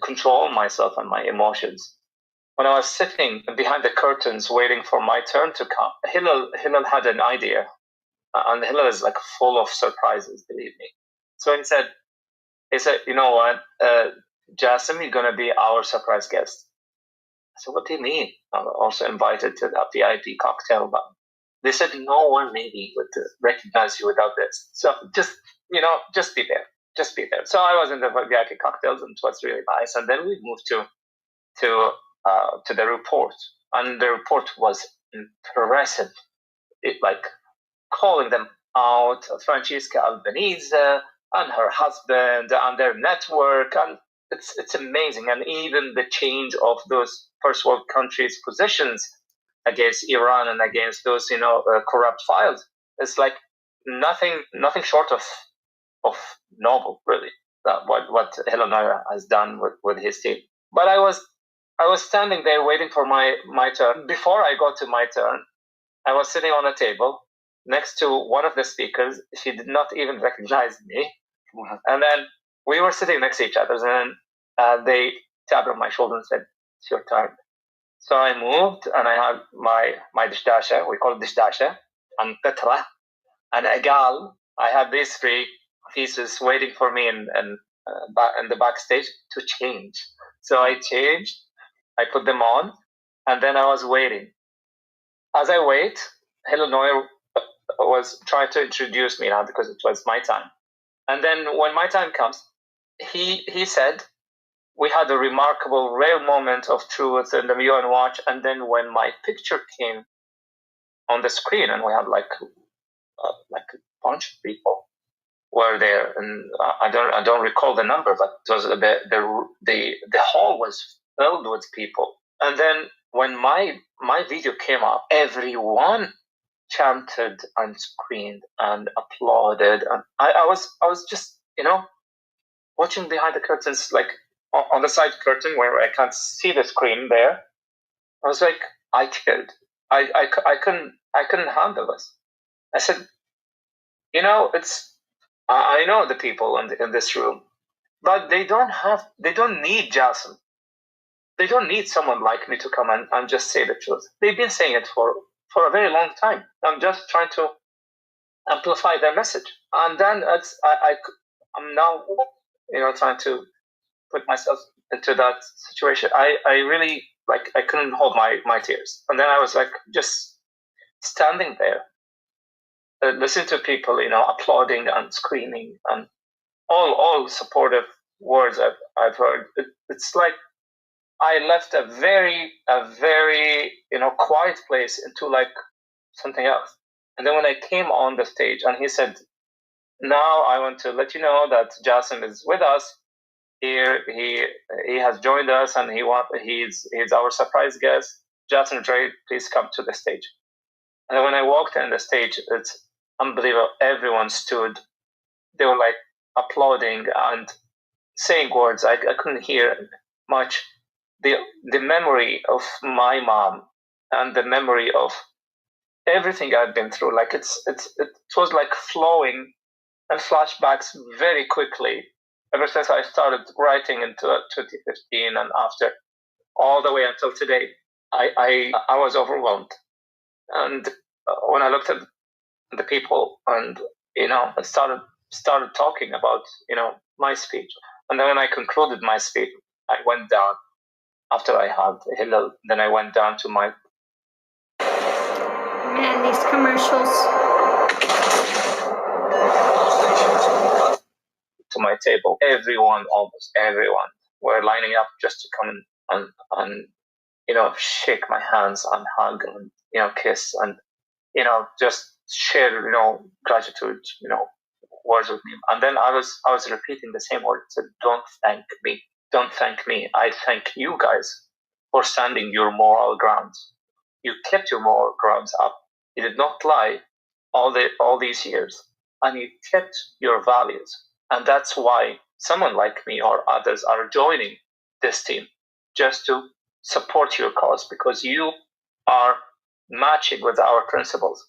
control myself and my emotions. when I was sitting behind the curtains waiting for my turn to come, Hillel had an idea. And Hillel is like full of surprises, believe me. So he said, you know what, JASIM, you're going to be our surprise guest. I said, what do you mean? I'm also invited to the VIP cocktail, but they said no one maybe would recognize you without this. So just be there. Just be there. So I was in the VIP cocktails, and it was really nice. And then we moved to the report, and the report was impressive. It like calling them out, Francesca Albanese and her husband and their network, and it's amazing. And even the change of those first world countries' positions against Iran and against those corrupt files, it's like nothing short of noble, really. What Hillel Neuer has done with his team. But I was standing there waiting for my turn. Before I got to my turn, I was sitting on a table next to one of the speakers. She did not even recognize me. And then we were sitting next to each other, and they tapped on my shoulder and said, it's your turn. So I moved, and I had my dishdasha, we call it dishdasha, and petra, and agal. I had these three pieces waiting for me in the backstage to change. So I changed, I put them on, and then I was waiting. As I wait, Hillel Neuer was trying to introduce me now because it was my time. And then when my time comes, he said, we had a remarkable, rare moment of truth in the UN Watch. And then when my picture came on the screen, and we had like a bunch of people were there, and I don't recall the number, but it was the hall was filled with people. And then when my video came up, everyone chanted and screamed and applauded, and I was just watching behind the curtains, like on the side curtain where I can't see the screen there. I was like, I killed. I couldn't handle this. I said, I know the people in this room, but they don't need JASIM. They don't need someone like me to come and just say the truth. They've been saying it for a very long time. I'm just trying to amplify their message. And then I'm now, trying to put myself into that situation. I really, I couldn't hold my tears. And then I was just standing there, listening to people, applauding and screaming and all supportive words I've heard. It's like I left a very quiet place into something else. And then when I came on the stage, and he said, now I want to let you know that JASIM is with us here. He has joined us, and he's our surprise guest. JASIM Dre, please come to the stage. And then when I walked in the stage, it's unbelievable. Everyone stood. They were applauding and saying words. I couldn't hear much. The memory of my mom and the memory of everything I've been through, it was flowing and flashbacks very quickly ever since I started writing into 2015, and after all the way until today. I was overwhelmed, and when I looked at the people and I started talking about my speech, and then when I concluded my speech, I went down. After I had Hillel, then I went down to my...
Man, these commercials.
To my table. Almost everyone, were lining up just to come and shake my hands and hug and, kiss and, just share, gratitude, words with me. And then I was repeating the same words. I said, don't thank me. Don't thank me. I thank you guys for standing your moral grounds. You kept your moral grounds up. You did not lie all these years, and you kept your values. And that's why someone like me or others are joining this team, just to support your cause, because you are matching with our principles.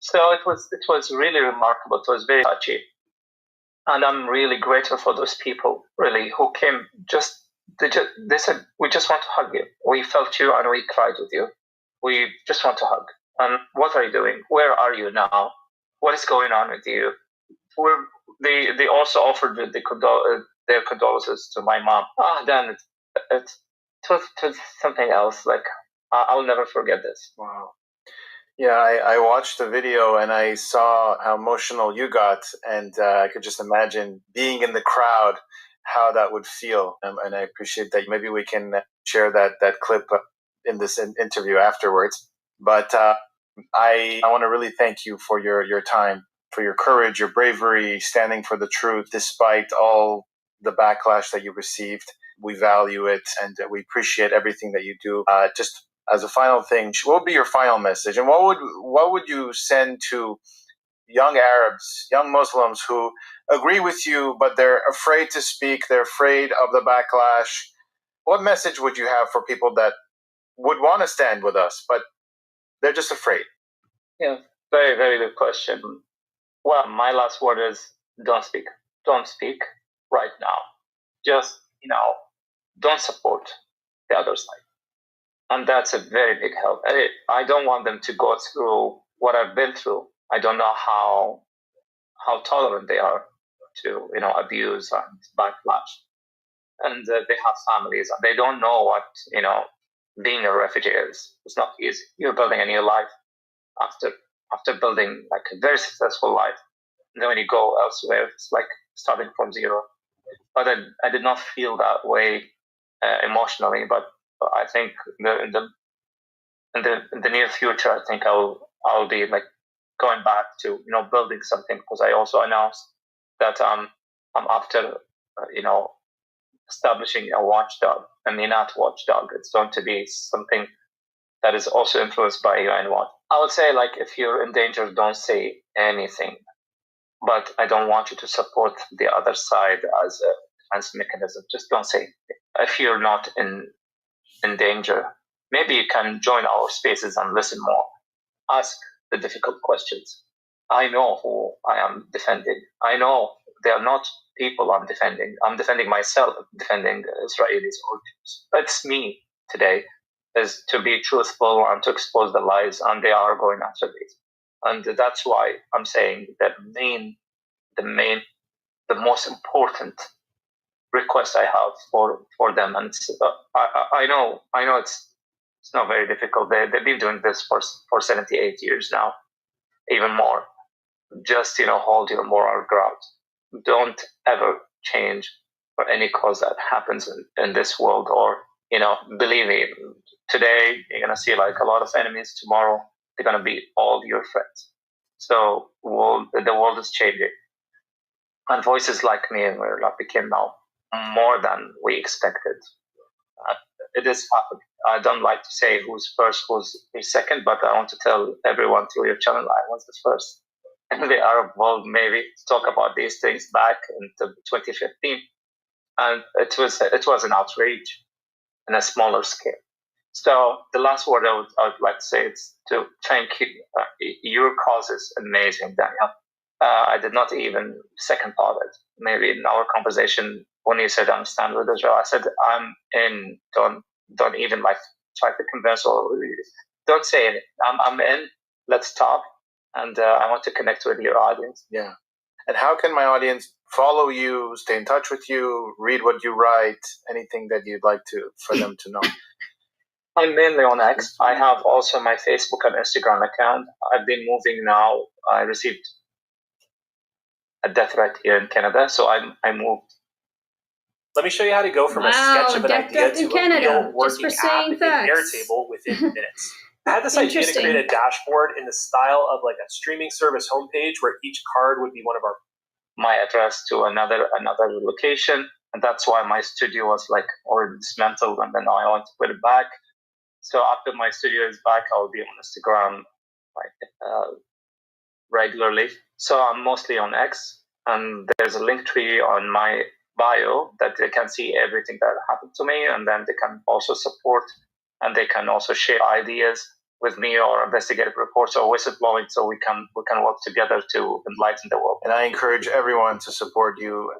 So it was really remarkable. It was very touchy. And I'm really grateful for those people, really, who came just They said, we just want to hug you. We felt you and we cried with you. We just want to hug. And what are you doing? Where are you now? What is going on with you? They also offered their condolences to my mom. Then it was something else. Like, I'll never forget this.
Wow. Yeah, I watched the video and I saw how emotional you got, and I could just imagine being in the crowd, how that would feel. And I appreciate that. Maybe we can share that clip in this interview afterwards. But I want to really thank you for your time, for your courage, your bravery, standing for the truth, despite all the backlash that you received. We value it, and we appreciate everything that you do. Just as a final thing, what would be your final message, and what would you send to young Arabs, young Muslims who agree with you, but they're afraid to speak, they're afraid of the backlash? What message would you have for people that would want to stand with us, but they're just afraid?
Yeah, very, very good question. Well, my last word is don't speak. Don't speak right now. Just, don't support the other side. And that's a very big help. I don't want them to go through what I've been through. I don't know how tolerant they are to, abuse and backlash. And they have families, and they don't know what, being a refugee is. It's not easy. You're building a new life after building like a very successful life. And then when you go elsewhere, it's like starting from zero. But I did not feel that way emotionally. But I think in the near future, I think I'll be like going back to building something, because I also announced that I'm after establishing a watchdog, a MENAT watchdog. It's going to be something that is also influenced by UN Watch. I would say, like, if you're in danger, don't say anything. But I don't want you to support the other side as a defense mechanism. Just don't say anything. If you're not in danger, maybe you can join our spaces and listen more. Ask the difficult questions. I know who I am defending. I know they are not people I'm defending. I'm defending myself, defending Israelis or Jews. That's me today, is to be truthful and to expose the lies, and they are going after this. And that's why I'm saying that the most important request I have for them, and I know it's not very difficult. They've been doing this for 78 years now, even more. Just hold your moral ground. Don't ever change for any cause that happens in this world. Or believe me, today you're gonna see like a lot of enemies. Tomorrow they're gonna be all your friends. So the world is changing, and voices like me became now more than we expected. It is happening. I don't like to say who's first, who's second, but I want to tell everyone through your channel I was the first. And the Arab world maybe to talk about these things back in 2015, and it was an outrage in a smaller scale. So the last word I would like to say is to thank you. Your cause is amazing, Daniel. I did not even second thought it. Maybe in our conversation, when you said I'm stand with Israel, I said I'm in. Don't even like try to convince, or don't say anything. I'm in. Let's talk, and I want to connect with your audience.
Yeah. And how can my audience follow you, stay in touch with you, read what you write, anything that you'd like for them to know?
I'm mainly on X. I have also my Facebook and Instagram account. I've been moving now. I received a death threat here in Canada, so I moved.
Let me show you how to go from a sketch of an idea to a real working app in Airtable within minutes. I had this idea to create a dashboard in the style of like a streaming service homepage, where each card would be one of
my address to another location, and that's why my studio was like already dismantled, and then now I want to put it back. So after my studio is back, I'll be on Instagram regularly. So I'm mostly on X, and there's a link tree on my bio that they can see everything that happened to me, and then they can also support, and they can also share ideas with me, or investigative reports, or whistleblowing, so we can work together to enlighten the world.
And I encourage everyone to support you.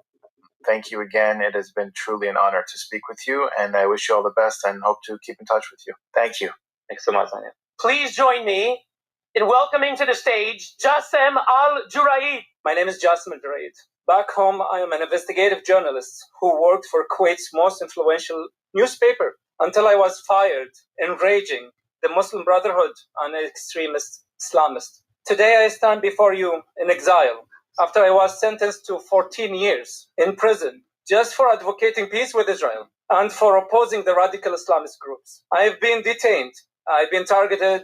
thank you again. It has been truly an honor to speak with you, and I wish you all the best and hope to keep in touch with you. Thank you.
Thanks so much, Daniel.
Please join me in welcoming to the stage JASIM Al-Juraid.
My name is JASIM Al-Juraid. Back home, I am an investigative journalist who worked for Kuwait's most influential newspaper until I was fired, enraging the Muslim Brotherhood and extremist Islamists. Today, I stand before you in exile after I was sentenced to 14 years in prison just for advocating peace with Israel and for opposing the radical Islamist groups. I have been detained. I've been targeted.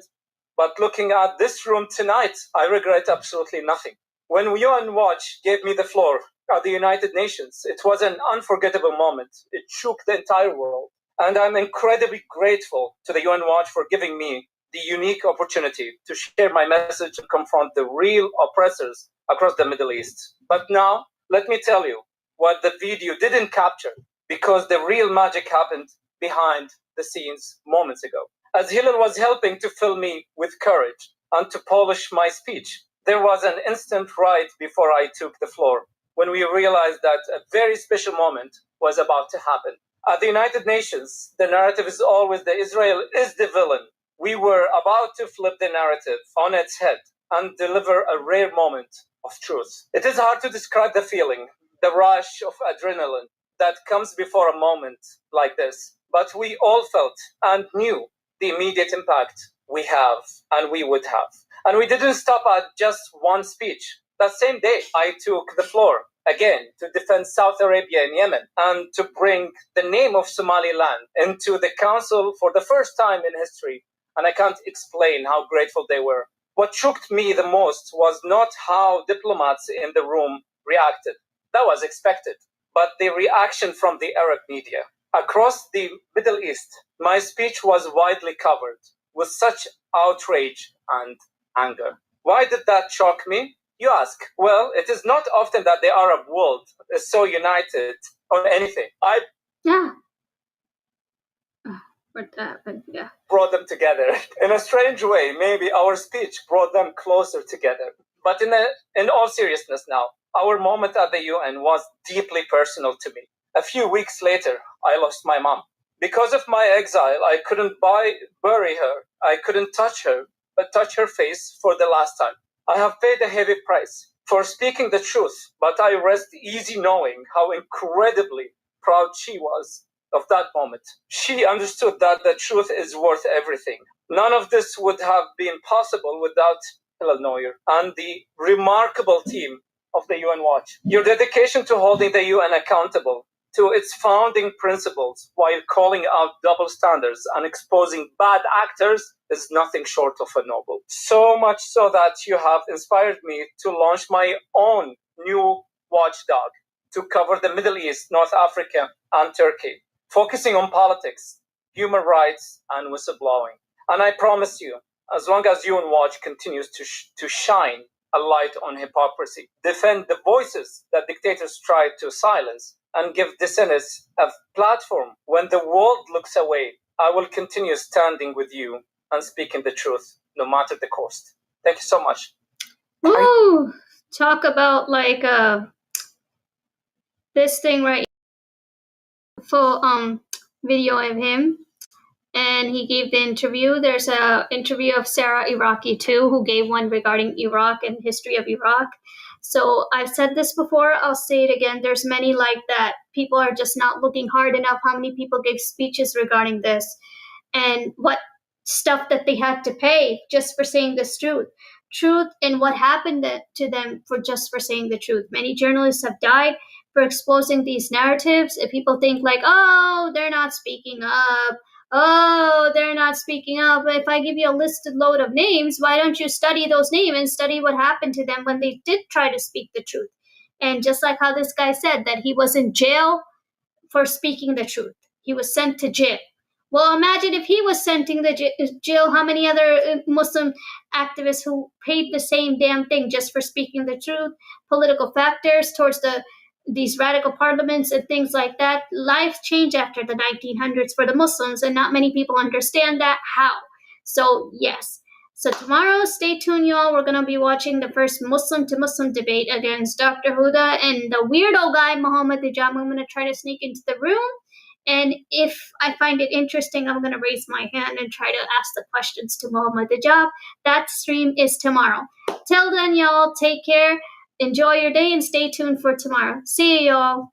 But looking at this room tonight, I regret absolutely nothing. When UN Watch gave me the floor at the United Nations, it was an unforgettable moment. It shook the entire world. And I'm incredibly grateful to the UN Watch for giving me the unique opportunity to share my message and confront the real oppressors across the Middle East. But now, let me tell you what the video didn't capture, because the real magic happened behind the scenes moments ago. As Hillel was helping to fill me with courage and to polish my speech, there was an instant right before I took the floor when we realized that a very special moment was about to happen. At the United Nations, the narrative is always that Israel is the villain. We were about to flip the narrative on its head and deliver a rare moment of truth. It is hard to describe the feeling, the rush of adrenaline that comes before a moment like this. But we all felt and knew the immediate impact we have and we would have. And we didn't stop at just one speech. That same day, I took the floor again to defend Saudi Arabia and Yemen and to bring the name of Somaliland into the council for the first time in history. And I can't explain how grateful they were. What shocked me the most was not how diplomats in the room reacted. That was expected. But the reaction from the Arab media. Across the Middle East, my speech was widely covered with such outrage and anger. Why did that shock me? You ask. Well, it is not often that the Arab world is so united on anything. Brought them together. In a strange way, maybe our speech brought them closer together. But in all seriousness now, our moment at the UN was deeply personal to me. A few weeks later, I lost my mom. Because of my exile, I couldn't bury her. I couldn't touch her face for the last time. I have paid a heavy price for speaking the truth, but I rest easy knowing how incredibly proud she was of that moment. She understood that the truth is worth everything. None of this would have been possible without Hillel Neuer and the remarkable team of the UN Watch. Your dedication to holding the UN accountable to its founding principles while calling out double standards and exposing bad actors is nothing short of a noble. So much so that you have inspired me to launch my own new watchdog to cover the Middle East, North Africa, and Turkey, focusing on politics, human rights, and whistleblowing. And I promise you, as long as UN Watch continues to shine a light on hypocrisy, defend the voices that dictators try to silence, and give dissenters a platform when the world looks away, I will continue standing with you and speaking the truth, no matter the cost. Thank you so much.
Woo! Talk about this thing right, full video of him, and he gave the interview. There's a interview of Sarah Iraqi too, who gave one regarding Iraq and history of Iraq. So I've said this before, I'll say it again. There's many like that. People are just not looking hard enough how many people gave speeches regarding this and what stuff that they had to pay just for saying this truth and what happened to them for saying the truth. Many journalists have died for exposing these narratives. If people think like, oh, they're not speaking up. Oh, they're not speaking up. If I give you a listed load of names, why don't you study those names and study what happened to them when they did try to speak the truth? And just like how this guy said that he was in jail for speaking the truth. He was sent to jail. Well, imagine if he was sent to jail, how many other Muslim activists who paid the same damn thing just for speaking the truth, political factors towards these radical parliaments and things like that. Life changed after the 1900s for the Muslims, and not many people understand that. How? So, yes. So tomorrow, stay tuned, y'all. We're going to be watching the first Muslim to Muslim debate against Dr. Huda and the weirdo guy, Muhammad Hijab. I'm going to try to sneak into the room. And if I find it interesting, I'm going to raise my hand and try to ask the questions to Muhammad Hijab. That stream is tomorrow. Till then, y'all, take care. Enjoy your day and stay tuned for tomorrow. See you, y'all.